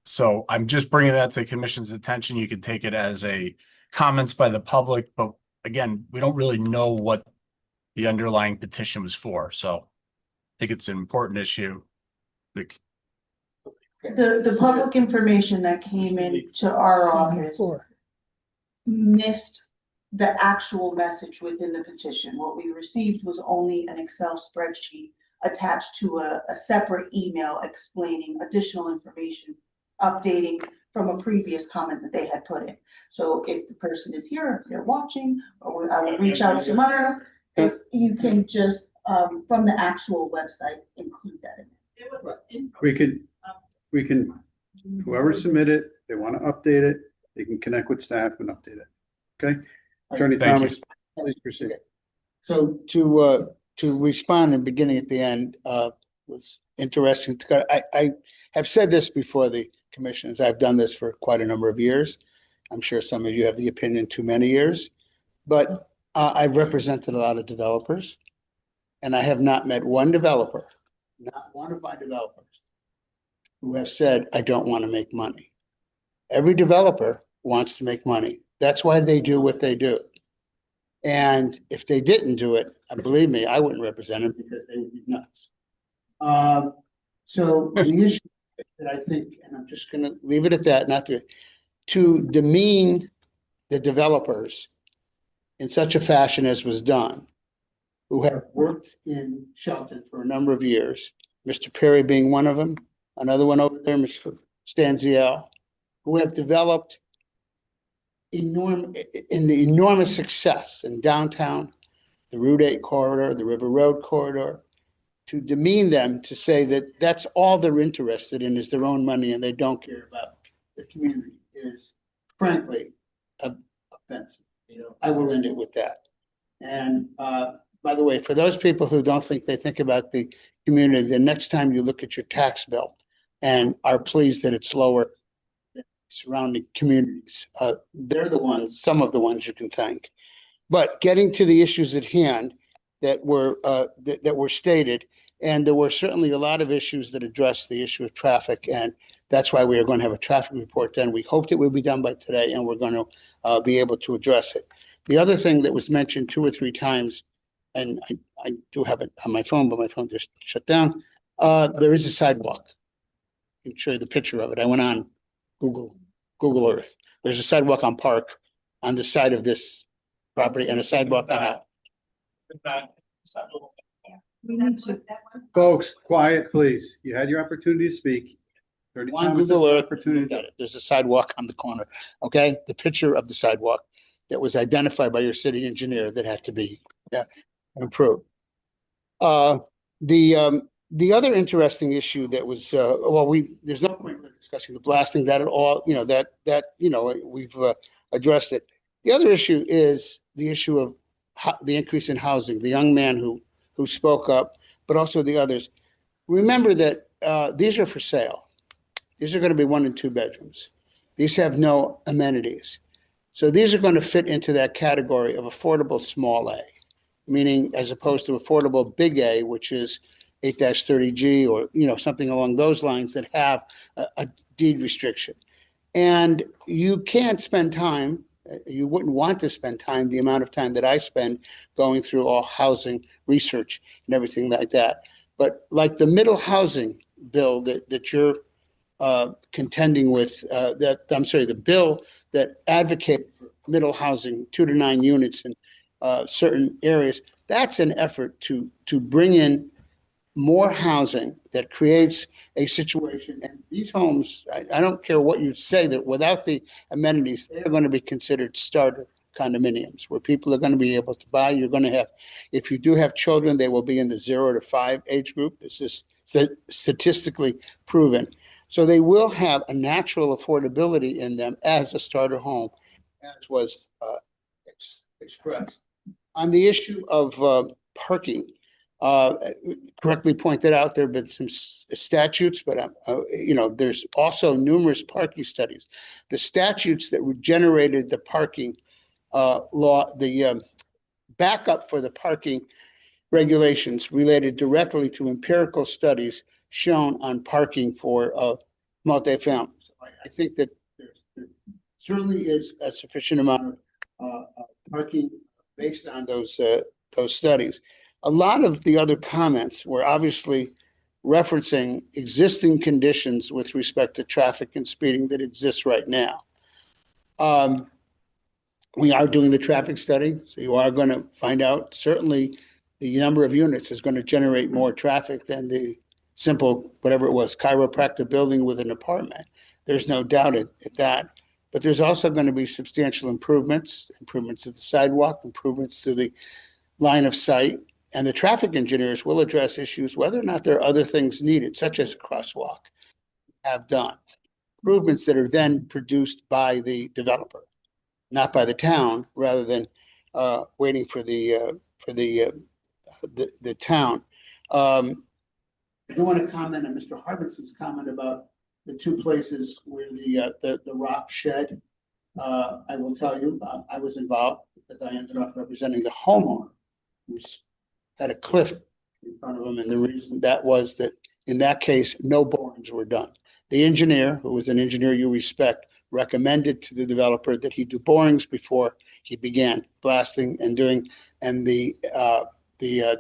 So I'm just bringing that to the commission's attention. You can take it as a comments by the public, but again, we don't really know what the underlying petition was for. So I think it's an important issue. Like, The public information that came into our office missed the actual message within the petition. What we received was only an Excel spreadsheet attached to a separate email explaining additional information, updating from a previous comment that they had put in. So if the person is here, if they're watching, or I will reach out tomorrow, if you can just, from the actual website, include that in. We can, whoever submitted, they want to update it, they can connect with staff and update it. Okay? Attorney Thank you. Thomas, please proceed. So to respond in beginning at the end, was interesting. I have said this before, the commissions. I've done this for quite a number of years. I'm sure some of you have the opinion too many years, but I've represented a lot of developers, and I have not met one developer, not one of my developers, who have said, I don't want to make money. Every developer wants to make money. That's why they do what they do. And if they didn't do it, believe me, I wouldn't represent them because they would be nuts. So the issue that I think, and I'm just going to leave it at that, not to demean the developers in such a fashion as was done, who have worked in Shelton for a number of years, Mr. Perry being one of them, another one over there, Mr. Stanziel, who have developed enormous success in downtown, the Route 8 corridor, the River Road corridor. To demean them, to say that that's all they're interested in is their own money and they don't care about the community, is frankly offensive. I will end it with that. And by the way, for those people who don't think they think about the community, the next time you look at your tax bill and are pleased that it's lower than surrounding communities, they're the ones, some of the ones you can thank. But getting to the issues at hand that were stated, and there were certainly a lot of issues that addressed the issue of traffic, and that's why we are going to have a traffic report done. We hoped it would be done by today, and we're going to be able to address it. The other thing that was mentioned 2 or 3 times, and I do have it on my phone, but my phone just shut down. There is a sidewalk. I can show you the picture of it. I went on Google Earth. There's a sidewalk on Park on the side of this property and a sidewalk on We need to. Folks, quiet, please. You had your opportunity to speak. On Google Earth, there's a sidewalk on the corner, okay? The picture of the sidewalk that was identified by your city engineer that had to be improved. The other interesting issue that was, there's no point in discussing the blasting, that at all, we've addressed it. The other issue is the issue of the increase in housing, the young man who spoke up, but also the others. Remember that these are for sale. These are going to be 1 and 2 bedrooms. These have no amenities. So these are going to fit into that category of affordable small a, meaning as opposed to affordable big A, which is 8-30G or something along those lines that have a deed restriction. And you can't spend time, you wouldn't want to spend time, the amount of time that I spend going through all housing research and everything like that. But like the middle housing bill that you're contending with, the bill that advocates middle housing, 2 to 9 units in certain areas, that's an effort to bring in more housing that creates a situation. And these homes, I don't care what you say, that without the amenities, they're going to be considered starter condominiums where people are going to be able to buy. You're going to have, if you do have children, they will be in the 0 to 5 age group. This is statistically proven. So they will have a natural affordability in them as a starter home, as was expressed. On the issue of parking, correctly pointed out, there have been some statutes, but there's also numerous parking studies. The statutes that generated the parking law, the backup for the parking regulations related directly to empirical studies shown on parking for multifamily. I think that there certainly is a sufficient amount of parking based on those studies. A lot of the other comments were obviously referencing existing conditions with respect to traffic and speeding that exists right now. We are doing the traffic study, so you are going to find out certainly the number of units is going to generate more traffic than the simple, whatever it was, chiropractic building with an apartment. There's no doubt at that. But there's also going to be substantial improvements to the sidewalk, improvements to the line of sight. And the traffic engineers will address issues whether or not there are other things needed, such as a crosswalk, have done. Improvements that are then produced by the developer, not by the town, rather than waiting for the town. I do want to comment on Mr. Harbison's comment about the two places where the rock shed, I will tell you, I was involved because I ended up representing the homeowner who's had a cliff in front of him. And the reason that was that in that case, no borings were done. The engineer, who was an engineer you respect, recommended to the developer that he do borings before he began blasting and doing, and the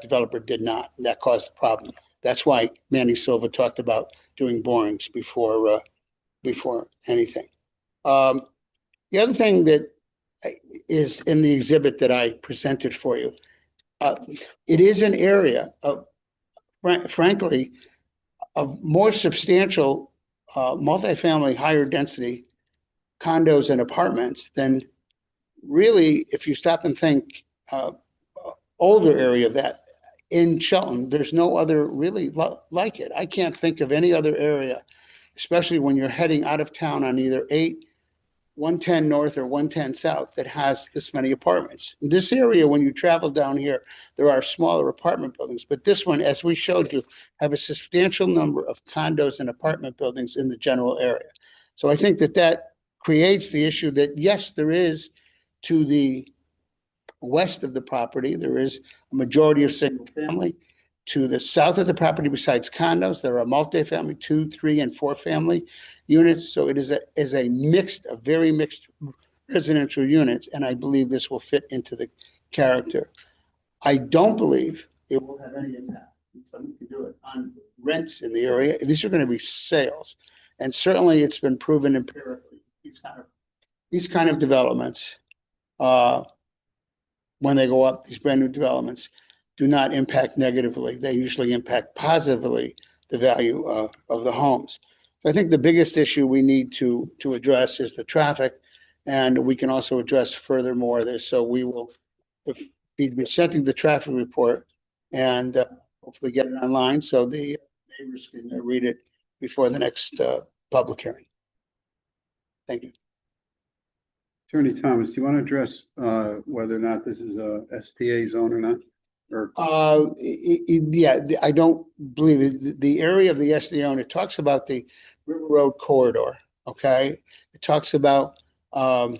developer did not. And that caused a problem. That's why Manny Silva talked about doing borings before anything. The other thing that is in the exhibit that I presented for you, it is an area of, frankly, of more substantial multifamily, higher density condos and apartments than really, if you stop and think, older area of that in Shelton, there's no other really like it. I can't think of any other area, especially when you're heading out of town on either 110 North or 110 South, that has this many apartments. In this area, when you travel down here, there are smaller apartment buildings, but this one, as we showed you, have a substantial number of condos and apartment buildings in the general area. So I think that that creates the issue that, yes, there is to the west of the property, there is a majority of single family. To the south of the property, besides condos, there are multifamily, 2, 3, and 4 family units. So it is a very mixed residential units, and I believe this will fit into the character. I don't believe it will have any impact. Somebody can do it on rents in the area. These are going to be sales, and certainly it's been proven empirically. These kind of developments, when they go up, these brand new developments do not impact negatively. They usually impact positively the value of the homes. So I think the biggest issue we need to address is the traffic, and we can also address furthermore this. So we will be presenting the traffic report and hopefully get it online so the neighbors can read it before the next public hearing. Thank you. Attorney Thomas, do you want to address whether or not this is a STA zone or not? Or Yeah, I don't believe it. The area of the SDO, and it talks about the River Road corridor, okay? It talks about in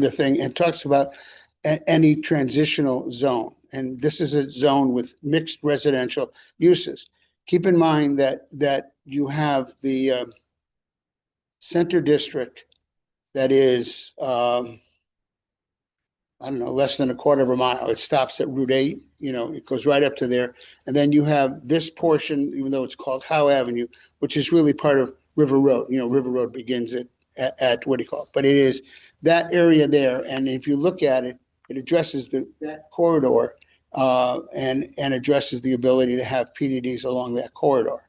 the thing, it talks about any transitional zone. And this is a zone with mixed residential uses. Keep in mind that you have the center district that is I don't know, less than a quarter of a mile. It stops at Route 8, it goes right up to there. And then you have this portion, even though it's called Howe Avenue, which is really part of River Road. River Road begins at what do you call it? But it is that area there. And if you look at it, it addresses that corridor and addresses the ability to have PDDs along that corridor.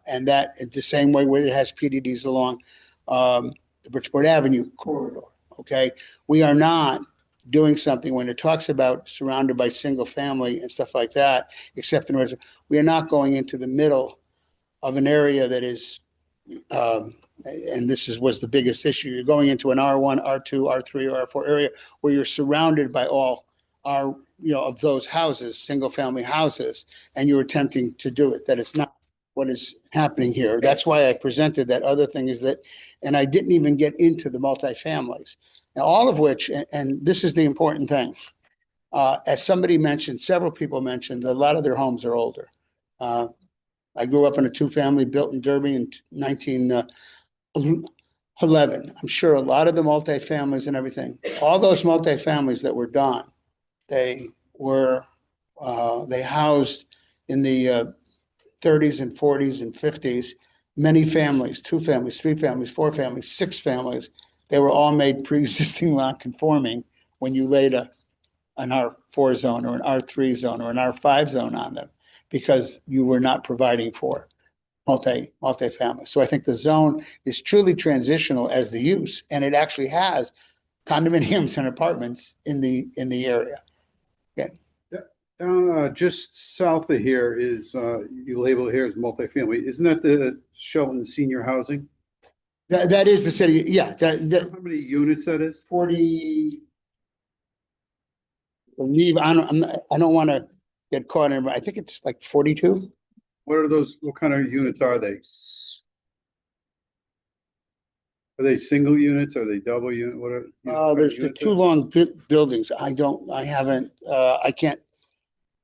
And that it's the same way where it has PDDs along the Bridgeport Avenue corridor. Okay. We are not doing something when it talks about surrounded by single family and stuff like that, except in order, we are not going into the middle of an area that is, and this was the biggest issue. You're going into an R1, R2, R3, or R4 area where you're surrounded by all of those houses, single family houses, and you're attempting to do it. That is not what is happening here. That's why I presented that other thing is that, and I didn't even get into the multifamilies. Now, all of which, and this is the important thing, as somebody mentioned, several people mentioned, a lot of their homes are older. I grew up in a 2-family built in Derby in 1911. I'm sure a lot of the multifamilies and everything, all those multifamilies that were done, they housed in the 30s and 40s and 50s, many families, 2 families, 3 families, 4 families, 6 families. They were all made pre-existing non-conforming when you laid an R4 zone or an R3 zone or an R5 zone on them because you were not providing for multifamily. So I think the zone is truly transitional as the use, and it actually has condominiums and apartments in the area. Okay. down just south of here is you label it here as multifamily. Isn't that the Shelton Senior Housing? That is the city, yeah. How many units that is? 40. Believe I don't want to get caught in. I think it's like 42. What are those? What kind of units are they? Are they single units? Are they double unit? What are? There's the two long buildings. I can't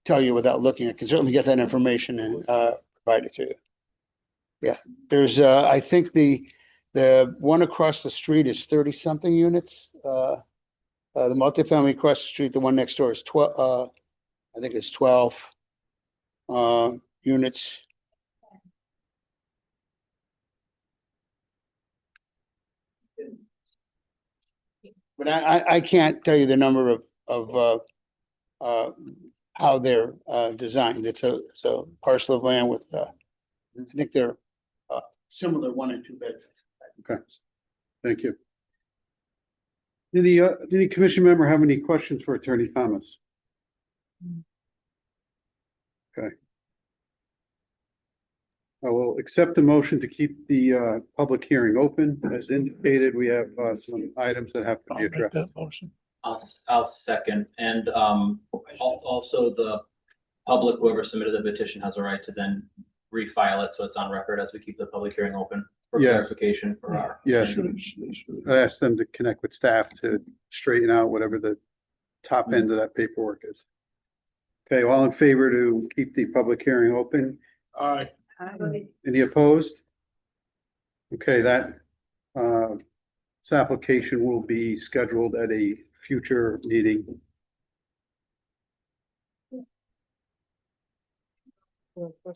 tell you without looking. I can certainly get that information and provide it to you. Yeah, there's I think the one across the street is 30-something units. The multifamily across the street, the one next door is 12, I think it's 12 units. But I can't tell you the number of how they're designed. It's a parcel of land with I think they're similar 1 and 2 beds. Okay, thank you. Did any commission member have any questions for Attorney Thomas? Okay. I will accept the motion to keep the public hearing open. As indicated, we have some items that have to be addressed. I'll second, and also the public, whoever submitted the petition has a right to then refile it, so it's on record as we keep the public hearing open for Yes. clarification for our. Yes, I asked them to connect with staff to straighten out whatever the top end of that paperwork is. Okay, all in favor to keep the public hearing open? Aye. Any opposed? Okay, this application will be scheduled at a future meeting.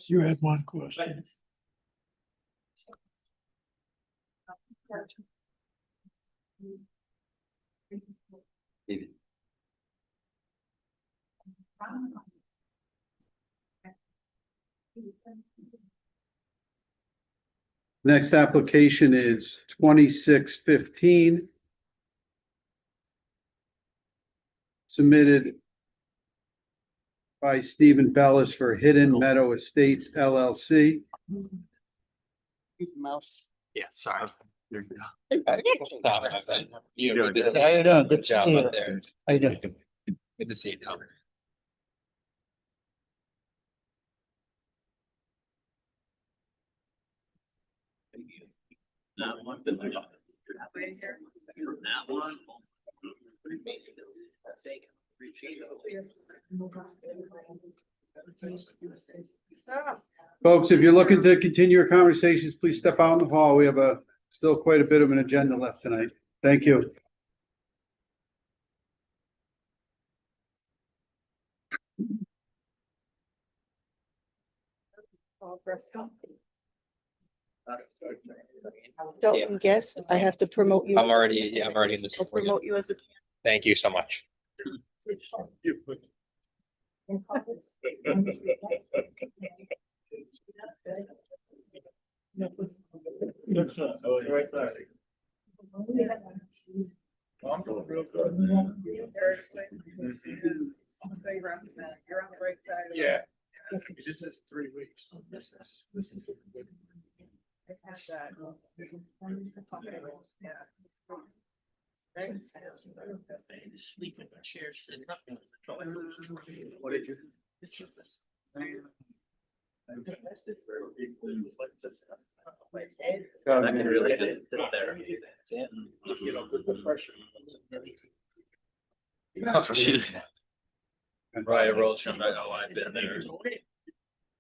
You had one question. Next application is 2615. Submitted by Stephen Bellis for Hidden Meadow Estates LLC. Mouse. Yeah, sorry. How you doing? Good job up there. How you doing? Good to see you, Tom. Folks, if you're looking to continue your conversations, please step out in the hall. We have still quite a bit of an agenda left tonight. Thank you. Shelton guest, I have to promote you. I'm already in this. I'll promote you as a. Thank you so much. Right there. I'm doing real good. You're on the right side. Yeah. This is 3 weeks. This is good. I have that. Sleep in my chair, sitting up. What did you? I can really just sit there. You know, good pressure. Oh, geez. Right, erosion, I know, I've been there.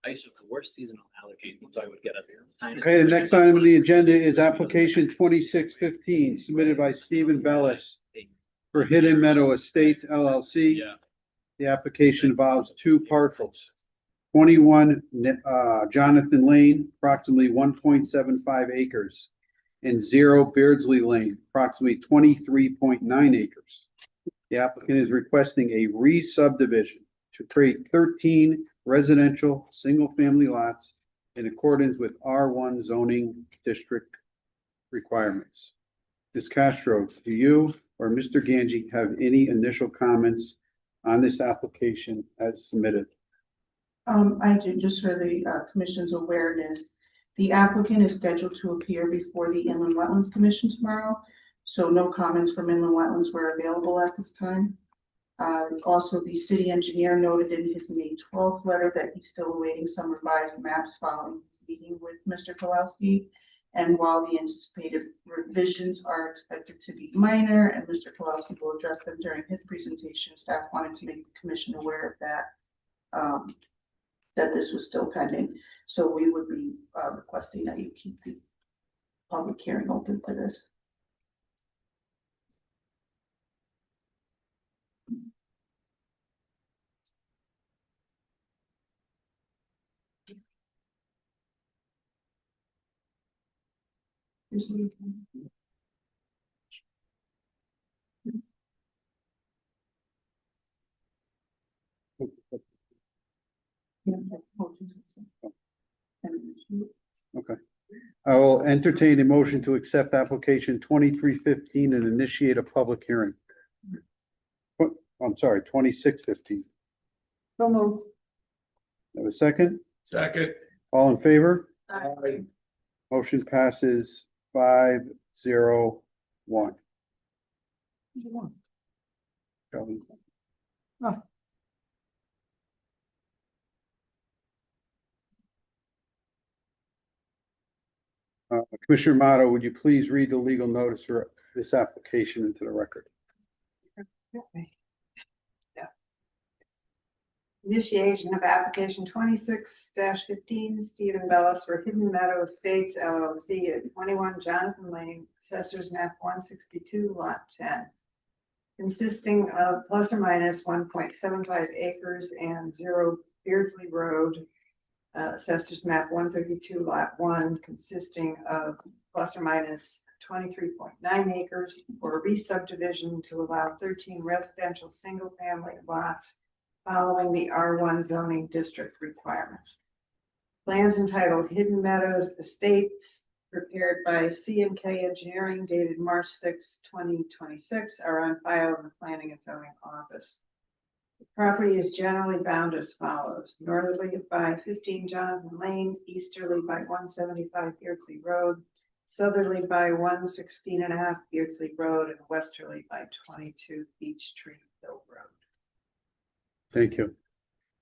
I used to have the worst seasonal allergies, so I would get a sinus. Okay, the next item on the agenda is application 2615 submitted by Stephen Bellis for Hidden Meadow Estates LLC. Yeah. The application involves 2 parcels. 21 Jonathan Lane, approximately 1.75 acres, and 0 Beardsley Lane, approximately 23.9 acres. The applicant is requesting a re-subdivision to create 13 residential single-family lots in accordance with R1 zoning district requirements. Ms. Castro, do you or Mr. Ganji have any initial comments on this application as submitted? I do, just for the commission's awareness. The applicant is scheduled to appear before the Inland Wetlands Commission tomorrow, so no comments from Inland Wetlands were available at this time. Also, the city engineer noted in his May 12th letter that he's still awaiting some revised maps following his meeting with Mr. Kowalski, And while the anticipated revisions are expected to be minor, and Mr. Kowalski will address them during his presentation, staff wanted to make the commission aware of that, that this was still pending. So we would be requesting that you keep the public hearing open for this. Okay. I will entertain a motion to accept application 2315 and initiate a public hearing. I'm sorry, 2615. So move. Have a second? Second. All in favor? Aye. Motion passes 5-0-1. Kelvin. Commissioner Motto, would you please read the legal notice for this application into the record? Initiation of application 26-15, Stephen Bellis for Hidden Meadow Estates LLC at 21 Jonathan Lane, Assessors Map 162, Lot 10. Consisting of plus or minus 1.75 acres and 0 Beardsley Road, Assessors Map 132, Lot 1, consisting of plus or minus 23.9 acres for a re-subdivision to allow 13 residential single-family lots following the R1 zoning district requirements. Plans entitled Hidden Meadows Estates, prepared by C&K Engineering, dated March 6, 2026, are on file in the Planning and Zoning Office. The property is generally bound as follows: northerly by 15 Jonathan Lane, easterly by 175 Beardsley Road, southerly by 116.5 Beardsley Road, and westerly by 22 Beech Tree Hill Road. Thank you.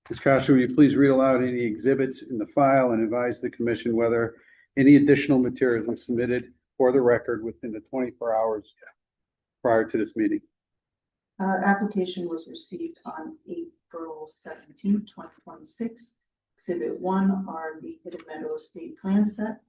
Ms. Kasha, will you please read aloud any exhibits in the file and advise the commission whether any additional materials were submitted for the record within the 24 hours prior to this meeting? Application was received on April 17, 2026. Exhibit 1 are the Hidden Meadow Estate Plan Set.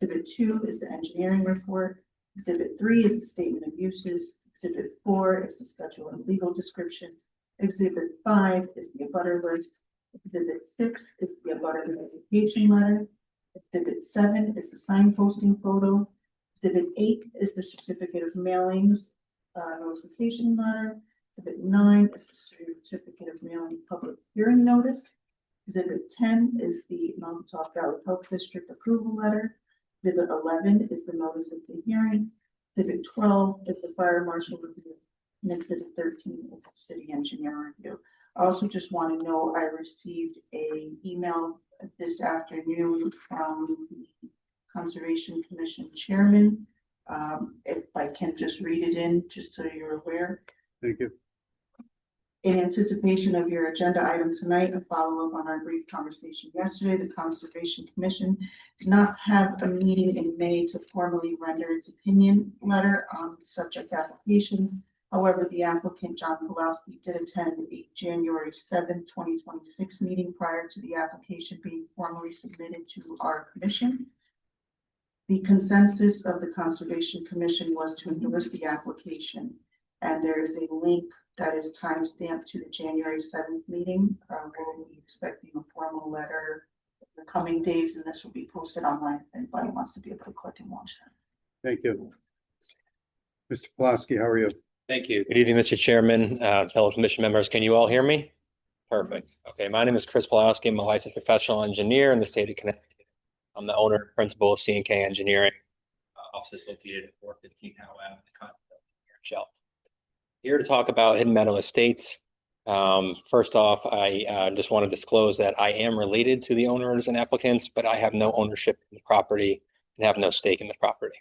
Exhibit 2 is the engineering report. Exhibit 3 is the statement of uses. Exhibit 4 is the schedule and legal description. Exhibit 5 is the abutter list. Exhibit 6 is the abutter notification letter. Exhibit 7 is the sign posting photo. Exhibit 8 is the certificate of mailings notification letter. Exhibit 9 is the certificate of mailing public hearing notice. Exhibit 10 is the Montauk Valley Health District approval letter. Exhibit 11 is the notice of the hearing. Exhibit 12 is the fire marshal review. And exhibit 13 is the city engineer review. I also just want to know I received a email this afternoon from the Conservation Commission Chairman. If I can just read it in, just so you're aware. Thank you. In anticipation of your agenda item tonight, a follow-up on our brief conversation yesterday, the Conservation Commission did not have a meeting in May to formally render its opinion letter on the subject application. However, the applicant, John Pulowski, did attend a January 7, 2026 meeting prior to the application being formally submitted to our commission. The consensus of the Conservation Commission was to endorse the application, and there is a link that is timestamped to the January 7th meeting. We'll be expecting a formal letter in the coming days, and this will be posted online if anybody wants to be able to click and watch that. Thank you. Mr. Pulaski, how are you? Thank you. Good evening, Mr. Chairman, fellow commission members. Can you all hear me? Perfect. Okay, my name is Chris Pulaski. I'm a licensed professional engineer in the state of Connecticut. I'm the owner and principal of C&K Engineering. Office is located at 415 Howe Ave, here in Shelton. Here to talk about Hidden Meadow Estates. First off, I just want to disclose that I am related to the owners and applicants, but I have no ownership in the property and have no stake in the property.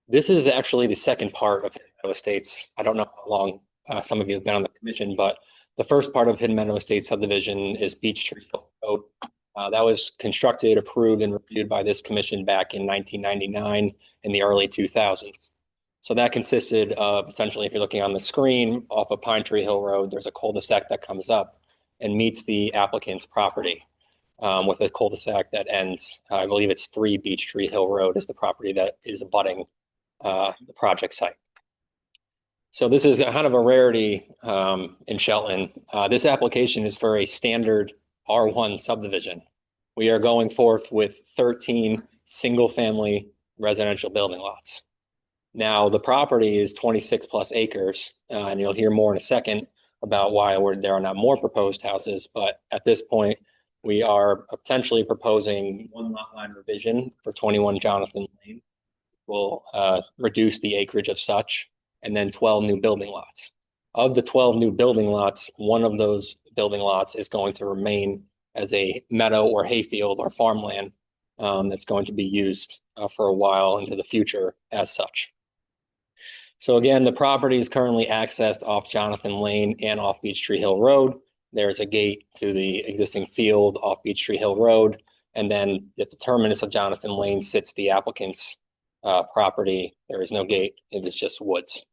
This is actually the second part of Hidden Meadow Estates. I don't know how long some of you have been on the commission, but the first part of Hidden Meadow Estates subdivision is Beech Tree Hill Road. That was constructed, approved, and reviewed by this commission back in 1999 in the early 2000s. So that consisted of essentially, if you're looking on the screen off of Pine Tree Hill Road, there's a cul-de-sac that comes up and meets the applicant's property with a cul-de-sac that ends, I believe it's 3 Beech Tree Hill Road is the property that is abutting the project site. So this is kind of a rarity in Shelton. This application is for a standard R1 subdivision. We are going forth with 13 single-family residential building lots. Now, the property is 26 plus acres, and you'll hear more in a second about why there are not more proposed houses. But at this point, we are potentially proposing 1 lot line revision for 21 Jonathan Lane. We'll reduce the acreage of such, and then 12 new building lots. Of the 12 new building lots, 1 of those building lots is going to remain as a meadow or hayfield or farmland that's going to be used for a while into the future as such. So again, the property is currently accessed off Jonathan Lane and off Beech Tree Hill Road. There's a gate to the existing field off Beech Tree Hill Road. And then at the terminus of Jonathan Lane sits the applicant's property. There is no gate, it is just woods.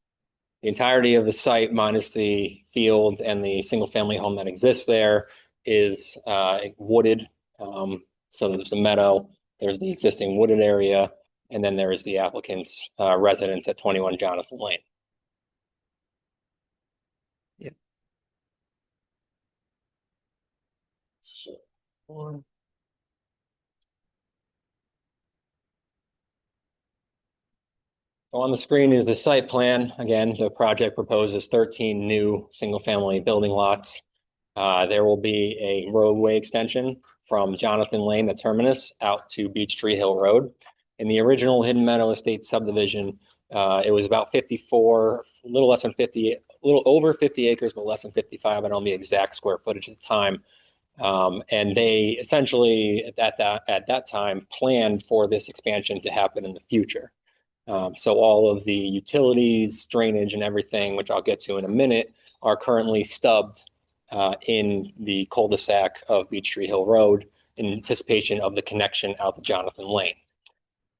The entirety of the site, minus the field and the single-family home that exists there, is wooded. So there's the meadow, there's the existing wooded area, and then there is the applicant's residence at 21 Jonathan Lane. Yeah. So, on the screen is the site plan. Again, the project proposes 13 new single-family building lots. There will be a roadway extension from Jonathan Lane, the terminus, out to Beech Tree Hill Road. In the original Hidden Meadow Estate subdivision, it was about 54, a little less than 50, a little over 50 acres, but less than 55. I don't know the exact square footage at the time. And they essentially, at that time, planned for this expansion to happen in the future. So all of the utilities, drainage, and everything, which I'll get to in a minute, are currently stubbed in the cul-de-sac of Beech Tree Hill Road in anticipation of the connection out to Jonathan Lane.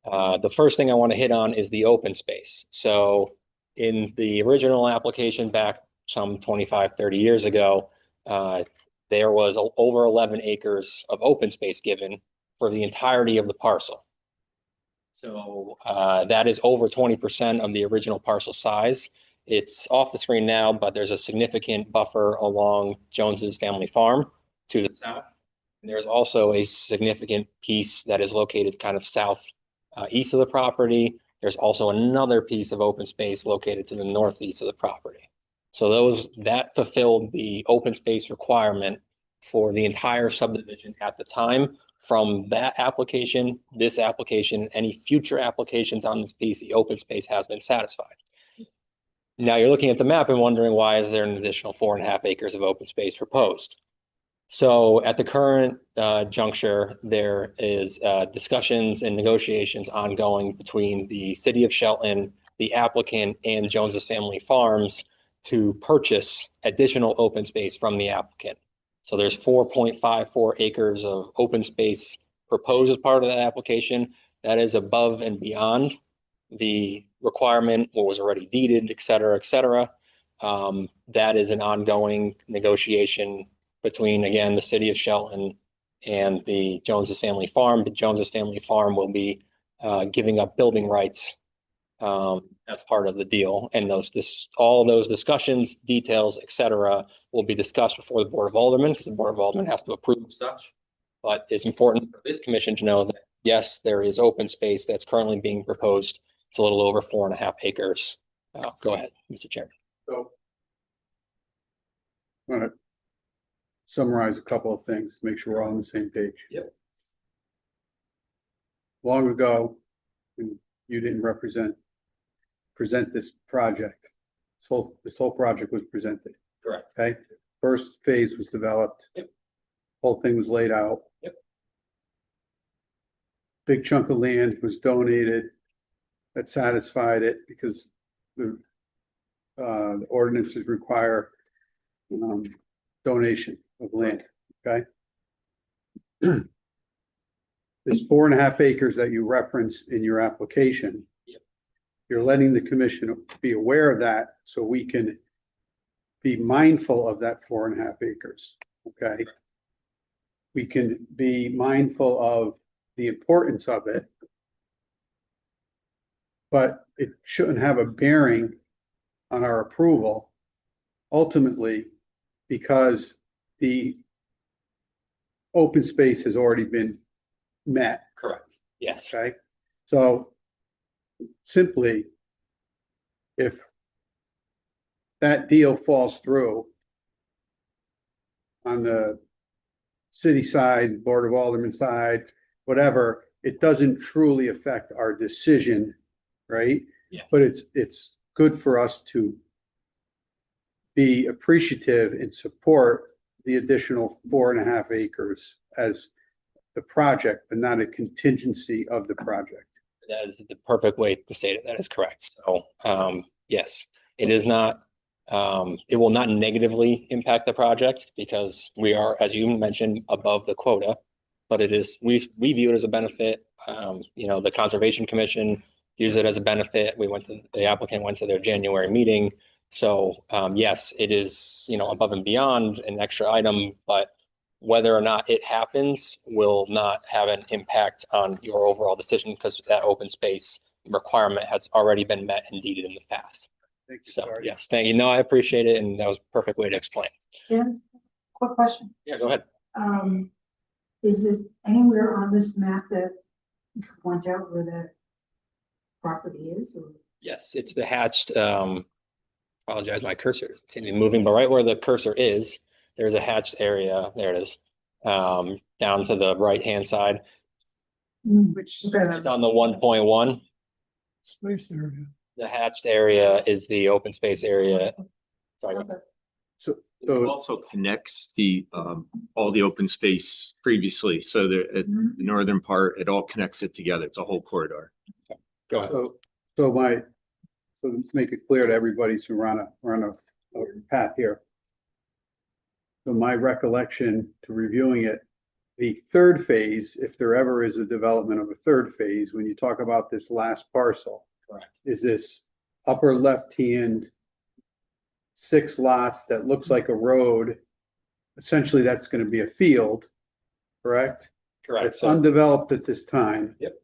The first thing I want to hit on is the open space. So in the original application back some 25, 30 years ago, there was over 11 acres of open space given for the entirety of the parcel. So that is over 20% of the original parcel size. It's off the screen now, but there's a significant buffer along Jones's family farm to the south. And there's also a significant piece that is located kind of south east of the property. There's also another piece of open space located to the northeast of the property. So that fulfilled the open space requirement for the entire subdivision at the time. From that application, this application, any future applications on this piece, the open space has been satisfied. Now you're looking at the map and wondering, why is there an additional 4.5 acres of open space proposed? So at the current juncture, there is discussions and negotiations ongoing between the city of Shelton, the applicant, and Jones's Family Farms to purchase additional open space from the applicant. So there's 4.54 acres of open space proposed as part of that application. That is above and beyond the requirement, what was already deeded, et cetera, et cetera. That is an ongoing negotiation between, again, the city of Shelton and the Jones's Family Farm. But Jones's Family Farm will be giving up building rights as part of the deal. And all those discussions, details, et cetera, will be discussed before the Board of Aldermen, because the Board of Aldermen has to approve such. But it's important for this commission to know that, yes, there is open space that's currently being proposed. It's a little over 4.5 acres. Go ahead, Mr. Chairman. So I'm going to summarize a couple of things to make sure we're all on the same page. Yep. Long ago, when you didn't present this project, this whole project was presented. Correct. Okay. First phase was developed. Yep. Whole thing was laid out. Yep. Big chunk of land was donated. That satisfied it because the ordinances require donation of land. Okay. this 4.5 acres that you reference in your application. Yep. You're letting the commission be aware of that so we can be mindful of that 4.5 acres, okay? We can be mindful of the importance of it, but it shouldn't have a bearing on our approval ultimately because the open space has already been met. Correct. Yes. Okay, so simply, if that deal falls through on the city side, Board of Alderman side, whatever, it doesn't truly affect our decision, right? Yes. But it's good for us to be appreciative and support the additional 4.5 acres as the project, but not a contingency of the project. That is the perfect way to state it. That is correct. So, yes, it is not, it will not negatively impact the project because we are, as you mentioned, above the quota, but it is, we view it as a benefit. The Conservation Commission views it as a benefit. The applicant went to their January meeting. So, yes, it is, above and beyond an extra item, but whether or not it happens will not have an impact on your overall decision because that open space requirement has already been met and deeded in the past. Thank you, So, Sardi. yes, thank you. No, I appreciate it. And that was a perfect way to explain. Yeah, quick question. Yeah, go ahead. Is it anywhere on this map that you can point out where that property is or? Yes, it's the hatched, apologize, my cursor doesn't seem to be moving, but right where the cursor is, there's a hatched area. There it is. Down to the right-hand side. Which. It's on the 1.1. Space area. The hatched area is the open space area. Sorry. So It also connects the, all the open space previously. So the northern part, it all connects it together. It's a whole corridor. Go ahead. So to make it clear to everybody, so we're on a path here. So my recollection to reviewing it, the third phase, if there ever is a development of a third phase, when you talk about this last parcel, Correct. is this upper left-hand 6 lots that looks like a road. Essentially, that's going to be a field, correct? Correct. It's undeveloped at this time. Yep.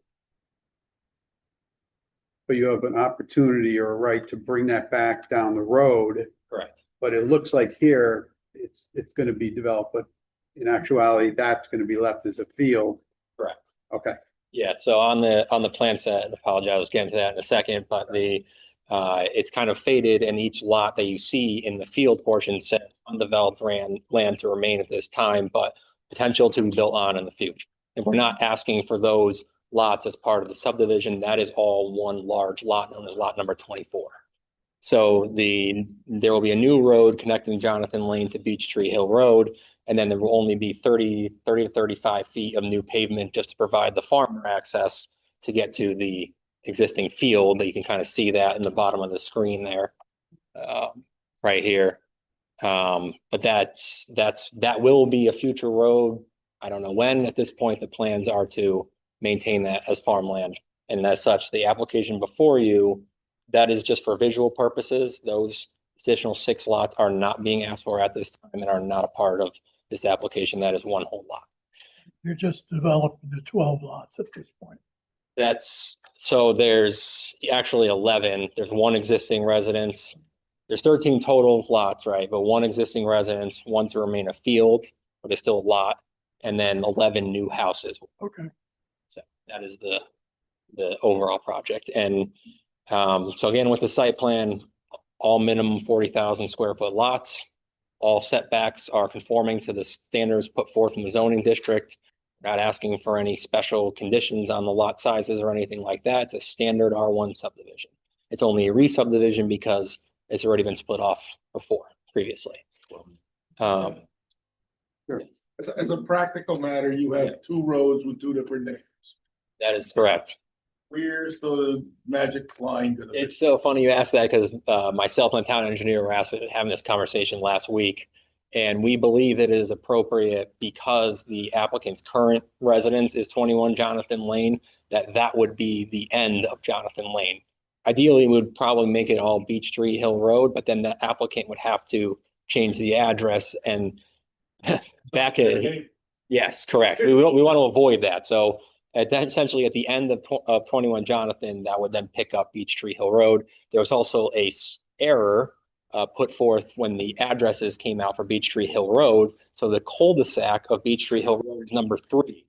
But you have an opportunity or a right to bring that back down the road. Correct. But it looks like here, it's going to be developed, but in actuality, that's going to be left as a field. Correct. Okay. Yeah, so on the plan set, I apologize, I was getting to that in a second, but it's kind of faded and each lot that you see in the field portion says undeveloped land to remain at this time, but potential to be built on in the future. If we're not asking for those lots as part of the subdivision, that is all one large lot known as lot number 24. So there will be a new road connecting Jonathan Lane to Beech Tree Hill Road. And then there will only be 30 to 35 feet of new pavement just to provide the farmer access to get to the existing field that you can kind of see that in the bottom of the screen there, right here. But that will be a future road. I don't know when. At this point, the plans are to maintain that as farmland. And as such, the application before you, that is just for visual purposes. Those additional 6 lots are not being asked for at this time and are not a part of this application. That is one whole lot. You're just developing the 12 lots at this point. So there's actually 11. There's one existing residence. There's 13 total lots, right? But one existing residence, one to remain a field, but there's still a lot, and then 11 new houses. Okay. So that is the overall project. And so again, with the site plan, all minimum 40,000 square foot lots. All setbacks are conforming to the standards put forth in the zoning district. Not asking for any special conditions on the lot sizes or anything like that. It's a standard R1 subdivision. It's only a re-subdivision because it's already been split off before, previously. Sure. As a practical matter, you have 2 roads with 2 different names. That is correct. Where's the magic line gonna be? It's so funny you asked that because myself and the town engineer were having this conversation last week. And we believe that it is appropriate because the applicant's current residence is 21 Jonathan Lane, that would be the end of Jonathan Lane. Ideally, we would probably make it all Beech Tree Hill Road, but then the applicant would have to change the address and back it. Yes, correct. We want to avoid that. So essentially at the end of 21 Jonathan, that would then pick up Beech Tree Hill Road. There was also a error put forth when the addresses came out for Beech Tree Hill Road. So the cul-de-sac of Beech Tree Hill Road is number 3.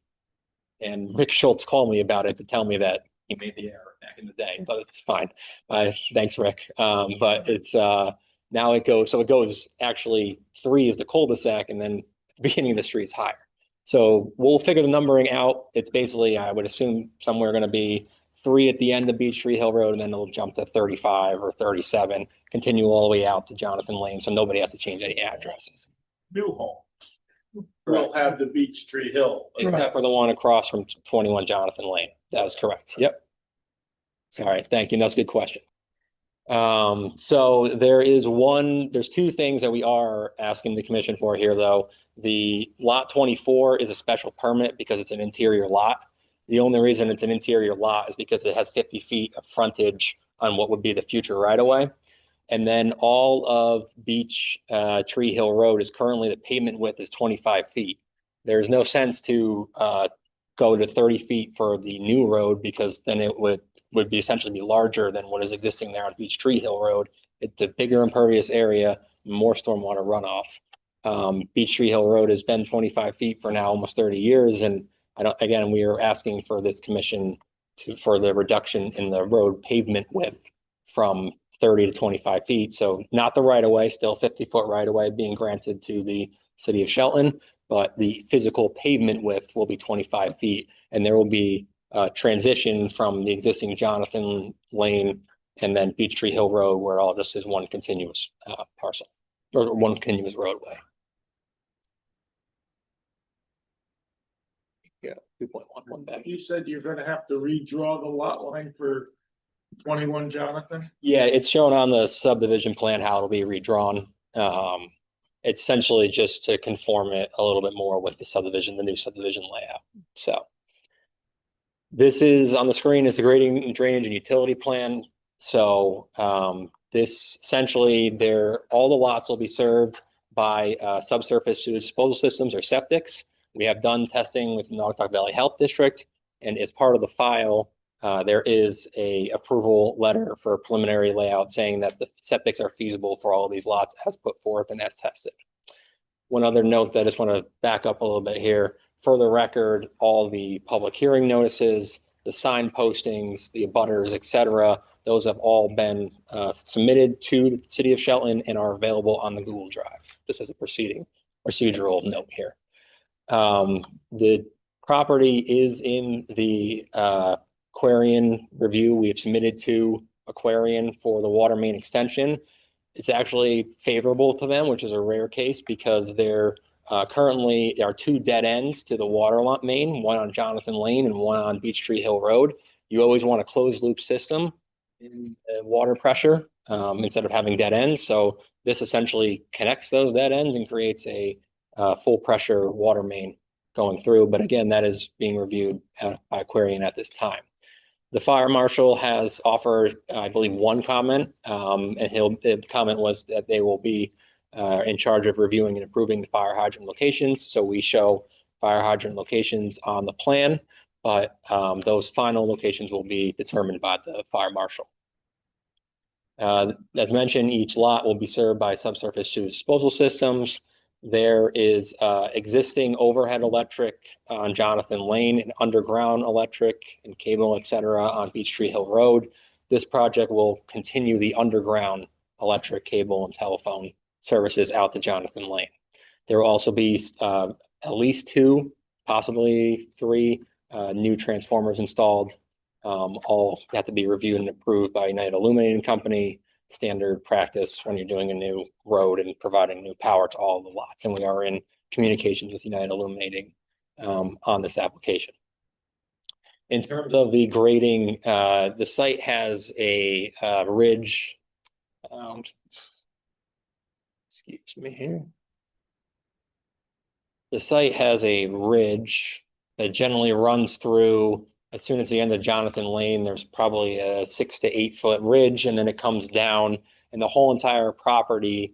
And Rick Schultz called me about it to tell me that he made the error back in the day, but it's fine. Thanks, Rick. But it's now it goes actually 3 is the cul-de-sac, and then the beginning of the street is higher. So we'll figure the numbering out. It's basically, I would assume, somewhere going to be 3 at the end of Beech Tree Hill Road, and then it'll jump to 35 or 37, continue all the way out to Jonathan Lane, so nobody has to change any addresses. New home will have the Beech Tree Hill. Except for the one across from 21 Jonathan Lane. That is correct. Yep. Sorry. Thank you. That's a good question. So there's 2 things that we are asking the commission for here, though. The lot 24 is a special permit because it's an interior lot. The only reason it's an interior lot is because it has 50 feet of frontage on what would be the future right of way. And then all of Beech Tree Hill Road is currently, the pavement width is 25 feet. There's no sense to go to 30 feet for the new road because then it would be essentially be larger than what is existing there on Beech Tree Hill Road. It's a bigger impervious area, more stormwater runoff. Beech Tree Hill Road has been 25 feet for now almost 30 years. And again, we are asking for this commission for the reduction in the road pavement width from 30 to 25 feet. So not the right of way, still 50-foot right of way being granted to the city of Shelton, but the physical pavement width will be 25 feet. And there will be a transition from the existing Jonathan Lane and then Beech Tree Hill Road, where all just is one continuous parcel or one continuous roadway. Yeah, 2.11 back. You said you're gonna have to redraw the lot line for 21 Jonathan? Yeah, it's shown on the subdivision plan how it'll be redrawn. It's essentially just to conform it a little bit more with the subdivision, the new subdivision layout. So this is on the screen is the grading, drainage, and utility plan. So this essentially, all the lots will be served by subsurface sewage disposal systems or septics. We have done testing with Naugatuck Valley Health District, and as part of the file, there is a approval letter for a preliminary layout saying that the septics are feasible for all of these lots as put forth and as tested. One other note that I just want to back up a little bit here. For the record, all the public hearing notices, the sign postings, the abutters, et cetera, those have all been submitted to the city of Shelton and are available on the Google Drive, just as a procedural note here. The property is in the Aquarian review. We have submitted to Aquarian for the water main extension. It's actually favorable to them, which is a rare case because there currently are 2 dead ends to the water main, one on Jonathan Lane and one on Beech Tree Hill Road. You always want a closed loop system in water pressure instead of having dead ends. So this essentially connects those dead ends and creates a full pressure water main going through. But again, that is being reviewed by Aquarian at this time. The fire marshal has offered, I believe, 1 comment, and the comment was that they will be in charge of reviewing and approving the fire hydrant locations. So we show fire hydrant locations on the plan, but those final locations will be determined by the fire marshal. As mentioned, each lot will be served by subsurface sewage disposal systems. There is existing overhead electric on Jonathan Lane and underground electric and cable, et cetera, on Beech Tree Hill Road. This project will continue the underground electric, cable, and telephone services out to Jonathan Lane. There will also be at least 2, possibly 3 new transformers installed. All have to be reviewed and approved by United Illuminating Company, standard practice when you're doing a new road and providing new power to all the lots. And we are in communications with United Illuminating on this application. In terms of the grading, the site has a ridge. Excuse me here. the site has a ridge that generally runs through, as soon as the end of Jonathan Lane, there's probably a 6 to 8 foot ridge, and then it comes down, and the whole entire property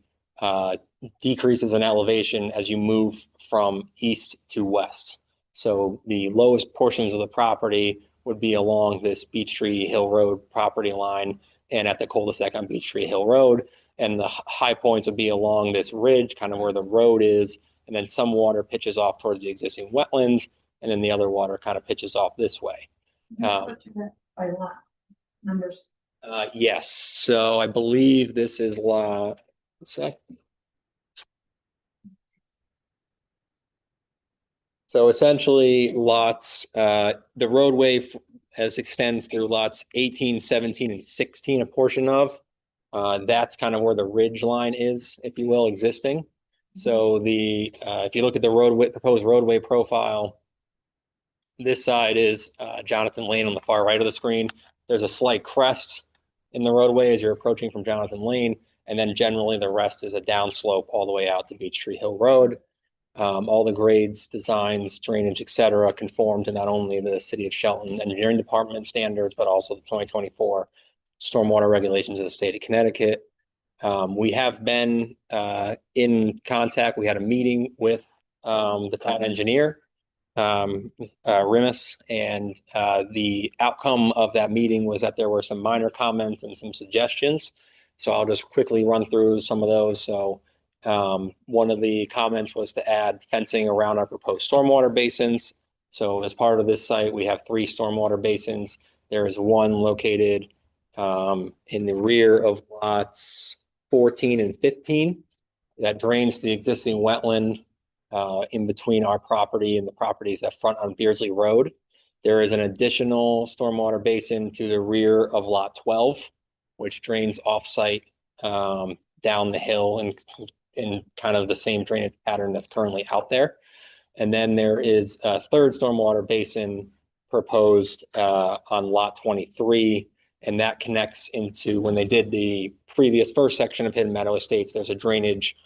decreases in elevation as you move from east to west. So the lowest portions of the property would be along this Beech Tree Hill Road property line and at the cul-de-sac on Beech Tree Hill Road. And the high points would be along this ridge, kind of where the road is. And then some water pitches off towards the existing wetlands. And then the other water kind of pitches off this way. By lot numbers. Yes, so I believe this is lot, so essentially lots, the roadway as extends through lots 18, 17, and 16, a portion of. That's kind of where the ridge line is, if you will, existing. So the if you look at the roadway, proposed roadway profile, this side is Jonathan Lane on the far right of the screen. There's a slight crest in the roadway as you're approaching from Jonathan Lane, and then generally the rest is a downslope all the way out to Beech Tree Hill Road. All the grades, designs, drainage, et cetera, conform to not only the City of Shelton Engineering Department standards, but also the 2024 stormwater regulations of the state of Connecticut. We have been in contact. We had a meeting with the town engineer, Rimis, and the outcome of that meeting was that there were some minor comments and some suggestions. So I'll just quickly run through some of those. So one of the comments was to add fencing around our proposed stormwater basins. So as part of this site, we have 3 stormwater basins. There is one located in the rear of lots 14 and 15 that drains the existing wetland in between our property and the properties that front on Beardsley Road. There is an additional stormwater basin to the rear of lot 12, which drains off-site down the hill and in kind of the same drainage pattern that's currently out there. And then there is a third stormwater basin proposed on lot 23, and that connects into, when they did the previous first section of Hidden Meadow Estates, there's a drainage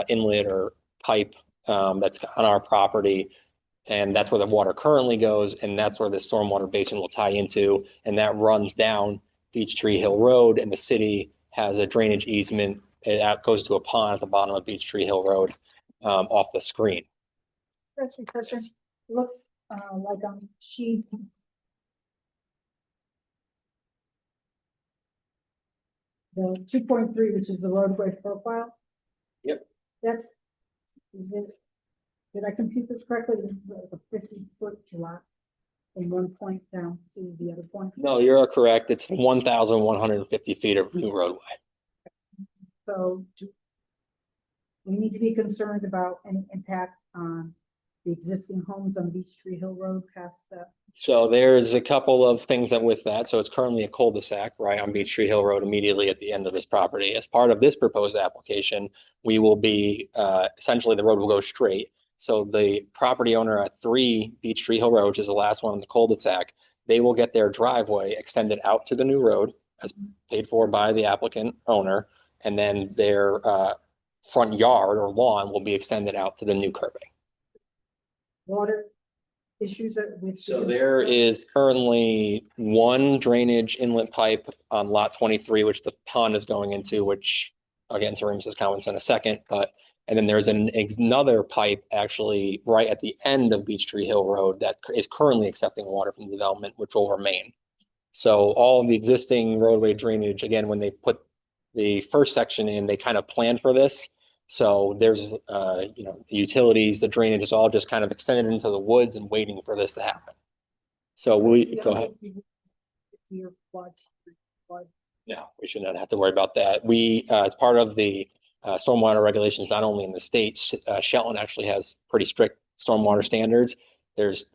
inlet or pipe that's on our property, and that's where the water currently goes, and that's where the stormwater basin will tie into, and that runs down Beech Tree Hill Road, and the city has a drainage easement. It goes to a pond at the bottom of Beech Tree Hill Road off the screen. That's your question. Looks like on sheet. The 2.3, which is the roadway profile. Yep. That's, is it, did I compute this correctly? This is like a 50-foot drop from one point down to the other point. No, you're correct. It's 1,150 feet of new roadway. So we need to be concerned about any impact on the existing homes on Beech Tree Hill Road past that. So there's a couple of things that with that. So it's currently a cul-de-sac right on Beech Tree Hill Road immediately at the end of this property. As part of this proposed application, we will be essentially the road will go straight. So the property owner at 3 Beech Tree Hill Road, which is the last one in the cul-de-sac, they will get their driveway extended out to the new road as paid for by the applicant owner. And then their front yard or lawn will be extended out to the new curbing. Water issues that we. So there is currently one drainage inlet pipe on lot 23, which the pond is going into, which again, to Remus's comments in a second, and then there's another pipe actually right at the end of Beech Tree Hill Road that is currently accepting water from the development, which will remain. So all of the existing roadway drainage, again, when they put the first section in, they kind of planned for this. So there's, the utilities, the drainage is all just kind of extended into the woods and waiting for this to happen. So go ahead. No, we should not have to worry about that. As part of the stormwater regulations, not only in the states, Shelton actually has pretty strict stormwater standards. There's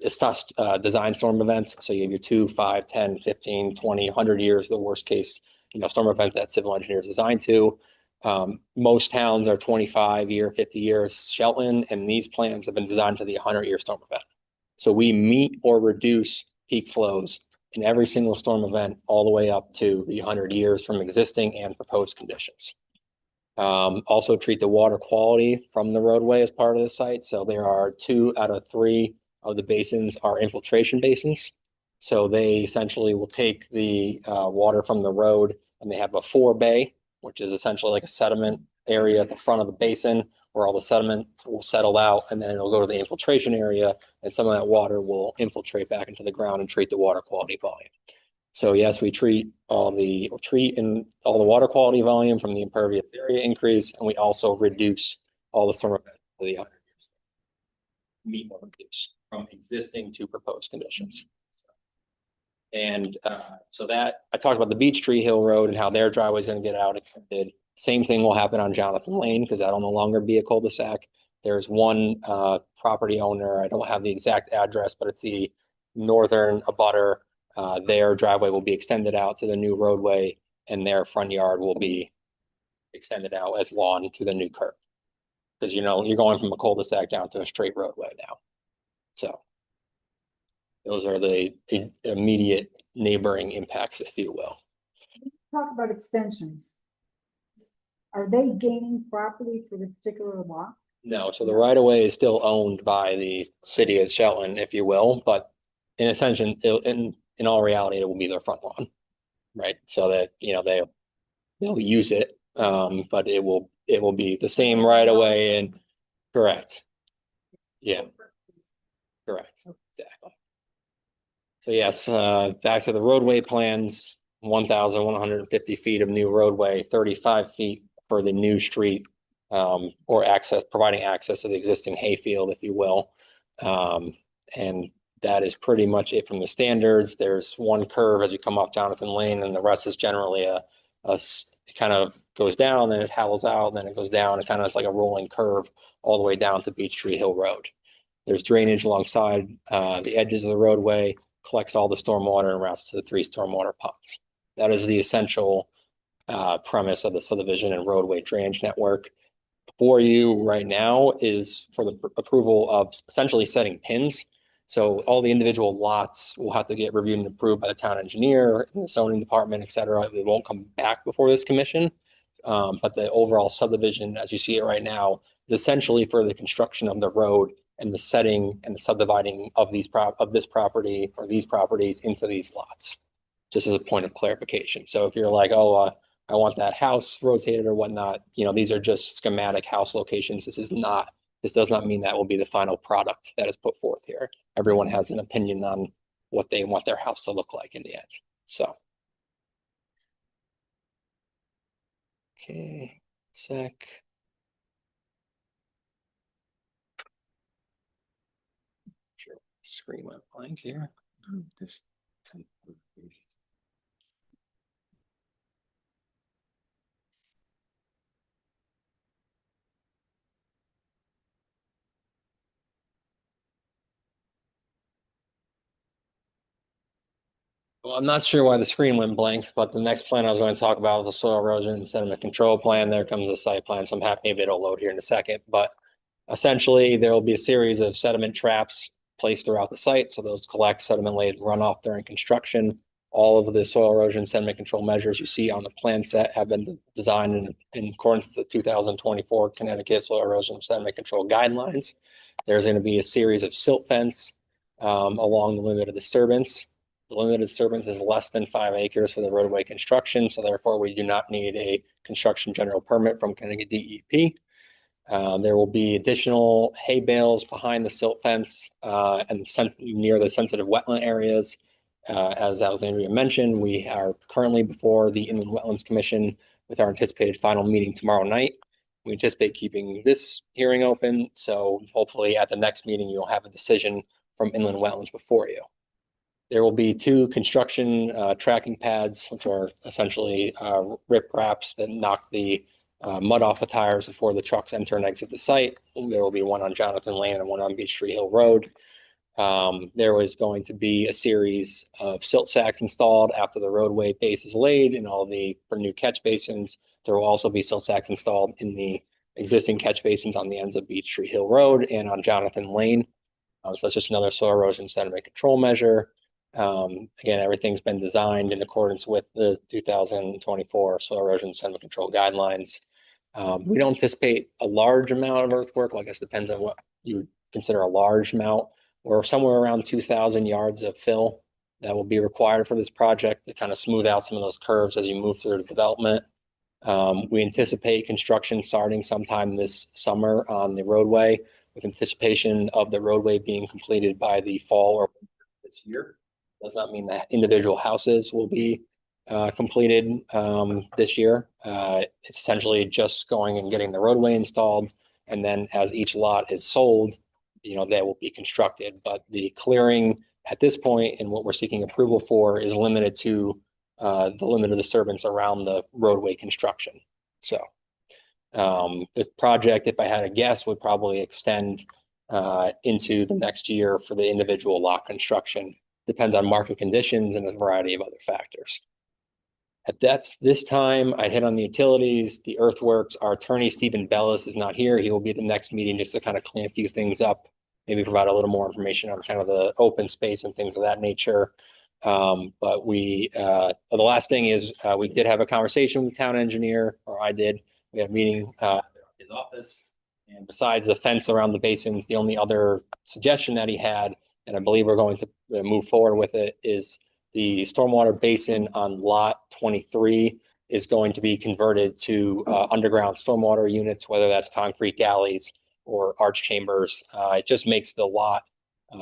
design storm events. So you have your 2, 5, 10, 15, 20, 100 years, the worst case, storm event that civil engineers designed to. Most towns are 25-year, 50 years. Shelton and these plans have been designed for the 100-year storm event. So we meet or reduce peak flows in every single storm event all the way up to the 100 years from existing and proposed conditions. Also treat the water quality from the roadway as part of the site. So there are 2 out of 3 of the basins are infiltration basins. So they essentially will take the water from the road, and they have a forebay, which is essentially like a sediment area at the front of the basin where all the sediment will settle out, and then it'll go to the infiltration area, and some of that water will infiltrate back into the ground and treat the water quality volume. So yes, we treat all the water quality volume from the impervious area increase, and we also reduce all the storm events to the other years. Meet or reduce from existing to proposed conditions. And so that I talked about the Beech Tree Hill Road and how their driveway is going to get out extended. Same thing will happen on Jonathan Lane because that'll no longer be a cul-de-sac. There's one property owner, I don't have the exact address, but it's the northern abutter. Their driveway will be extended out to the new roadway, and their front yard will be extended out as lawn to the new curb. Because you're going from a cul-de-sac down to a straight roadway now. So those are the immediate neighboring impacts, if you will. Talk about extensions. Are they gaining property for the particular lot? No, so the right of way is still owned by the city of Shelton, if you will, but in essence, in all reality, it will be their front lawn, right? So that they'll use it, but it will be the same right of way and correct. Yeah, correct, exactly. So yes, back to the roadway plans, 1,150 feet of new roadway, 35 feet for the new street, or providing access to the existing hayfield, if you will. And that is pretty much it from the standards. There's one curve as you come off Jonathan Lane, and the rest is generally it kind of goes down, then it hollows out, then it goes down. It kind of is like a rolling curve all the way down to Beech Tree Hill Road. There's drainage alongside the edges of the roadway, collects all the stormwater and routes to the 3 stormwater ponds. That is the essential premise of the subdivision and roadway drainage network. For you right now is for the approval of essentially setting pins. So all the individual lots will have to get reviewed and approved by the town engineer, the zoning department, et cetera. It won't come back before this commission. But the overall subdivision, as you see it right now, is essentially for the construction of the road and the setting and the subdividing of this property or these properties into these lots, just as a point of clarification. So if you're like, oh, I want that house rotated or whatnot, these are just schematic house locations. This does not mean that will be the final product that is put forth here. Everyone has an opinion on what they want their house to look like in the end. So. Okay, sec. Sure, screen went blank here. This. Well, I'm not sure why the screen went blank, but the next plan I was going to talk about is the soil erosion and sediment control plan. There comes a site plan, so I'm happy if it'll load here in a second. But essentially, there will be a series of sediment traps placed throughout the site. So those collect sediment-laden runoff during construction. All of the soil erosion sediment control measures you see on the plan set have been designed in accordance with the 2024 Connecticut Soil Erosion Sediment Control Guidelines. There's going to be a series of silt fence along the limit of disturbance. The limit of disturbance is less than 5 acres for the roadway construction, so therefore we do not need a construction general permit from Connecticut DEP. There will be additional hay bales behind the silt fence and near the sensitive wetland areas. As Alexandria mentioned, we are currently before the Inland Wetlands Commission with our anticipated final meeting tomorrow night. We anticipate keeping this hearing open, so hopefully at the next meeting you'll have a decision from Inland Wetlands before you. There will be 2 construction tracking pads, which are essentially rip wraps that knock the mud off the tires before the trucks enter and exit the site. There will be one on Jonathan Lane and one on Beech Tree Hill Road. There was going to be a series of silt sacks installed after the roadway base is laid in all the new catch basins. There will also be silt sacks installed in the existing catch basins on the ends of Beech Tree Hill Road and on Jonathan Lane. So that's just another soil erosion sediment control measure. Again, everything's been designed in accordance with the 2024 soil erosion sediment control guidelines. We don't anticipate a large amount of earthwork. Well, I guess depends on what you would consider a large amount. We're somewhere around 2,000 yards of fill that will be required for this project to kind of smooth out some of those curves as you move through the development. We anticipate construction starting sometime this summer on the roadway, with anticipation of the roadway being completed by the fall or winter this year. Does not mean that individual houses will be completed this year. It's essentially just going and getting the roadway installed, and then as each lot is sold, they will be constructed. But the clearing at this point and what we're seeking approval for is limited to the limit of disturbance around the roadway construction. So the project, if I had a guess, would probably extend into the next year for the individual lot construction. Depends on market conditions and a variety of other factors. At this time, I hit on the utilities, the earthworks. Our attorney, Stephen Bellis, is not here. He will be at the next meeting just to kind of clean a few things up, maybe provide a little more information on kind of the open space and things of that nature. But the last thing is we did have a conversation with the town engineer, or I did. We had a meeting at his office. And besides the fence around the basins, the only other suggestion that he had, and I believe we're going to move forward with it, is the stormwater basin on lot 23 is going to be converted to underground stormwater units, whether that's concrete galleys or arch chambers. It just makes the lot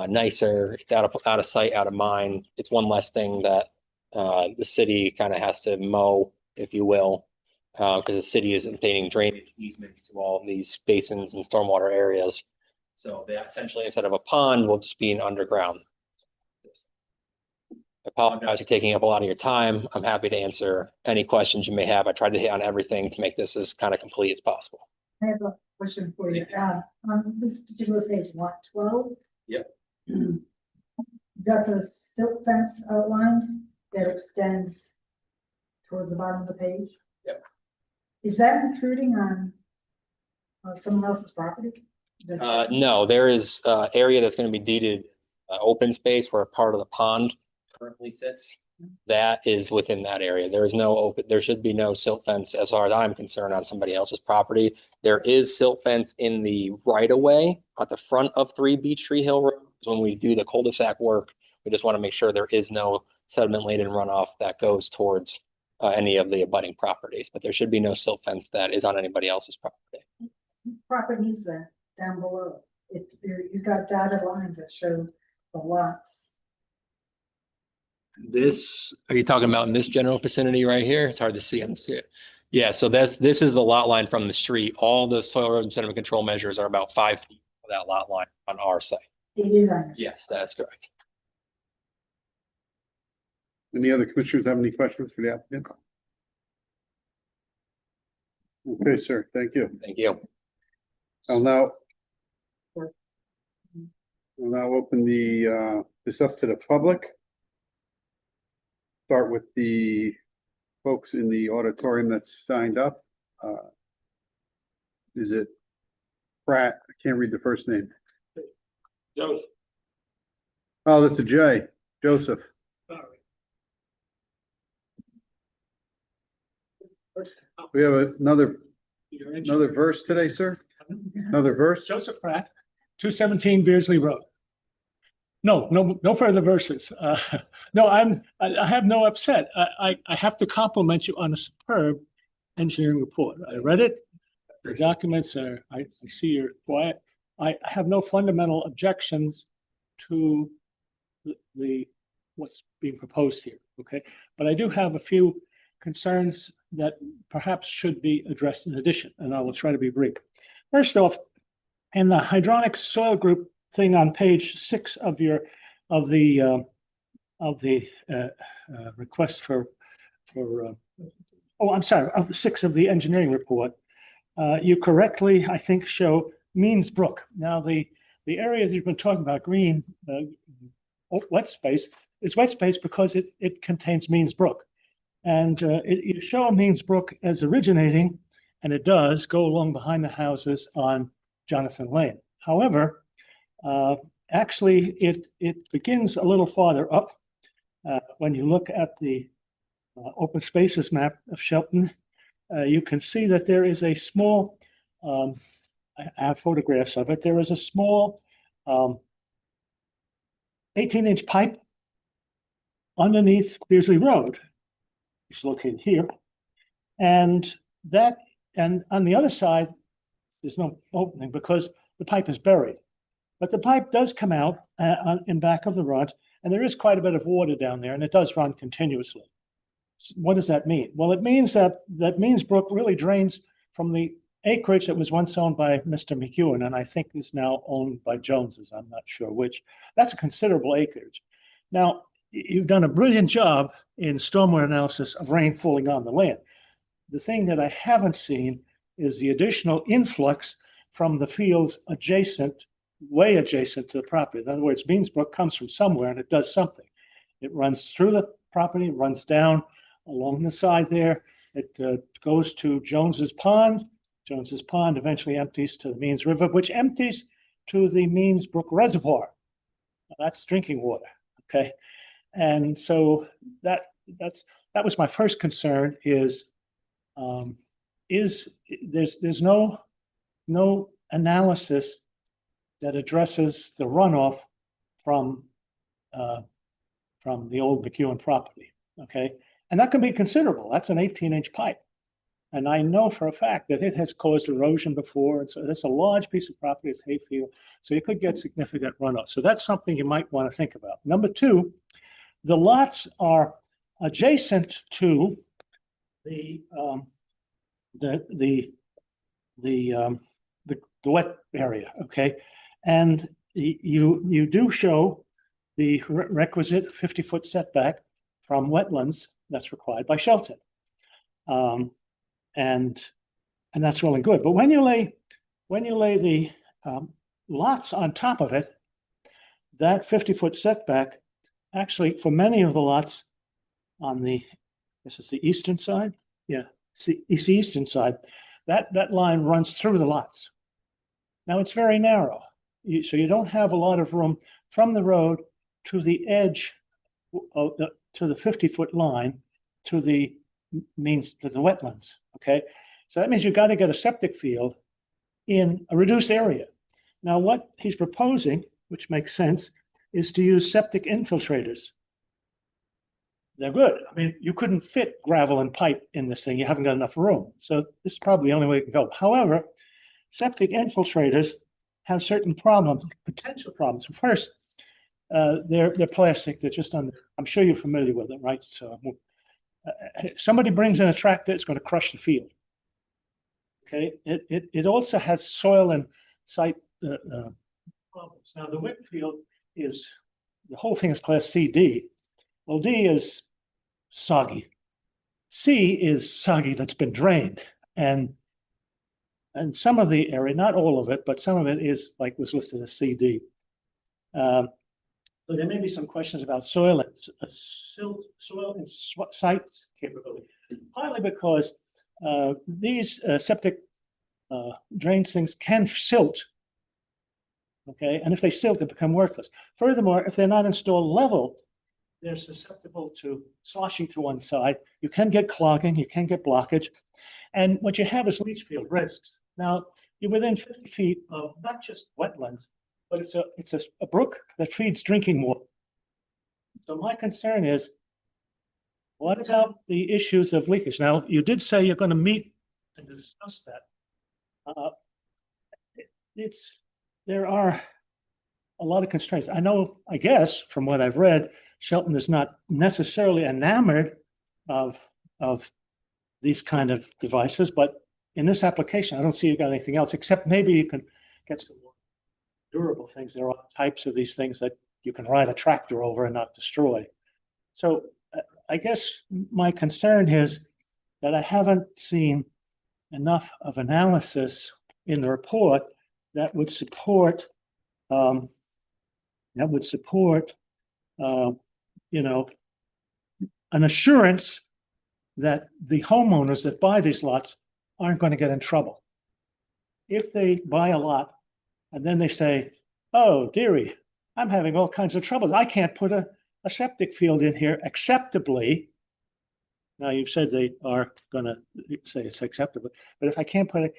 nicer. It's out of sight, out of mind. It's one less thing that the city kind of has to mow, if you will, because the city is obtaining drainage easements to all of these basins and stormwater areas. So they essentially, instead of a pond, will just be an underground. I apologize for taking up a lot of your time. I'm happy to answer any questions you may have. I tried to hit on everything to make this as kind of complete as possible. I have a question for you. On this particular page, lot 12. Yep. You got the silk fence outlined that extends towards the bottom of the page. Yep. Is that intruding on someone else's property? No, there is area that's going to be deeded open space where a part of the pond currently sits. That is within that area. There is no open, there should be no silt fence as far as I'm concerned on somebody else's property. There is silt fence in the right of way at the front of 3 Beech Tree Hill Road. When we do the cul-de-sac work, we just want to make sure there is no sediment laden runoff that goes towards any of the abutting properties, but there should be no silt fence that is on anybody else's property. Property is that down below. You've got dotted lines that show the lots. This, are you talking about in this general vicinity right here? It's hard to see on the street. Yeah, so this is the lot line from the street. All the soil erosion sediment control measures are about 5 feet of that lot line on our site. It is on. Yes, that's correct. Any other commissioners have any questions for the applicant? Okay, sir, thank you. Thank you. I'll now open this up to the public. Start with the folks in the auditorium that's signed up. Is it Pratt? I can't read the first name. Joseph. Oh, that's a J. Joseph. We have another verse today, sir? Another verse? Joseph Pratt, 217 Beardsley Road. No further verses. No, I have no upset. I have to compliment you on a superb engineering report. I read it. The documents are, I see you're quiet. I have no fundamental objections to what's being proposed here, okay? But I do have a few concerns that perhaps should be addressed in addition, and I will try to be brief. First off, in the hydronic soil group thing on page 6 of the request for I'm sorry, of 6 of the engineering report, you correctly, I think, show Means Brook. Now, the area that you've been talking about, green, wet space, is wet space because it contains Means Brook. And you show Means Brook as originating, and it does go along behind the houses on Jonathan Lane. However, actually, it begins a little farther up. When you look at the open spaces map of Shelton, you can see that there is a small, I have photographs of it. There is a small 18-inch pipe underneath Beardsley Road. It's located here. And on the other side, there's no opening because the pipe is buried. But the pipe does come out in back of the rods, and there is quite a bit of water down there, and it does run continuously. So what does that mean? Well, it means that Means Brook really drains from the acreage that was once owned by Mr. McEwen, and I think is now owned by Joneses. I'm not sure which. That's a considerable acreage. Now, you've done a brilliant job in stormwater analysis of rain falling on the land. The thing that I haven't seen is the additional influx from the fields adjacent, way adjacent to the property. In other words, Means Brook comes from somewhere and it does something. It runs through the property, runs down along the side there. It goes to Jones's Pond. Jones's Pond eventually empties to the Means River, which empties to the Means Brook Reservoir. Now, that's drinking water, okay? And so that was my first concern is there's no analysis that addresses the runoff from the old McEwen property, okay? And that can be considerable. That's an 18-inch pipe. And I know for a fact that it has caused erosion before. And so that's a large piece of property, it's hayfield. So you could get significant runoff. So that's something you might want to think about. Number two, the lots are adjacent to the wet area, okay? And you do show the requisite 50-foot setback from wetlands that's required by Shelton. And that's well and good. But when you lay the lots on top of it, that 50-foot setback, actually for many of the lots on this is the eastern side, yeah, it's the eastern side, that line runs through the lots. Now it's very narrow, so you don't have a lot of room from the road to the edge of to the 50-foot line to the wetlands, okay? So that means you've got to get a septic field in a reduced area. Now what he's proposing, which makes sense, is to use septic infiltrators. They're good. I mean, you couldn't fit gravel and pipe in this thing. You haven't got enough room. So this is probably the only way it can go. However, septic infiltrators have certain problems, potential problems. First, they're plastic. They're just under, I'm sure you're familiar with it, right? So somebody brings in a tractor, it's going to crush the field. Okay. It also has soil and site problems. Now the Whitfield is, the whole thing is class CD. Well, D is soggy. C is soggy that's been drained. And some of the area, not all of it, but some of it is like was listed as CD. So there may be some questions about soil and site capability, partly because these septic drain things can silt, okay? And if they silt, they become worthless. Furthermore, if they're not installed level, they're susceptible to sloshing to one side. You can get clogging, you can get blockage. And what you have is leach field risks. Now, you're within 50 feet of not just wetlands, but it's a brook that feeds drinking water. So my concern is, what about the issues of leakage? Now, you did say you're going to meet and discuss that. There are a lot of constraints. I know, I guess, from what I've read, Shelton is not necessarily enamored of these kind of devices, but in this application, I don't see you got anything else, except maybe you can get some more durable things. There are types of these things that you can ride a tractor over and not destroy. So I guess my concern is that I haven't seen enough of analysis in the report that would support an assurance that the homeowners that buy these lots aren't going to get in trouble. If they buy a lot and then they say, oh, dearie, I'm having all kinds of troubles. I can't put a septic field in here acceptably. Now, you've said they are gonna say it's acceptable, but if I can't put it,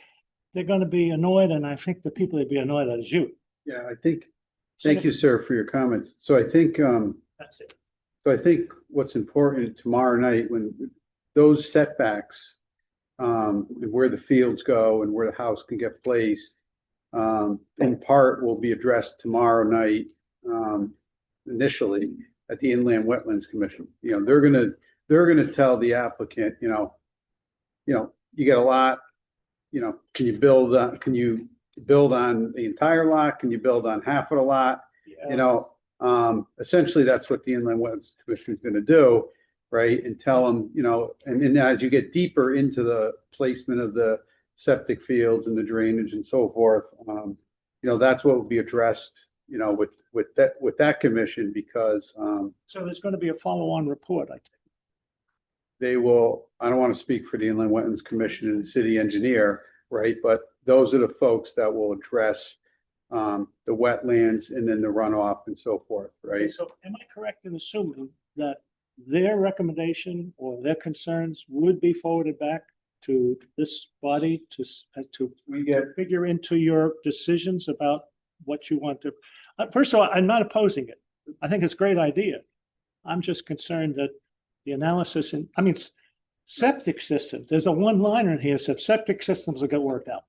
they're gonna be annoyed, and I think the people that'd be annoyed at is you. Yeah, I think, thank you, sir, for your comments. So I think, That's it. so I think what's important tomorrow night, when those setbacks, and where the fields go and where the house can get placed, in part will be addressed tomorrow night, initially at the Inland Wetlands Commission. You know, they're gonna tell the applicant, you know, you get a lot, can you build on the entire lot? Can you build on half of the lot? Essentially, that's what the Inland Wetlands Commission is gonna do, right? And tell them, and then as you get deeper into the placement of the septic fields and the drainage and so forth, that's what will be addressed, with that commission, because, So there's gonna be a follow-on report, I think. they will, I don't want to speak for the Inland Wetlands Commission and the city engineer, right? But those are the folks that will address, the wetlands and then the runoff and so forth, Okay, right? so am I correct in assuming that their recommendation or their concerns would be forwarded back to this body to figure into your decisions about what you want to? First of all, I'm not opposing it. I think it's a great idea. I'm just concerned that the analysis septic systems, there's a one-liner in here, so septic systems will get worked out.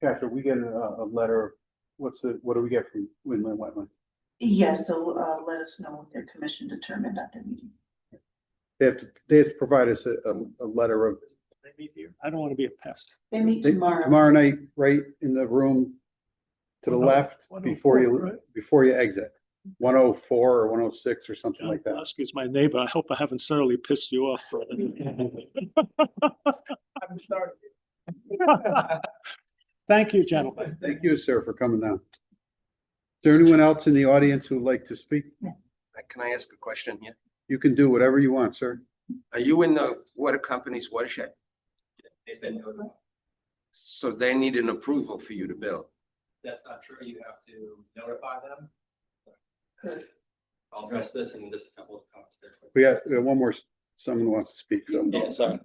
After we get a letter, what do we get from Inland Wetlands? Yes, they'll let us know what their commission determined at the meeting. They have to provide us a letter of. They meet here. I don't want to be a pest. They meet tomorrow. Tomorrow night, right in the room to the left before you exit. 104 or 106 or something like that. Excuse my neighbor. I hope I haven't thoroughly pissed you off, brother. Thank you, gentlemen. Thank you, sir, for coming down. Is there anyone else in the audience who would like to speak? Can I ask a question here? You can do whatever you want, sir. Are you in the water company's watershed? They've been notified. So they need an approval for you to build? That's not true. You have to notify them. I'll address this in just a couple of comments there. We have one more, someone who wants to speak. So. Yeah, sorry.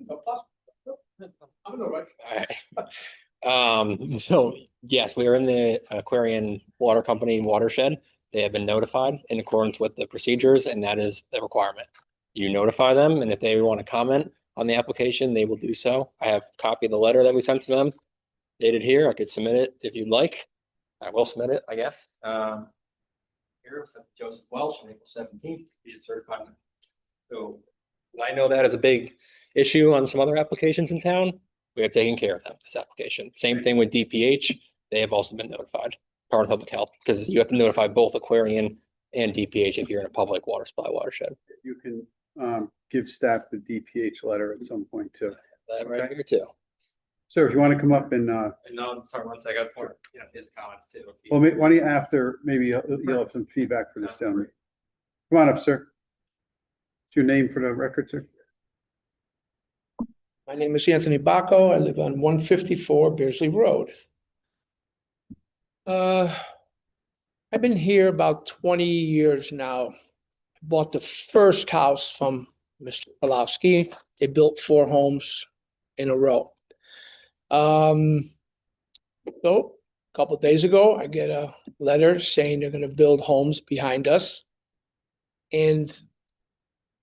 So yes, we are in the Aquarian Water Company watershed. They have been notified in accordance with the procedures, and that is the requirement. You notify them, and if they want to comment on the application, they will do so. I have a copy of the letter that we sent to them dated here. I could submit it if you'd like. I will submit it, I guess. Here, Joseph Welch on April 17th, be certified. So I know that is a big issue on some other applications in town. We have taken care of that with this application. Same thing with DPH. They have also been notified, Department of Public Health, because you have to notify both Aquarian and DPH if you're in a public water supply watershed. You can give staff the DPH letter at some point too. That right here too. Sir, if you want to come up and, No, sorry, once I got for his comments too. well, why don't you after, maybe you'll have some feedback for this gentleman. Come on up, sir. What's your name for the record, sir? My name is Anthony Bacco. I live on 154 Beardsley Road. I've been here about 20 years now. I bought the first house from Mr. Pulowski. They built 4 homes in a row. So a couple of days ago, I get a letter saying they're going to build homes behind us. And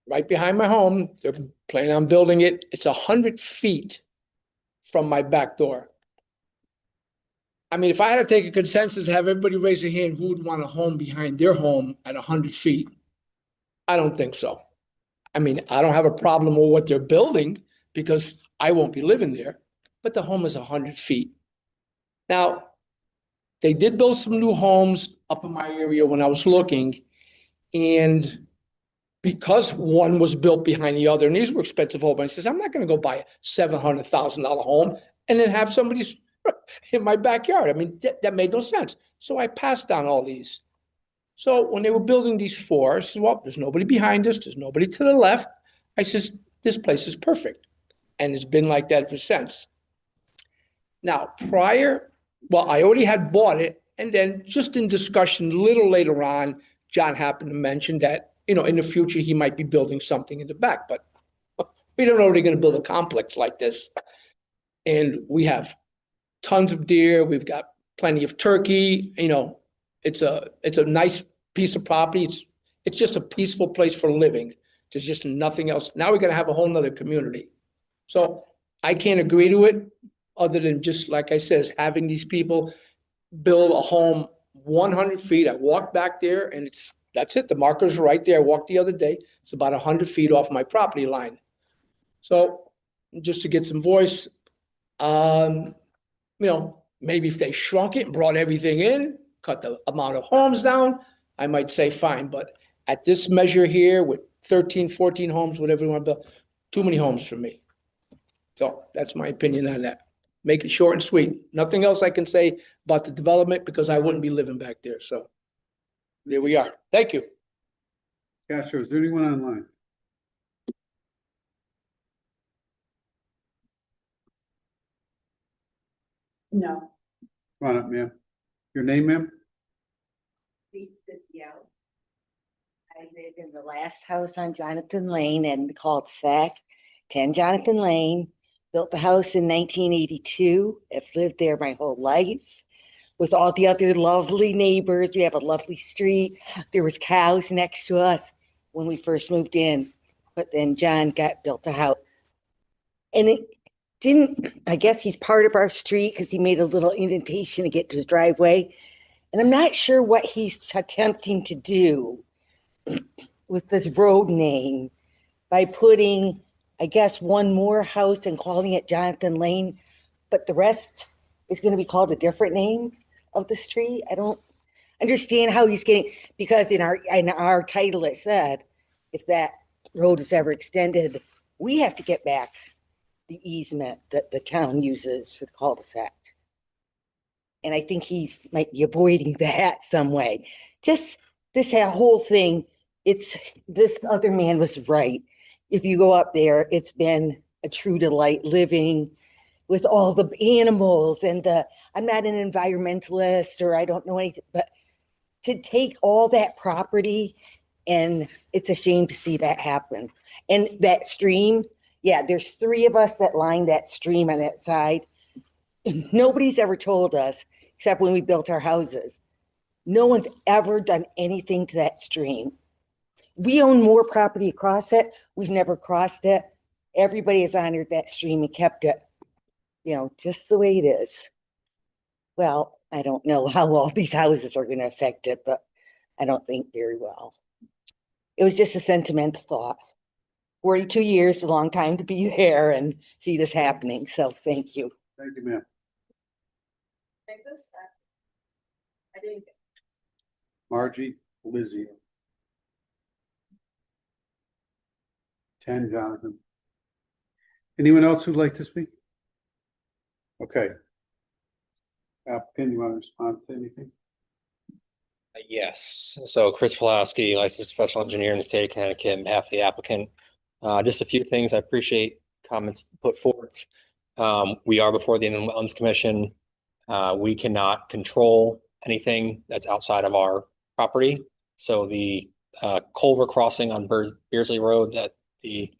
right behind my home, they're planning on building it. It's 100 feet from my back door. I mean, if I had to take a consensus, have everybody raise their hand, who would want a home behind their home at 100 feet? I don't think so. I mean, I don't have a problem with what they're building because I won't be living there, but the home is 100 feet. Now, they did build some new homes up in my area when I was looking, and because one was built behind the other, and these were expensive homes, I says, I'm not going to go buy a $700,000 home and then have somebody's in my backyard. I mean, that made no sense. So I passed on all these. So when they were building these 4, I said, well, there's nobody behind us. There's nobody to the left. I says, this place is perfect. And it's been like that ever since. Now, I already had bought it. And then just in discussion a little later on, John happened to mention that, in the future, he might be building something in the back. But We don't know they're gonna build a complex like this. And we have tons of deer, we've got plenty of turkey, you know, it's a nice piece of property. It's just a peaceful place for living. There's just nothing else. Now we're gonna have a whole nother community. So I can't agree to it, other than just, like I says, having these people build a home 100 feet. I walked back there and that's it. The markers are right there. I walked the other day. It's about 100 feet off my property line. So just to get some voice, you know, maybe if they shrunk it and brought everything in, cut the amount of homes down, I might say fine. But at this measure here with 13, 14 homes, whatever you want to build, too many homes for me. So that's my opinion on that. Make it short and sweet. Nothing else I can say about the development because I wouldn't be living back there. So there we are. Thank you. Castro, is there anyone online? No. Come on up, ma'am. Your name, ma'am? I live in the last house on Jonathan Lane and the cul-de-sac, 10 Jonathan Lane. Built the house in 1982. I've lived there my whole life with all the other lovely neighbors. We have a lovely street. There was cows next to us when we first moved in, but then John built a house. And it didn't, I guess he's part of our street because he made a little indentation to get to his driveway. And I'm not sure what he's attempting to do with this road name by putting, I guess, one more house and calling it Jonathan Lane, but the rest is going to be called a different name of the street. I don't understand how he's getting, because in our title it said, if that road is ever extended, we have to get back the easement that the town uses for the cul-de-sac. And I think he's might be avoiding that some way. Just this whole thing, this other man was right. If you go up there, it's been a true delight living with all the animals and I'm not an environmentalist or I don't know anything, but to take all that property, and it's a shame to see that happen. And that stream, yeah, there's 3 of us that line that stream on that side. Nobody's ever told us, except when we built our houses. No one's ever done anything to that stream. We own more property across it. We've never crossed it. Everybody has honored that stream and kept it, you know, just the way it is. Well, I don't know how all these houses are going to affect it, but I don't think very well. It was just a sentimental thought. 42 years is a long time to be there and see this happening. So thank you. Thank you, ma'am. Take this back. I didn't. Margie Lizzie. 10 Jonathan. Anyone else who'd like to speak? Okay. Applicant, you want to respond to anything? Yes, so Chris Pulaski, licensed professional engineer in the state of Connecticut, on behalf of the applicant. Just a few things. I appreciate comments put forth. We are before the Inland Wetlands Commission. We cannot control anything that's outside of our property. So the culvert crossing on Beardsley Road that the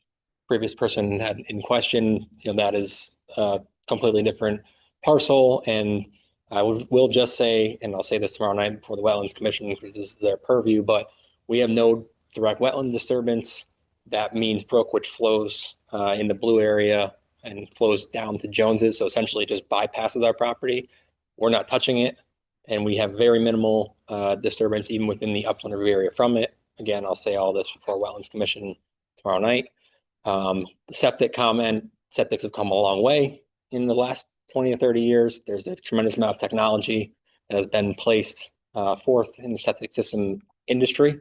previous person had in question, you know, that is a completely different parcel. And I will just say, and I'll say this tomorrow night before the Wetlands Commission, because this is their purview, but we have no direct wetland disturbance. That means Brook, which flows in the blue area and flows down to Jones's, so essentially just bypasses our property. We're not touching it, and we have very minimal disturbance even within the upland review area from it. Again, I'll say all this before Wetlands Commission tomorrow night. The septic comment, septics have come a long way in the last 20 or 30 years. There's a tremendous amount of technology that has been placed forth in the septic system industry.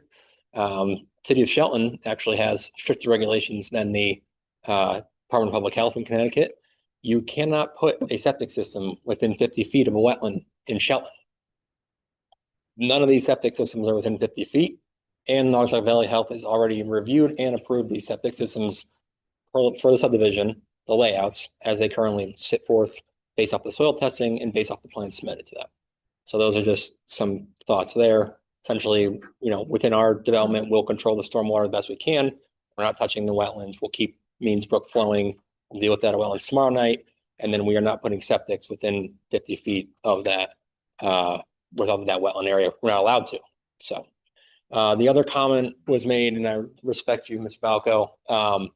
City of Shelton actually has stricter regulations than the Department of Public Health in Connecticut. You cannot put a septic system within 50 feet of a wetland in Shelton. None of these septic systems are within 50 feet, and Naugatuck Valley Health has already reviewed and approved these septic systems for the subdivision, the layouts, as they currently sit forth based off the soil testing and based off the plans submitted to them. So those are just some thoughts there. Essentially, you know, within our development, we'll control the stormwater the best we can. We're not touching the wetlands. We'll keep means brook flowing. We'll deal with that at wetlands tomorrow night. And then we are not putting septics within 50 feet of that, within that wetland area. We're not allowed to. So the other comment was made, and I respect you, Mr. Balco.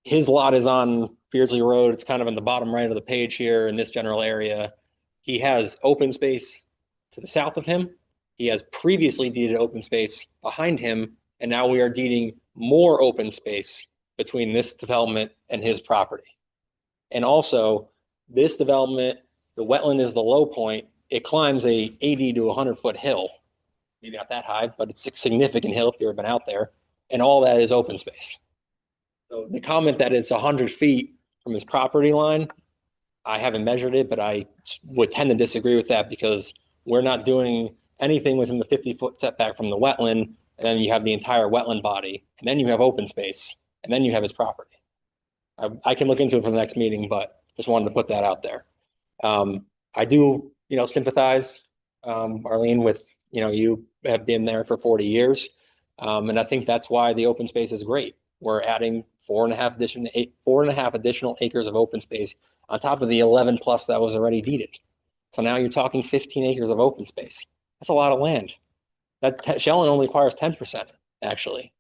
His lot is on Beardsley Road. It's kind of in the bottom right of the page here in this general area. He has open space to the south of him. He has previously deeded open space behind him, and now we are deeding more open space between this development and his property. And also, this development, the wetland is the low point. It climbs a 80 to 100-foot hill. Maybe not that high, but it's a significant hill if you've ever been out there. And all that is open space. So the comment that it's 100 feet from his property line, I haven't measured it, but I would tend to disagree with that because we're not doing anything within the 50-foot setback from the wetland. And then you have the entire wetland body, and then you have open space, and then you have his property. I can look into it for the next meeting, but just wanted to put that out there. I do, sympathize, Arlene, with, you have been there for 40 years. And I think that's why the open space is great. We're adding 4.5 additional acres of open space on top of the 11 plus that was already deeded. So now you're talking 15 acres of open space. That's a lot of land. That Shellen only requires 10%, actually.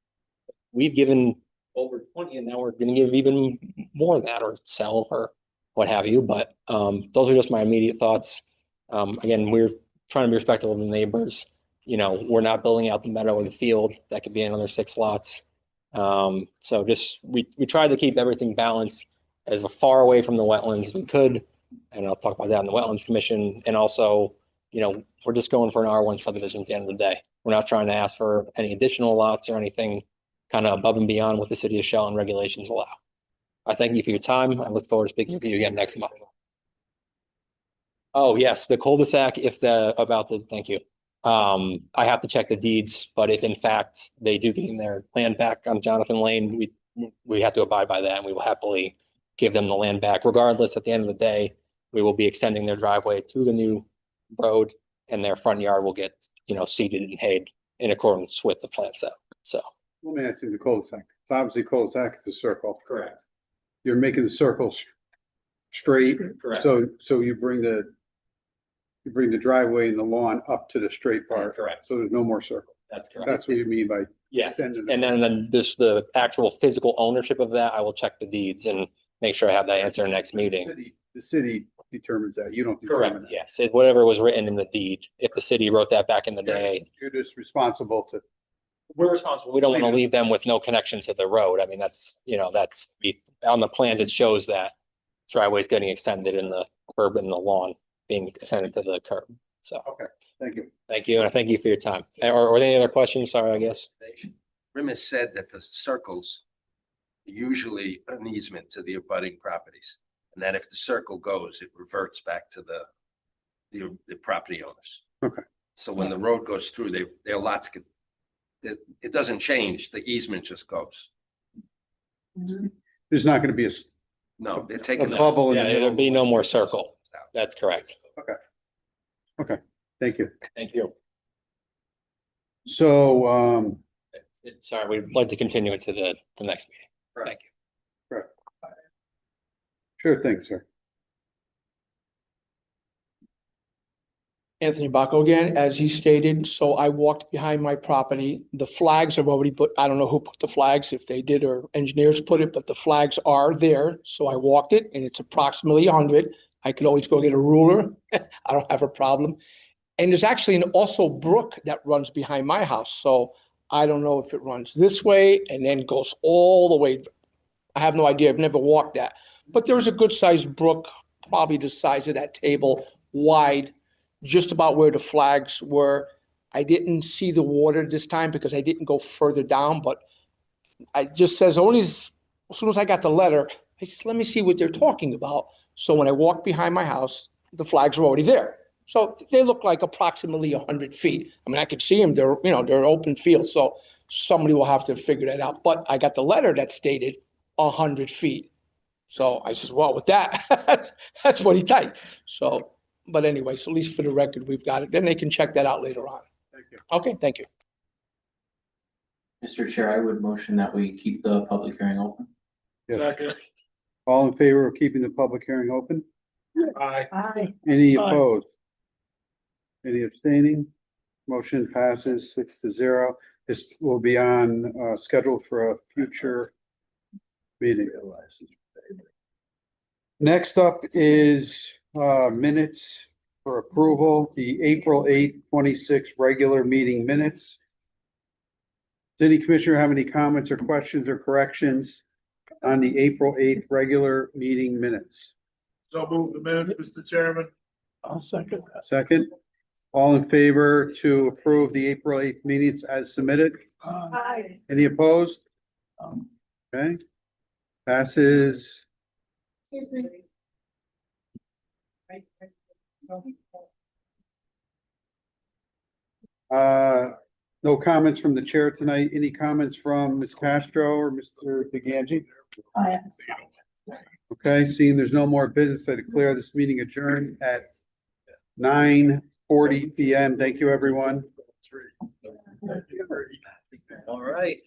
We've given over 20, and now we're going to give even more than that, or sell, or what have you. But those are just my immediate thoughts. Again, we're trying to be respectful of the neighbors. We're not building out the meadow or the field. That could be another 6 lots. So just, we tried to keep everything balanced as far away from the wetlands as we could. And I'll talk about that in the Wetlands Commission. And also, we're just going for an R1 subdivision at the end of the day. We're not trying to ask for any additional lots or anything kind of above and beyond what the city of Shellen regulations allow. I thank you for your time. I look forward to speaking with you again next month. Oh, yes, the cul-de-sac, thank you. I have to check the deeds, but if in fact they do gain their land back on Jonathan Lane, we have to abide by that, and we will happily give them the land back. Regardless, at the end of the day, we will be extending their driveway to the new road, and their front yard will get, seeded and hayed in accordance with the plan set. So. Let me ask you the cul-de-sac. It's obviously cul-de-sac is a circle. Correct. You're making the circle straight. Correct. So you bring the driveway and the lawn up to the straight part. Correct. So there's no more circle. That's correct. That's what you mean by. Yes. extending And then this, the actual physical ownership of that, I will check the deeds and make sure I have that answer next meeting. The city determines that. You don't determine Correct. that. Yes. Whatever was written in the deed, if the city wrote that back in the day. You're just responsible to. We're responsible. We don't want to leave them with no connection to the road. I mean, that's on the plans, it shows that driveway is getting extended in the curb and the lawn being extended to the curb. So. Okay, thank you. Thank you. And I thank you for your time. Or any other questions? Sorry, I guess. Rimas said that the circles are usually an easement to the abutting properties. And that if the circle goes, it reverts back to the property owners. Okay. So when the road goes through, their lots get, it doesn't change, the easement just goes. There's not going to be No, they're taking. a bubble in the Yeah, middle. there'll be no more circle. That's correct. Okay, thank you. Thank you. So, Sorry, we'd like to continue it to the next meeting. Thank you. sure thing, sir. Anthony Bacco again, as he stated, so I walked behind my property. The flags have already put, I don't know who put the flags, if they did or engineers put it, but the flags are there. So I walked it and it's approximately 100. I could always go get a ruler. I don't have a problem. And there's actually an also brook that runs behind my house. So I don't know if it runs this way and then goes all the way. I have no idea. I've never walked that. But there's a good sized brook, probably the size of that table, wide, just about where the flags were. I didn't see the water this time because I didn't go further down, but I just says only as soon as I got the letter, I said, let me see what they're talking about. So when I walked behind my house, the flags were already there. So they look like approximately 100 feet. I mean, I could see them, they're open fields. So somebody will have to figure that out. But I got the letter that stated 100 feet. So I says, well, with that, that's pretty tight. So, but anyway, so at least for the record, we've got it. Then they can check that out later on. Thank you. Okay, thank you. Mr. Chair, I would motion that we keep the public hearing open. Yes. Second. All in favor of keeping the public hearing open? Aye. Aye. Any Aye. opposed? Any abstaining? Motion passes 6-0. This will be on, scheduled for a future meeting. Next up is, minutes for approval, the April 8th, 26 regular meeting minutes. Does any commissioner have any comments or questions or corrections on the April 8th regular meeting minutes? So move the minutes, Mr. Chairman. I'll second that. Second, all in favor to approve the April 8th minutes as submitted? Aye. Any opposed? Okay. Passes. Excuse me. No comments from the chair tonight. Any comments from Ms. Castro or Mr. DeGangi? Okay, seeing there's no more business, I declare this meeting adjourned at 9:40 PM. Thank you, everyone. All right.